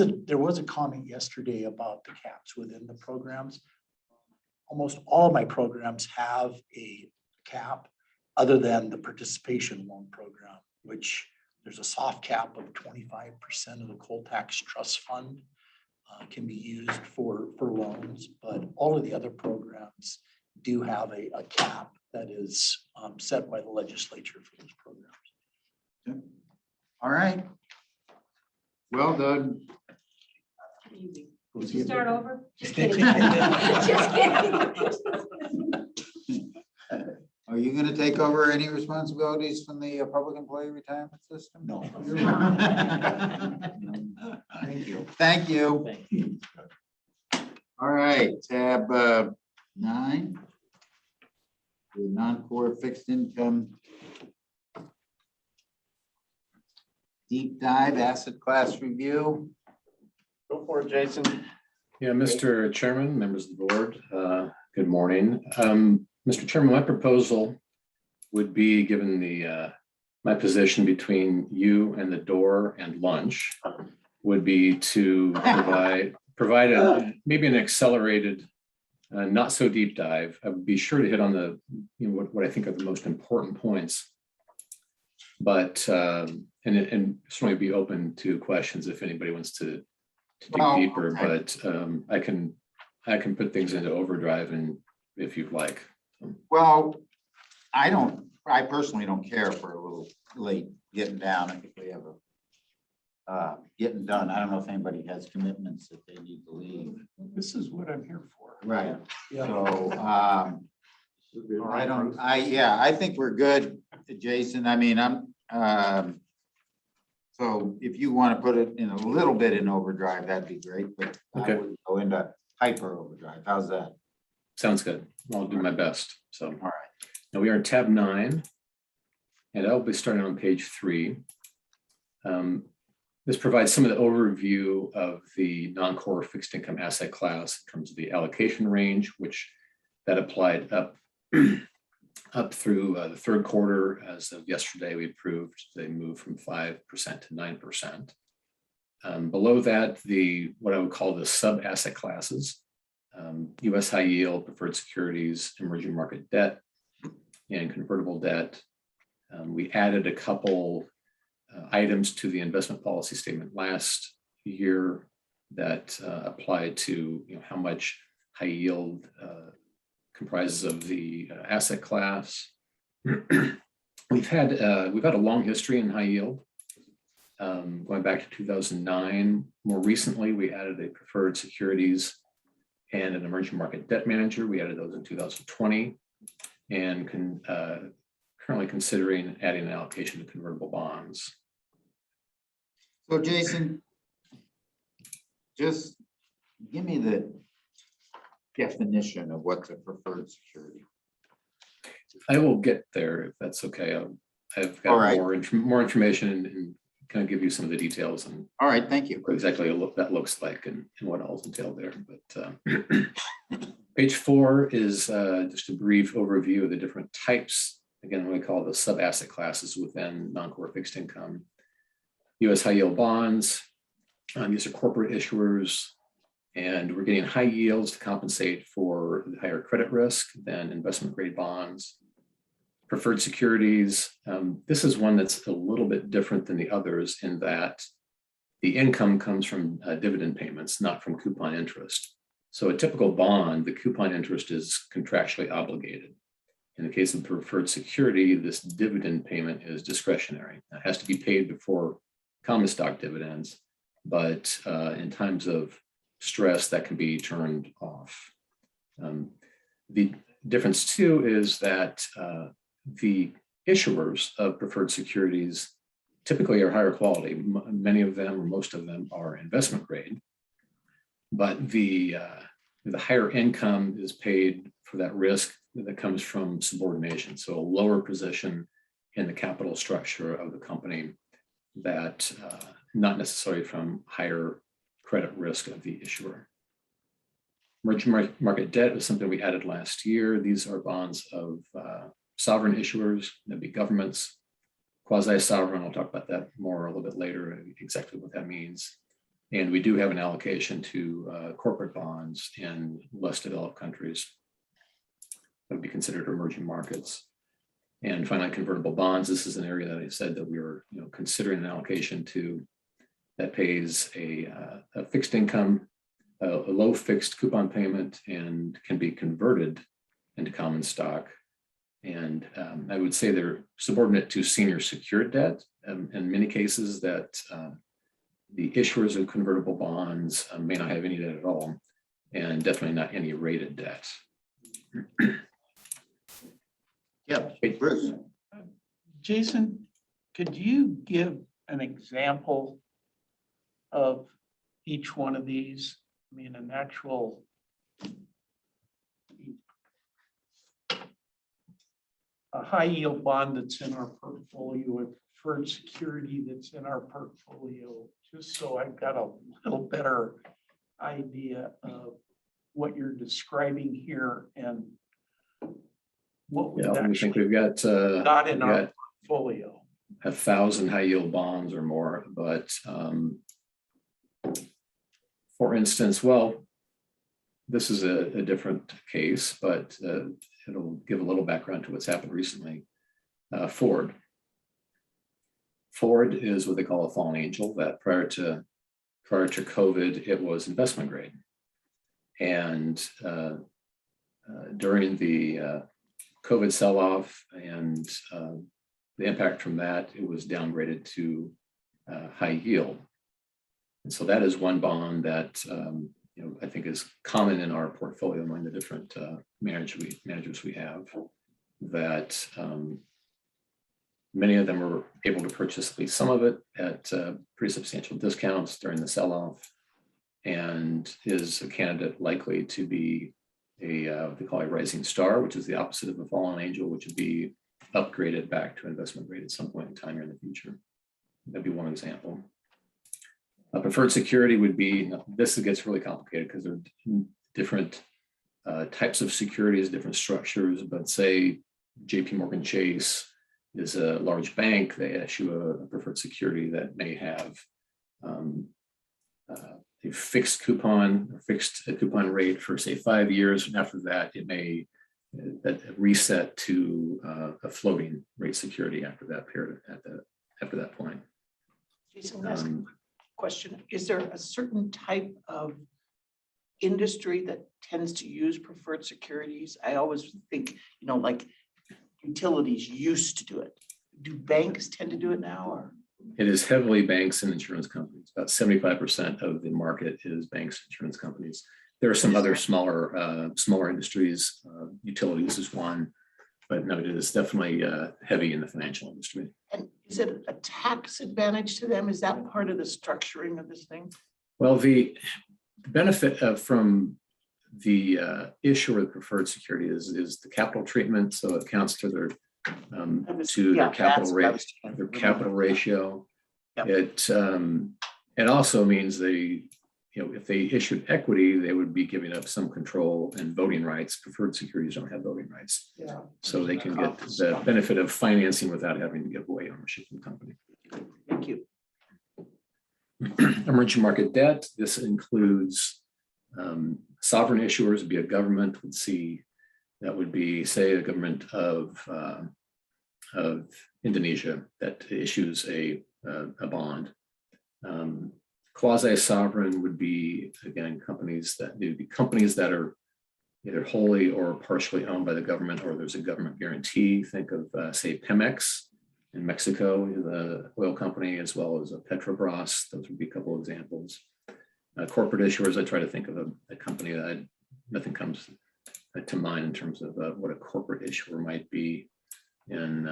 a comment yesterday about the caps within the programs. Almost all of my programs have a cap other than the participation loan program, which there's a soft cap of 25% of the coal tax trust fund can be used for loans, but all of the other programs do have a cap that is set by the legislature for those programs. All right. Well done. Easy. We'll Did see you if- start over? Just kidding. Just Are you gonna take over any responsibilities from the public employee retirement system? No. Thank you. Thank you. Thank you. All right, tab 9. The non-core fixed income deep dive asset class review. Go for it, Jason. Yeah, Mr. Chairman, members of the board, good morning. Mr. Chairman, my proposal would be, given the my position between you and the door and lunch, would be to provide maybe an accelerated, not so deep dive. I would be sure to hit on the, what I think are the most important points. But and certainly be open to questions if anybody wants to dig deeper. But I can put things into overdrive and if you'd like. Well, I personally don't care for a little late getting down. I think we have a getting done. I don't know if anybody has commitments that they need to leave. This is what I'm here for. Right. Yeah. So I think we're good, Jason. I mean, so if you want to put it in a little bit in overdrive, that'd be great, but I Okay. wouldn't go into hyper overdrive. How's that? Sounds good. I'll do my best. So, All right. now we are in tab 9, and I'll be starting on page 3. This provides some of the overview of the non-core fixed income asset class in terms of the allocation range, which that applied up through the third quarter. As of yesterday, we approved they moved from 5% to 9%. Below that, what I would call the sub asset classes. US high yield, preferred securities, emerging market debt, and convertible debt. We added a couple items to the investment policy statement last year that applied to how much high yield comprises of the asset class. We've had a long history in high yield, going back to 2009. More recently, we added a preferred securities and an emerging market debt manager. We added those in 2020, and currently considering adding an allocation to convertible bonds. So Jason, just give me the definition of what's a preferred security. I will get there if that's okay. I've All got right. more information and kind of give you some of the details and All right, thank you. what exactly that looks like and what all's entailed there. But page 4 is just a brief overview of the different types. Again, we call the sub-asset classes within non-core fixed income. U.S. high yield bonds. These are corporate issuers, and we're getting high yields to compensate for the higher credit risk than investment grade bonds. Preferred securities. This is one that's a little bit different than the others in that the income comes from dividend payments, not from coupon interest. So a typical bond, the coupon interest is contractually obligated. In the case of preferred security, this dividend payment is discretionary. It has to be paid before common stock dividends, but in times of stress, that can be turned off. The difference too is that the issuers of preferred securities typically are higher quality. Many of them, or most of them, are investment grade, but the higher income is paid for that risk that comes from subordination. So a lower position in the capital structure of the company that not necessarily from higher credit risk of the issuer. Emerging market debt is something we added last year. These are bonds of sovereign issuers, that'd be governments, quasi-sovereign. I'll talk about that more a little bit later, exactly what that means. And we do have an allocation to corporate bonds in less developed countries that would be considered emerging markets. And finally, convertible bonds. This is an area that I said that we were considering an allocation to that pays a fixed income, a low fixed coupon payment, and can be converted into common stock. And I would say they're subordinate to senior secured debt. In many cases that the issuers of convertible bonds may not have any debt at all, and definitely not any rated debt. Yeah, Bruce. Jason, could you give an example of each one of these? I mean, an actual a high yield bond that's in our portfolio, a preferred security that's in our portfolio, just so I've got a little better idea of what you're describing here and what we've Yeah, we think actually we've got got in we've our got portfolio. 1,000 high yield bonds or more, but for instance, well, this is a different case, but it'll give a little background to what's happened recently. Ford is what they call a fallen angel, that prior to COVID, it was investment grade. And during the COVID sell-off and the impact from that, it was downgraded to high yield. And so that is one bond that I think is common in our portfolio among the different managers we have, that many of them were able to purchase at least some of it at pretty substantial discounts during the sell-off, and is a candidate likely to be what they call a rising star, which is the opposite of a fallen angel, which would be upgraded back to investment grade at some point in time here in the future. That'd be one example. A preferred security would be, this gets really complicated because there are different types of securities, different structures, but say JP Morgan Chase is a large bank, they issue a preferred security that may have a fixed coupon or fixed coupon rate for say 5 years, and after that it may reset to a floating rate security after that period, after that point. Jason, last question. Is there a certain type of industry that tends to use preferred securities? I always think, like utilities used to do it. Do banks tend to do it now, or? It is heavily banks and insurance companies. About 75% of the market is banks and insurance companies. There are some other smaller industries, utilities is one, but no, it is definitely heavy in the financial industry. And is it a tax advantage to them? Is that part of the structuring of this thing? Well, the benefit from the issuer of preferred security is the capital treatment. So it counts to their capital ratio. Yep. It also means if they issued equity, they would be giving up some control and voting rights. Preferred securities don't have voting rights. Yeah. So they can get the benefit of financing without having to give away ownership in the company. Thank you. Emerging market debt, this includes sovereign issuers, would be a government would see, that would be, say, a government of Indonesia that issues a bond. Quasi-sovereign would be, again, companies that are either wholly or partially owned by the government, or there's a government guarantee. Think of, say, Pemex in Mexico, the oil company, as well as Petrobras. Those would be a couple of examples. Corporate issuers, I try to think of a company that nothing comes to mind in terms of what a corporate issuer might be in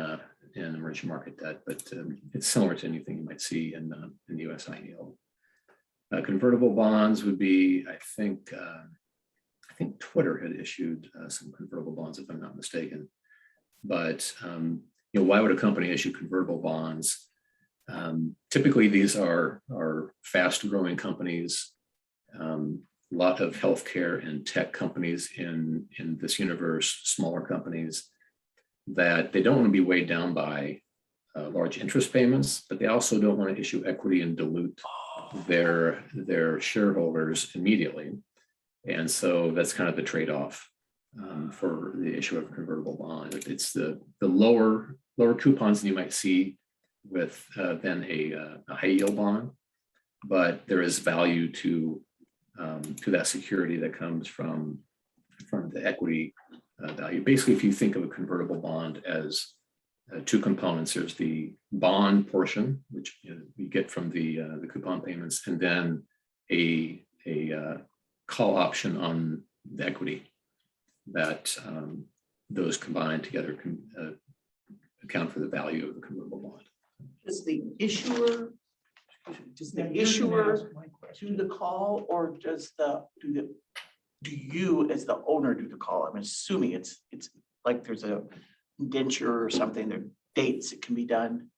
emerging market debt, but it's similar to anything you might see in the US high yield. Convertible bonds would be, I think Twitter had issued some convertible bonds, if I'm not mistaken. But why would a company issue convertible bonds? Typically, these are fast-growing companies. A lot of healthcare and tech companies in this universe, smaller companies, that they don't want to be weighed down by large interest payments, but they also don't want to issue equity and dilute their shareholders immediately. And so that's kind of the trade-off for the issue of a convertible bond. It's the lower coupons than you might see with than a high yield bond, but there is value to that security that comes from the equity value. Basically, if you think of a convertible bond as two components, there's the bond portion, which you get from the coupon payments, and then a call option on the equity that those combined together can account for the value of the convertible bond. Does the issuer do the call, or do you as the owner do the call? I'm assuming it's like there's a indenture or something, there are dates it can be done.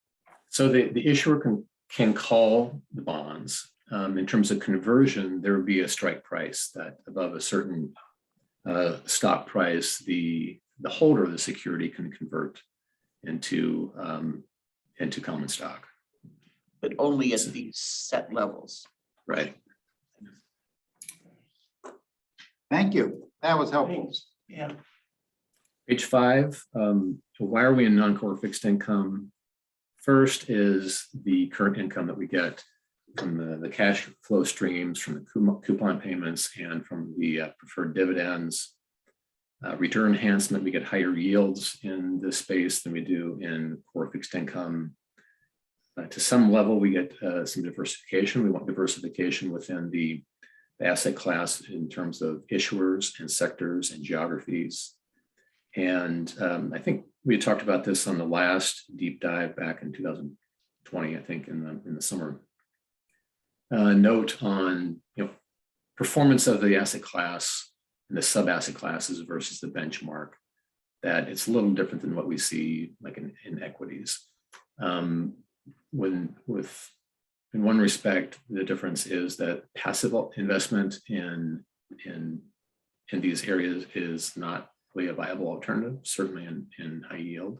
So the issuer can call the bonds. In terms of conversion, there would be a strike price that above a certain stock price, the holder of the security can convert into common stock. But only at these set levels. Right. Thank you. That was helpful. Thanks. Yeah. Page 5, why are we in non-core fixed income? First is the current income that we get from the cash flow streams, from the coupon payments, and from the preferred dividends. Return enhancement, we get higher yields in this space than we do in core fixed income. To some level, we get some diversification. We want diversification within the asset class in terms of issuers and sectors and geographies. And I think we had talked about this on the last deep dive back in 2020, I think in the summer. Note on performance of the asset class and the sub-asset classes versus the benchmark, that it's a little different than what we see like in equities. In one respect, the difference is that passive investment in these areas is not really a viable alternative, certainly in high yield.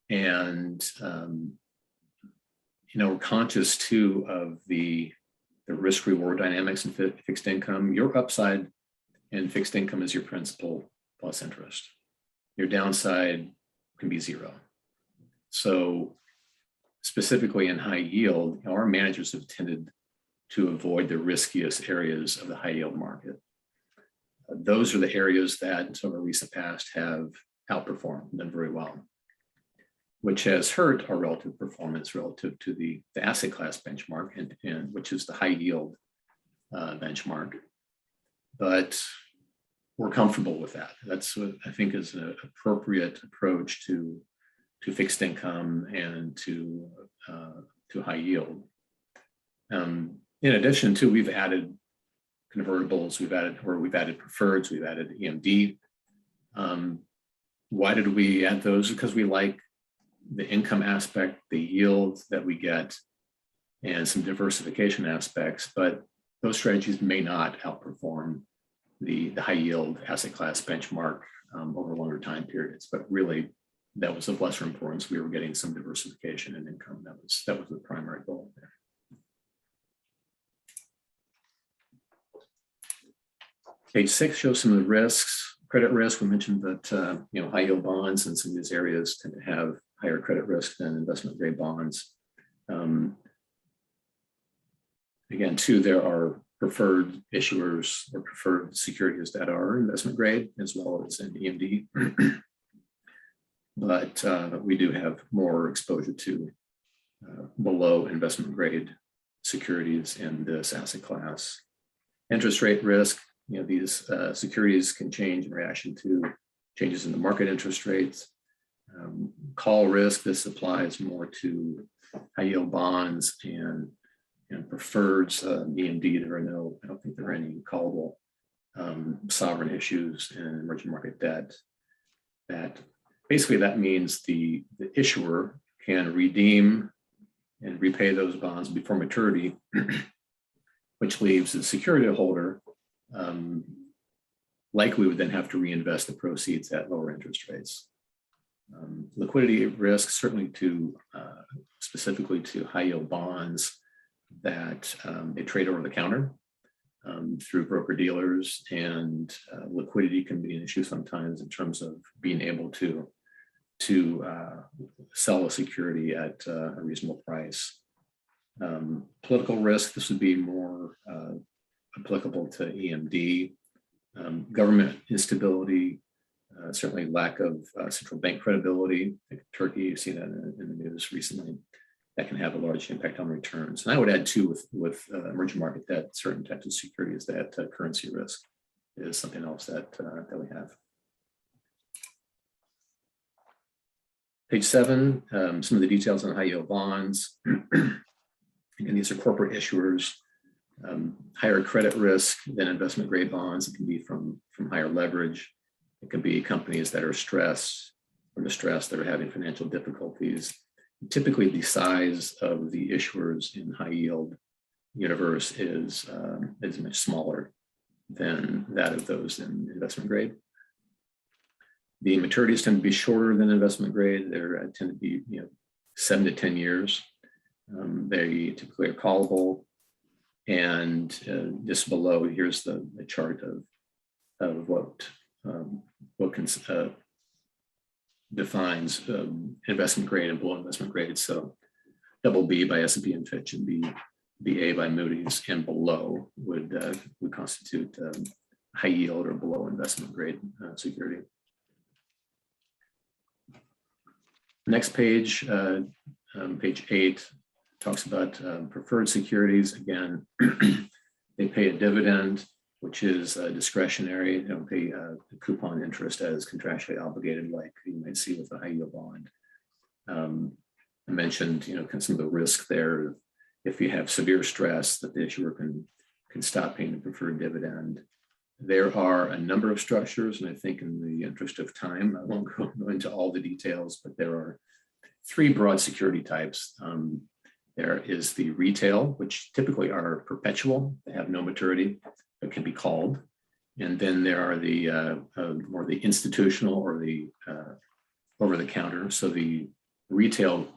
And we're conscious too of the risk reward dynamics in fixed income. Your upside in fixed income is your principal plus interest. Your downside can be zero. So specifically in high yield, our managers have tended to avoid the riskiest areas of the high yield market. Those are the areas that in some of the recent past have outperformed, done very well, which has hurt our relative performance relative to the asset class benchmark, and which is the high yield benchmark. But we're comfortable with that. That's what I think is an appropriate approach to fixed income and to high yield. In addition to, we've added convertibles, we've added preferreds, we've added EMD. Why did we add those? Because we like the income aspect, the yield that we get and some diversification aspects, but those strategies may not outperform the high yield asset class benchmark over longer time periods. But really, that was of lesser importance. We were getting some diversification in income. That was the primary goal there. Page 6 shows some of the risks. Credit risk, we mentioned that high yield bonds and some of these areas tend to have higher credit risk than investment grade bonds. Again, too, there are preferred issuers or preferred securities that are investment grade as well as in EMD. But we do have more exposure to below investment grade securities in this asset class. Interest rate risk, these securities can change in reaction to changes in the market interest rates. Call risk, this applies more to high yield bonds and preferreds, EMD. I don't think there are any callable sovereign issues in emerging market debt. That basically that means the issuer can redeem and repay those bonds before maturity, which leaves the security holder likely would then have to reinvest the proceeds at lower interest rates. Liquidity risk, certainly specifically to high yield bonds that they trade over the counter through broker dealers, and liquidity can be an issue sometimes in terms of being able to sell a security at a reasonable price. Political risk, this would be more applicable to EMD. Government instability, certainly lack of central bank credibility. Like Turkey, you've seen that in the news recently. That can have a large impact on returns. And I would add too with emerging market debt, certain types of securities, that currency risk is something else that we have. Page 7, some of the details on high yield bonds. Again, these are corporate issuers. Higher credit risk than investment grade bonds. It can be from higher leverage. It can be companies that are stressed or distressed, that are having financial difficulties. Typically, the size of the issuers in high yield universe is much smaller than that of those in investment grade. The maturities tend to be shorter than investment grade. They tend to be 7 to 10 years. They typically are callable. And just below, here's the chart of what defines investment grade and below investment grade. So BB by S&P and Fitch and BA by Moody's and below would constitute high yield or below investment grade security. Next page, page 8, talks about preferred securities. Again, they pay a dividend, which is discretionary. They don't pay coupon interest as contractually obligated, like you might see with a high yield bond. I mentioned, some of the risk there. If you have severe stress, that the issuer can stop paying the preferred dividend. There are a number of structures, and I think in the interest of time, I won't go into all the details, but there are 3 broad security types. There is the retail, which typically are perpetual. They have no maturity, but can be called. And then there are the more the institutional or the over the counter. So the retail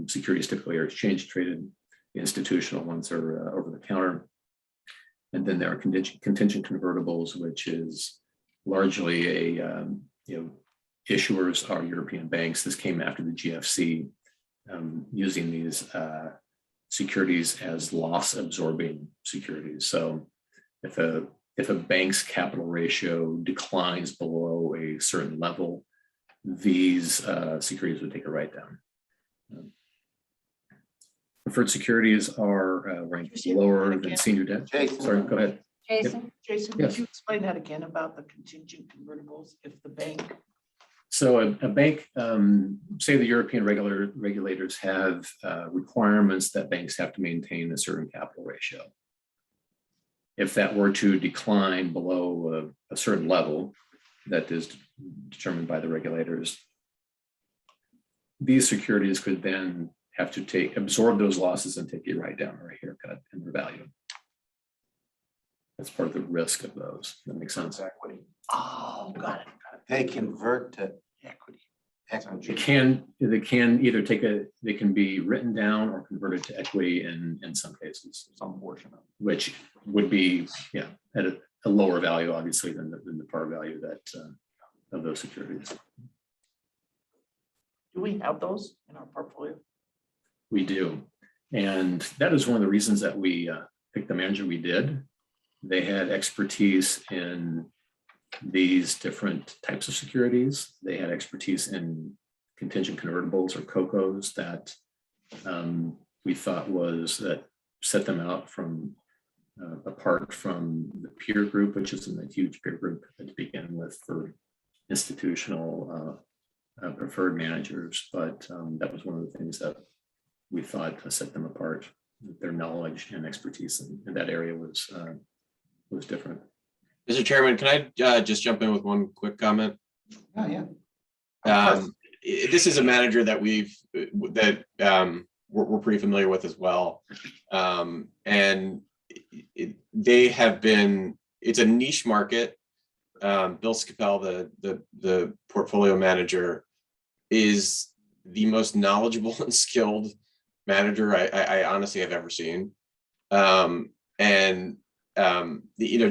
securities typically are exchange traded. The institutional ones are over the counter. And then there are contingent convertibles, which is largely issuers are European banks. This came after the GFC, using these securities as loss absorbing securities. So if a bank's capital ratio declines below a certain level, these securities would take a write down. Preferred securities are ranked lower than senior debt. Sorry, go ahead. Jason? Jason, Yes. would you explain that again about the contingent convertibles if the bank? So a bank, say the European regulators have requirements that banks have to maintain a certain capital ratio. If that were to decline below a certain level that is determined by the regulators, these securities could then have to absorb those losses and take a write down or a haircut in their value. That's part of the risk of those. That makes sense. Equity. Oh, got it. They convert to Equity. equity. They can either they can be written down or converted to equity in some cases, Some portion of it. which would be, yeah, at a lower value, obviously, than the par value of those securities. Do we have those in our portfolio? We do. And that is one of the reasons that we picked the manager we did. They had expertise in these different types of securities. They had expertise in contingent convertibles or COCOs that we thought that set them out from apart from the peer group, which isn't a huge peer group to begin with for institutional preferred managers. But that was one of the things that we thought set them apart. Their knowledge and expertise in that area was different. Mr. Chairman, can I just jump in with one quick comment? Oh, yeah. This is a manager that we're pretty familiar with as well. And it's a niche market. Bill Scapel, the portfolio manager, is the most knowledgeable and skilled manager I honestly have ever seen.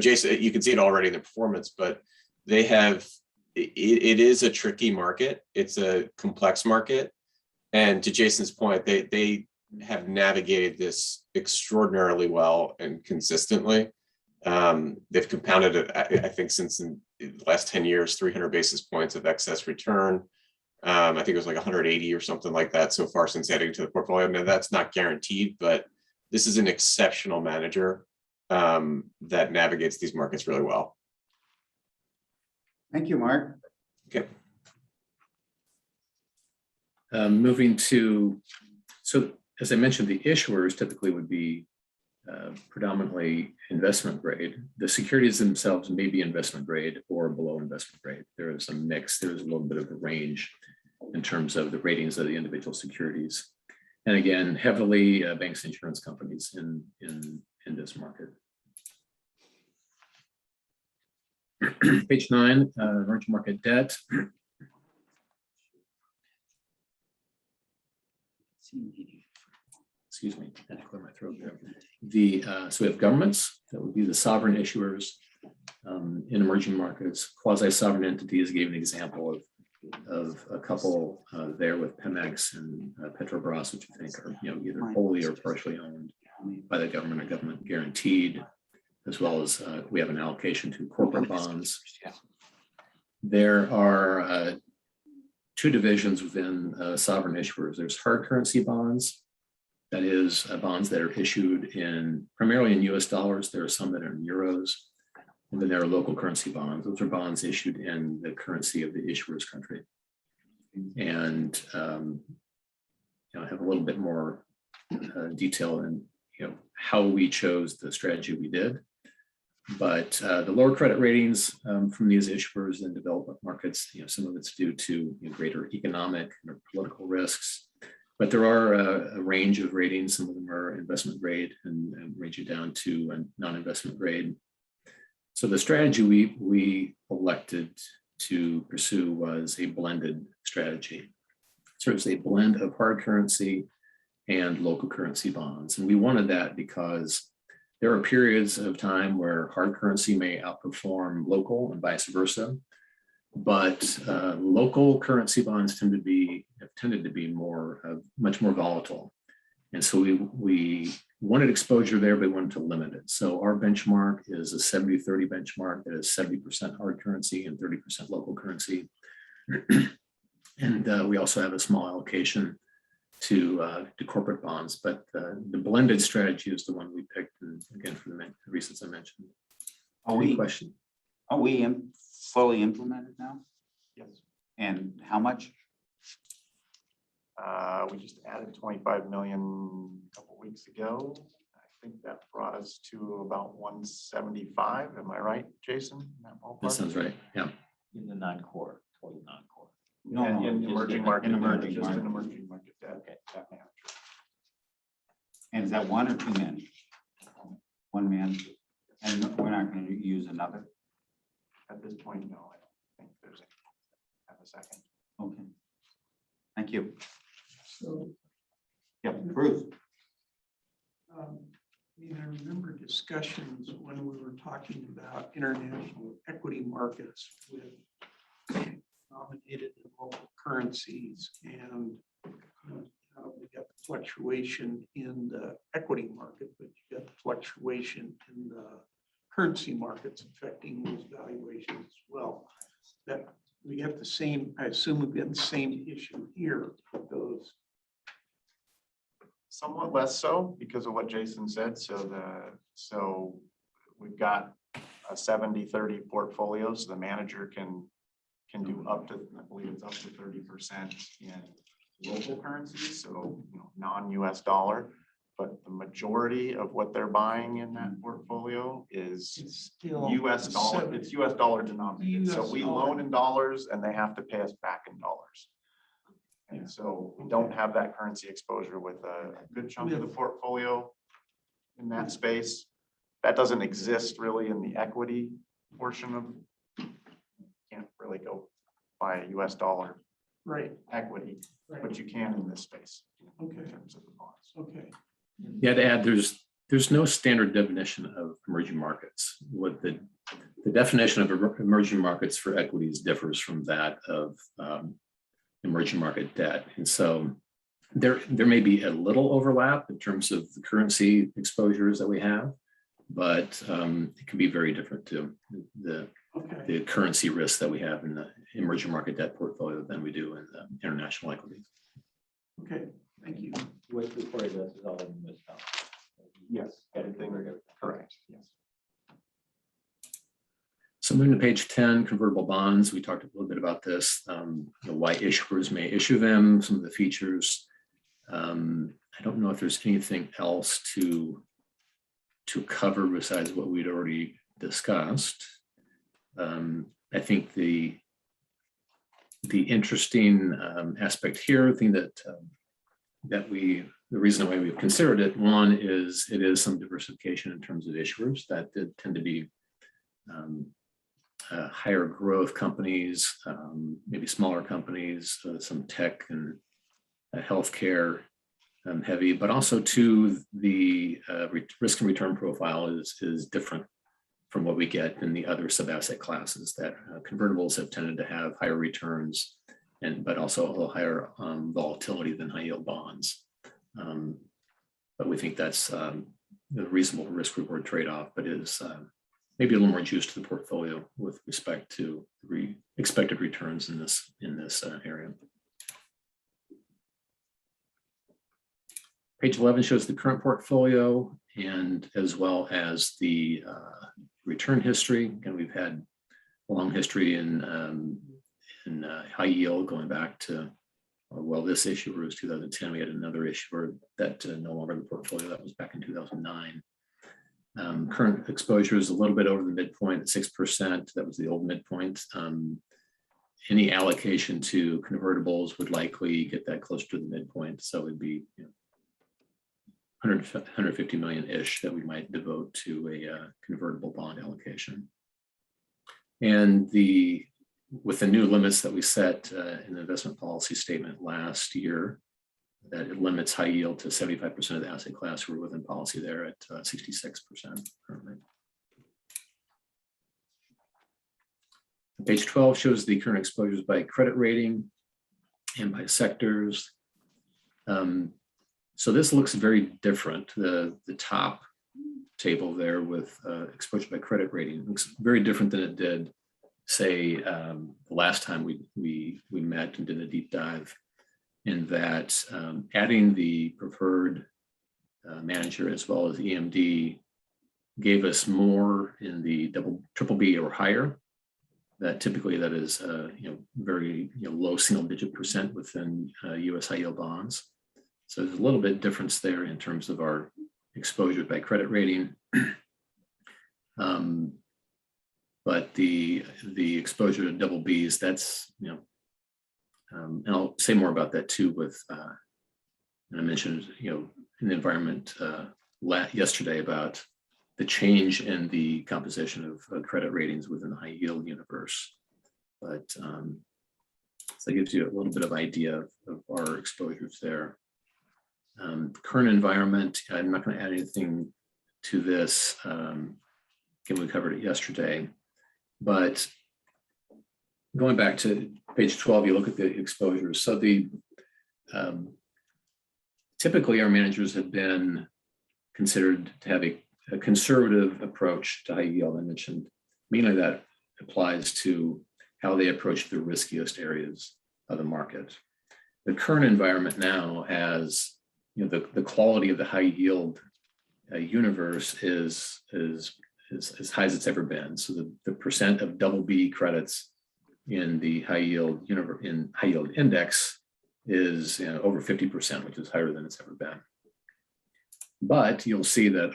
Jason, you can see it already in the performance, but it is a tricky market. It's a complex market. And to Jason's point, they have navigated this extraordinarily well and consistently. They've compounded it, I think, since in the last 10 years, 300 basis points of excess return. I think it was like 180 or something like that so far since adding to the portfolio. Now, that's not guaranteed, but this is an exceptional manager that navigates these markets really well. Thank you, Mark. Okay. Moving to, so as I mentioned, the issuers typically would be predominantly investment grade. The securities themselves may be investment grade or below investment grade. There is a mix. There is a little bit of a range in terms of the ratings of the individual securities. And again, heavily banks, insurance companies in this market. Page 9, emerging market debt. Excuse me, I had to clear my throat there. So we have governments, that would be the sovereign issuers in emerging markets. Quasi-sovereign entities, gave an example of a couple there with Pemex and Petrobras, which I think are either wholly or partially owned by the government or government guaranteed, as well as we have an allocation to corporate bonds. There are two divisions within sovereign issuers. There's hard currency bonds, that is bonds that are issued primarily in US dollars. There are some that are in euros. And then there are local currency bonds. Those are bonds issued in the currency of the issuer's country. And I have a little bit more detail in how we chose the strategy we did. But the lower credit ratings from these issuers in developed markets, some of it's due to greater economic or political risks. But there are a range of ratings. Some of them are investment grade and ranging down to a non-investment grade. So the strategy we elected to pursue was a blended strategy. So it's a blend of hard currency and local currency bonds. And we wanted that because there are periods of time where hard currency may outperform local and vice versa. But local currency bonds have tended to be much more volatile. And so we wanted exposure there, but we wanted to limit it. So our benchmark is a 70-30 benchmark that is 70% hard currency and 30% local currency. And we also have a small allocation to corporate bonds, but the blended strategy is the one we picked, and again, for the reasons I mentioned. Question. Are we fully implemented now? Yes. And how much? We just added 25 million a couple weeks ago. I think that brought us to about 175. Am I right, Jason? In that ballpark? That sounds right. Yeah. In the non-core, total non-core. In emerging market. In emerging Just market. in emerging market debt. Okay. Debt manager. And is that one or two men? One man, and we're not going to use another? At this point, no, I don't think there's a, have a second. Okay. Thank you. So, Yeah, Bruce. I mean, I remember discussions when we were talking about international equity markets with denominated in local currencies and how we got the fluctuation in the equity market, but you got the fluctuation in the currency markets affecting those valuations as well. That we have the same, I assume we've got the same issue here with those. Somewhat less so because of what Jason said. So we've got a 70-30 portfolio. So the manager can do up to, I believe it's up to 30% in local currencies. So, non-US dollar, but the majority of what they're buying in that portfolio is It's still US dollar. It's US dollar denominated. So US we dollar. loan in dollars and they have to pay us back in dollars. And so we don't have that currency exposure with a good chunk of the portfolio in that space. That doesn't exist really in the equity portion of, can't really go buy a US dollar right, equity, right. but you can in this space. Okay. In terms of the bonds. Okay. Yeah, to add, there's no standard definition of emerging markets. What the definition of emerging markets for equities differs from that of emerging market debt. And so there may be a little overlap in terms of the currency exposures that we have, but it can be very different too. The currency risk that we have in the emerging market debt portfolio than we do in the international equities. Okay, thank you. What's reported to us is all in US dollars. Yes, everything, correct, yes. So moving to page 10, convertible bonds, we talked a little bit about this, why issuers may issue them, some of the features. I don't know if there's anything else to cover besides what we'd already discussed. I think the interesting aspect here, thing that the reason why we've considered it, one is it is some diversification in terms of issuers that did tend to be higher growth companies, maybe smaller companies, some tech and healthcare heavy, but also too the risk and return profile is different from what we get in the other sub-asset classes. That convertibles have tended to have higher returns but also a little higher volatility than high yield bonds. But we think that's a reasonable risk reward trade-off, but is maybe a little more juice to the portfolio with respect to expected returns in this area. Page 11 shows the current portfolio and as well as the return history. Again, we've had a long history in high yield going back to, well, this issuer was 2010. We had another issuer that no longer in the portfolio. That was back in 2009. Current exposure is a little bit over the midpoint at 6%. That was the old midpoint. Any allocation to convertibles would likely get that close to the midpoint. So it'd be 150 million-ish that we might devote to a convertible bond allocation. And with the new limits that we set in the investment policy statement last year, that it limits high yield to 75% of the asset class. We're within policy there at 66% currently. Page 12 shows the current exposures by credit rating and by sectors. So this looks very different. The top table there with exposure by credit rating looks very different than it did, say, the last time we met and did a deep dive. In that adding the preferred manager as well as EMD gave us more in the triple B or higher. That typically that is very low single-digit % within U.S. high yield bonds. So there's a little bit difference there in terms of our exposure by credit rating. But the exposure to double Bs, that's and I'll say more about that too with, and I mentioned, in the environment yesterday about the change in the composition of credit ratings within the high yield universe. But so that gives you a little bit of idea of our exposures there. Current environment, I'm not going to add anything to this. Again, we covered it yesterday, but going back to page 12, you look at the exposures. So the typically our managers have been considered to have a conservative approach to high yield. I mentioned mainly that applies to how they approach the riskiest areas of the market. The current environment now, as you know, the quality of the high yield universe is as high as it's ever been. So the percent of double B credits in the high yield index is over 50%, which is higher than it's ever been. But you'll see that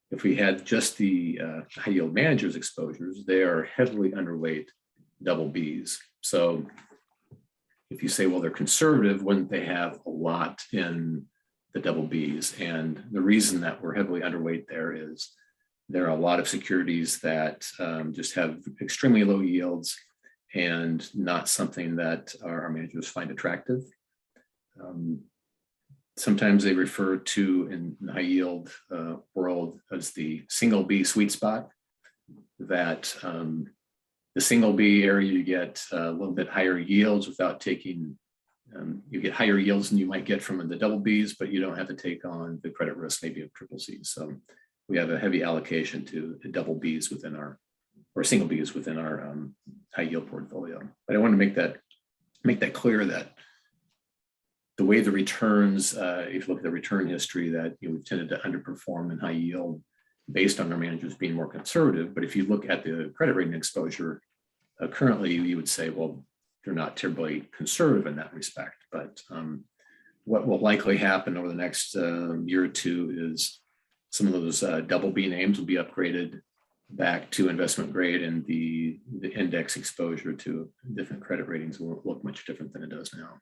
if we had just the high yield managers exposures, they are heavily underweight double Bs. So if you say, well, they're conservative, wouldn't they have a lot in the double Bs? And the reason that we're heavily underweight there is there are a lot of securities that just have extremely low yields and not something that our managers find attractive. Sometimes they refer to in the high yield world as the single B sweet spot, that the single B area, you get a little bit higher yields without taking, you get higher yields than you might get from the double Bs, but you don't have to take on the credit risk maybe of triple Cs. So we have a heavy allocation to the double Bs within our, or single Bs within our high yield portfolio. But I want to make that clear that the way the returns, if you look at the return history, that we've tended to underperform in high yield based on our managers being more conservative. But if you look at the credit rating exposure, currently you would say, well, they're not terribly conservative in that respect. But what will likely happen over the next year or two is some of those double B names will be upgraded back to investment grade, and the index exposure to different credit ratings will look much different than it does now.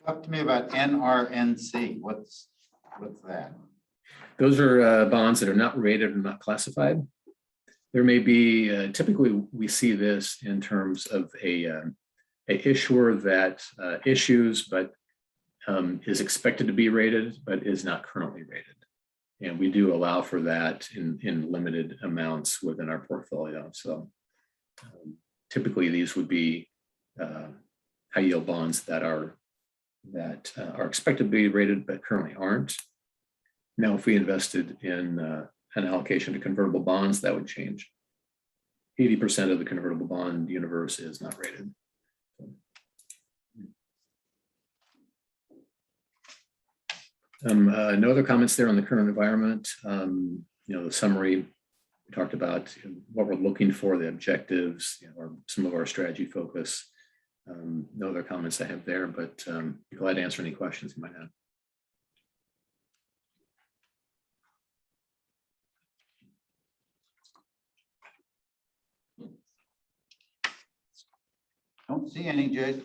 Talk to me about NRNC. What's that? Those are bonds that are not rated and not classified. There may be, typically we see this in terms of a issuer that issues but is expected to be rated but is not currently rated. And we do allow for that in limited amounts within our portfolio. So typically these would be high yield bonds that are expected to be rated but currently aren't. Now, if we invested in an allocation to convertible bonds, that would change. 80% of the convertible bond universe is not rated. No other comments there on the current environment. The summary, we talked about what we're looking for, the objectives, or some of our strategy focus. No other comments I have there, but be glad to answer any questions you might have. Don't see any, Jay.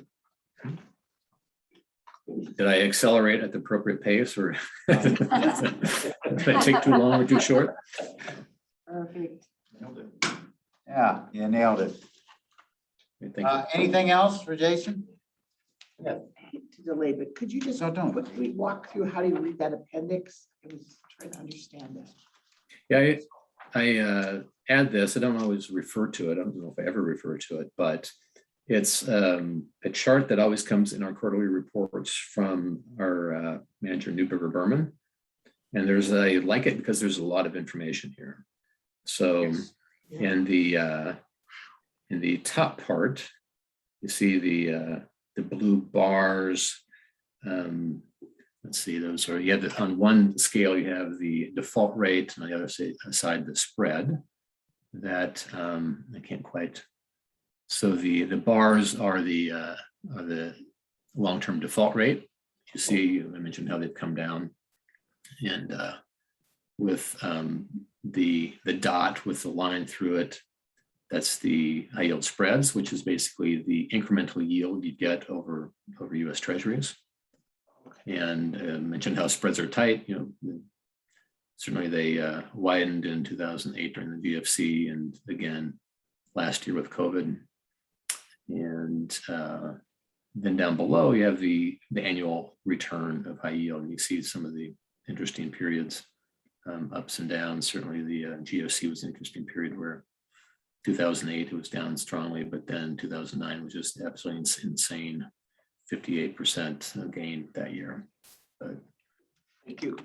Did I accelerate at the appropriate pace, or did I take too long or too short? Perfect. Yeah, you nailed it. Thank you. Anything else for Jason? I hate to delay, but could you just No, don't. quickly walk through how do you read that appendix? I was trying to understand that. Yeah, I add this. I don't always refer to it. I don't know if I ever refer to it, but it's a chart that always comes in our quarterly reports from our manager, Neuberger Berman. And I like it because there's a lot of information here. So in the top part, you see the blue bars. Let's see, those are, you have on one scale, you have the default rate, and on the other side, the spread. That I can't quite. So the bars are the long-term default rate. You see, I mentioned how they've come down, and with the dot with the line through it, that's the high yield spreads, which is basically the incremental yield you get over U.S. Treasuries. Okay. And mentioned how spreads are tight, certainly they widened in 2008 during the VFC and again last year with COVID. And then down below, you have the annual return of high yield. And you see some of the interesting periods, ups and downs. Certainly the GOC was an interesting period where 2008 it was down strongly, but then 2009 was just absolutely insane, 58% gain that year. But Thank you.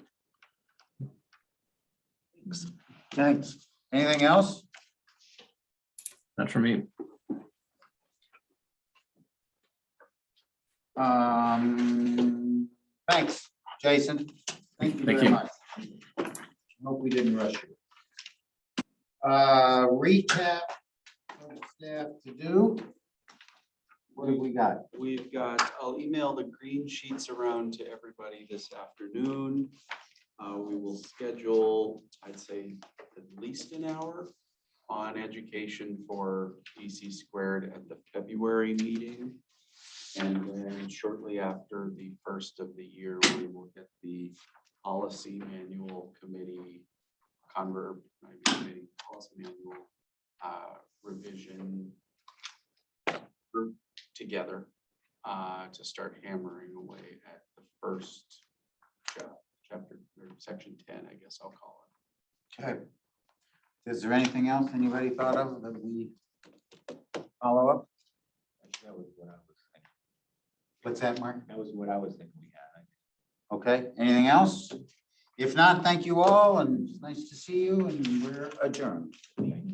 Thanks. Anything else? not for me. Thanks, Jason. Thank you Thank very you. much. Hope we didn't rush you. Recap of staff to do. What have we got? We've got, I'll email the green sheets around to everybody this afternoon. We will schedule, I'd say, at least an hour on education for DC squared at the February meeting. And then shortly after the first of the year, we will get the policy manual committee policy manual revision group together to start hammering away at the first chapter or section 10, I guess I'll call it. Okay. Is there anything else anybody thought of that we follow up? That was what I was thinking. What's that, Mark? That was what I was thinking we had. Okay, anything else? If not, thank you all and it's nice to see you and we're adjourned. Thank you.